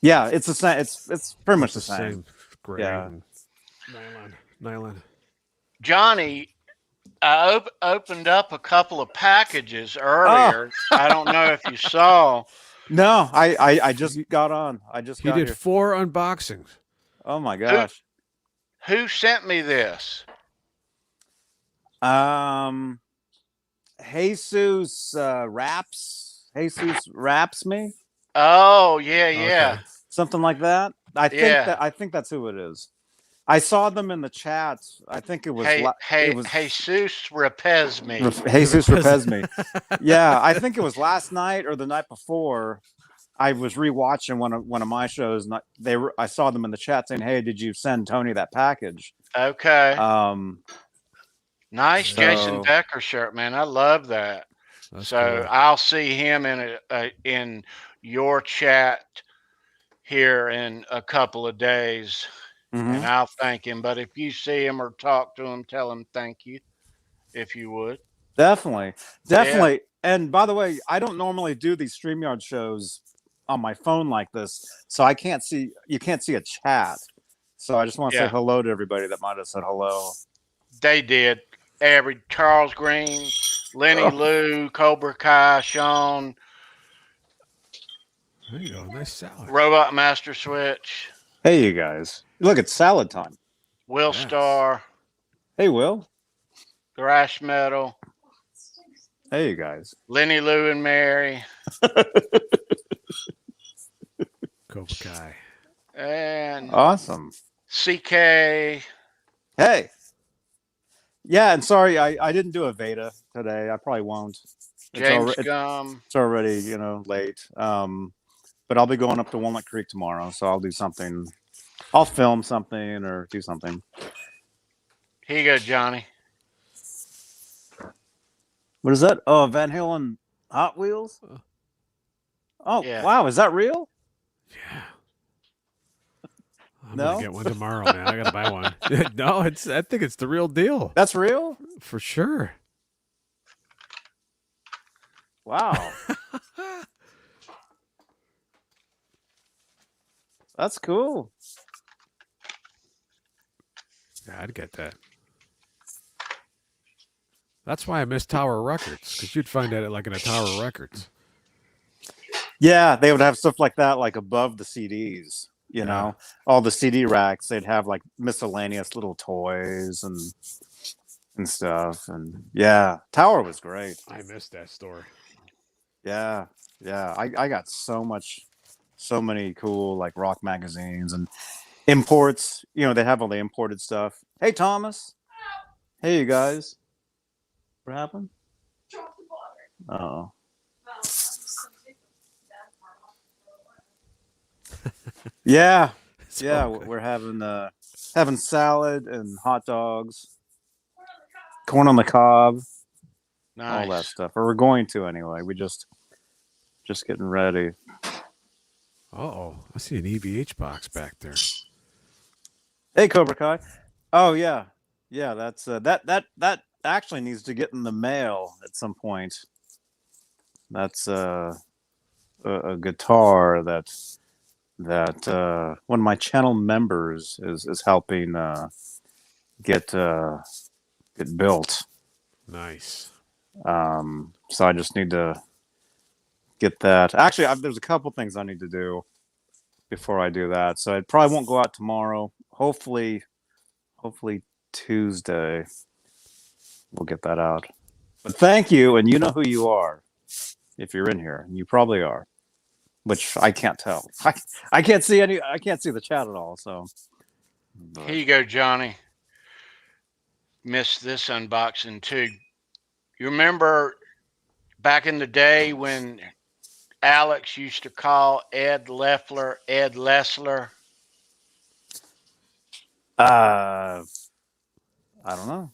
Yeah, it's the same. It's pretty much It's the same. grain Yeah. and nylon. Johnny, I opened up a couple of packages earlier. I don't know if you saw. No, I just got on. I just He got did here. 4 unboxings. Oh my gosh. Who sent me this? Jesus raps me, Oh, yeah. Okay. something like that. I think that's who it is. I saw them in the chat. I think it was it was Jesus repes me. Jesus repes me. Yeah, I think it was last night or the night before. I was rewatching one of my shows, and I saw them in the chat saying, "Hey, did you send Tony that package?" Okay. Nice so- Jason Decker shirt, man. I love that. That's So cool. I'll see him in your chat here in a couple of days, Mhm. and I'll thank him. But if you see him or talk to him, tell him thank you, if you would. Definitely. And by the way, I don't normally do these StreamYard shows on my phone like this, so you can't see a chat. So I just want to say Yeah. hello to everybody that might have said hello. They did. Charles Green, Lenny Lou, Cobra Kai, Sean, There you go. Nice salad. Robot Master Switch, Hey, you guys. Look, it's salad time. Will Yes. Star, Hey, Will. Thrash Metal, Hey, you guys. Lenny Lou and Mary, Cobra Kai. and Awesome. CK. Hey. Yeah, and sorry, I didn't do a Veda today. I probably won't. James Gum. It's already, late. But I'll be going up to Walnut Creek tomorrow, so I'll do something. I'll film something or do something. Here you go, Johnny. What is that? Oh, Van Halen Hot Wheels? Oh, Yeah. wow. Is that real? Yeah. I'm No? gonna get one tomorrow, man. I gotta buy one. No, I think it's the real deal. That's real? For sure. Wow. That's cool. Yeah, I'd get that. That's why I miss Tower Records, because you'd find that like in a Tower Records. Yeah, they would have stuff like that, like above the CDs. You know, all the CD racks. They'd have like miscellaneous little toys and stuff. And yeah, Tower was great. I missed that store. Yeah, yeah. I got so many cool like rock magazines and imports. You know, they have all the imported stuff. Hey, Thomas. Hey, you guys. What happened? Oh. Yeah, It's yeah. all good. We're having salad and hot dogs, corn on the cob, Nice. all that stuff. Or we're going to anyway. We just getting ready. Uh-oh. I see an EVH box back there. Hey, Cobra Kai. Oh yeah, yeah. That's that actually needs to get in the mail at some point. That's a guitar that one of my channel members is helping get built. Nice. So I just need to get that. Actually, there's a couple things I need to do before I do that. So it probably won't go out tomorrow. Hopefully Tuesday we'll get that out. But thank you, and you know who you are if you're in here, and you probably are. which I can't tell. I can't see any. I can't see the chat at all. So Here you go, Johnny. Missed this unboxing too. You remember back in the day when Alex used to call Ed Leffler Ed Lessler? I don't know.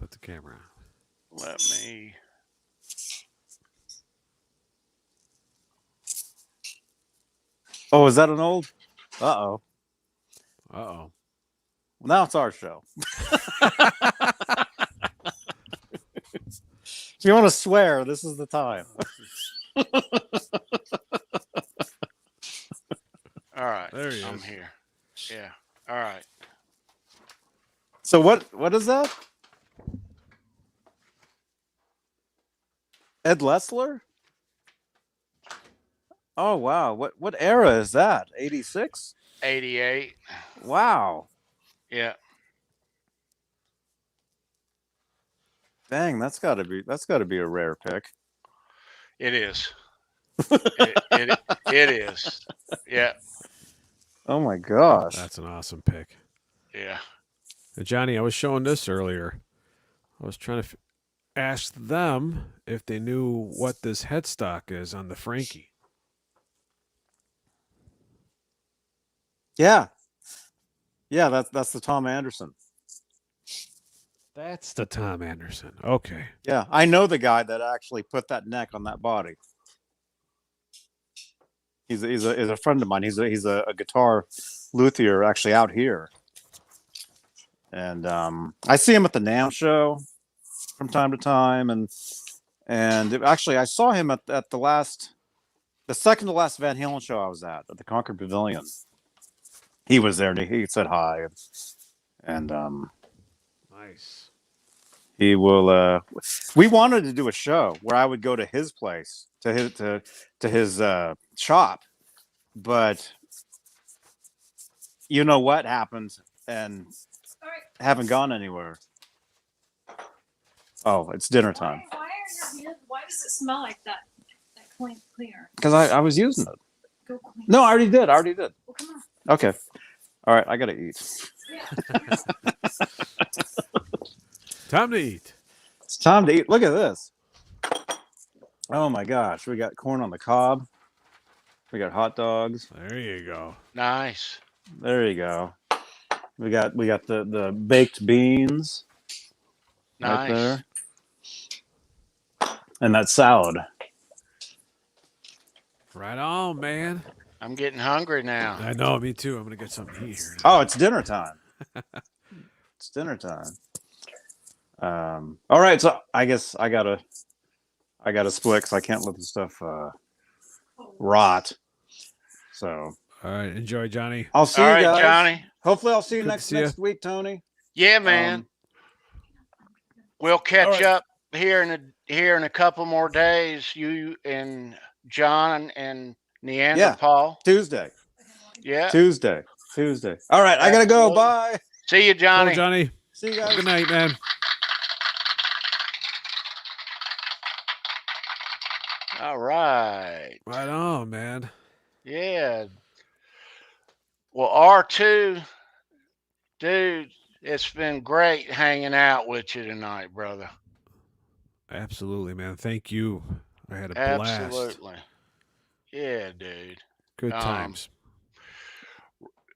Put the camera on. Let me. Oh, is that an old? Uh-oh. Uh-oh. Now it's our show. If you want to swear, this is the time. All right. There he I'm is. here. Yeah. All right. So what is that? Ed Lessler? Oh wow. What era is that? 86? 88. Wow. Yeah. Dang, that's gotta be a rare pick. It is. it is. Yeah. Oh my gosh. That's an awesome pick. Yeah. Johnny, I was showing this earlier. I was trying to ask them if they knew what this headstock is on the Frankie. Yeah. Yeah, that's the Tom Anderson. That's the Tom Anderson. Okay. Yeah, I know the guy that actually put that neck on that body. He's a friend of mine. He's a guitar luthier actually out here, and I see him at the NAMM show from time to time, and actually I saw him at the second to last Van Halen show I was at the Concord Pavilion. He was there and he said hi, and Nice. he will. We wanted to do a show where I would go to his place, to his shop, but you know what happened, and haven't gone anywhere. Oh, it's dinner time. Why does it smell like that? That cleaner. Because I was using it. Go clean. No, I already did. Well, come on. Okay. All right, I gotta eat. Yeah. Time to eat. It's time to eat. Look at this. Oh my gosh, we got corn on the cob. We got hot dogs. There you go. Nice. There you go. We got the baked beans right Nice. there, and that salad. Right on, man. I'm getting hungry now. I know, me too. I'm gonna get something to eat here. Oh, it's dinner time. It's dinner time. All right, so I guess I gotta split because I can't let this stuff rot. So All right, enjoy, Johnny. I'll see All you right, guys. Johnny. Hopefully, I'll see you Good to next see ya. week, Tony. Yeah, man. We'll catch up here in a couple more days. You and John and Neanderthal. Tuesday. Yeah. Tuesday. All right, I gotta go. Absolutely. Bye. See you, Johnny. Hello, Johnny. See you guys. Good night, man. All right. Right on, man. Yeah. Well, R2, dude, it's been great hanging out with you tonight, brother. Absolutely, man. Thank you. I had a blast. Absolutely. Yeah, dude. Good times.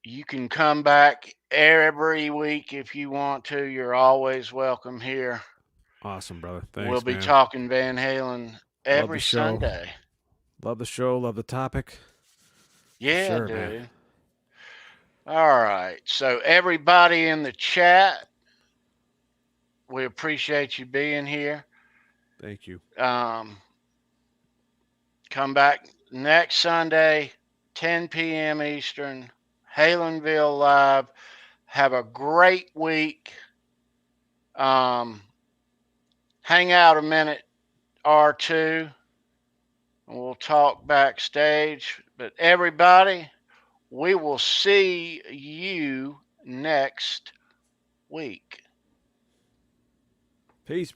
You can come back every week if you want to. You're always welcome here. Awesome, brother. Thanks, We'll be man. talking Van Halen every show. Sunday. Love the show. Love the topic. Yeah, Sure, dude. man. All right. So everybody in the chat, we appreciate you being here. Thank you. Come back next Sunday, 10 p.m. Eastern, Halenville Live. Have a great week. Hang out a minute or two, and we'll talk backstage. But everybody, we will see you next week. Peace.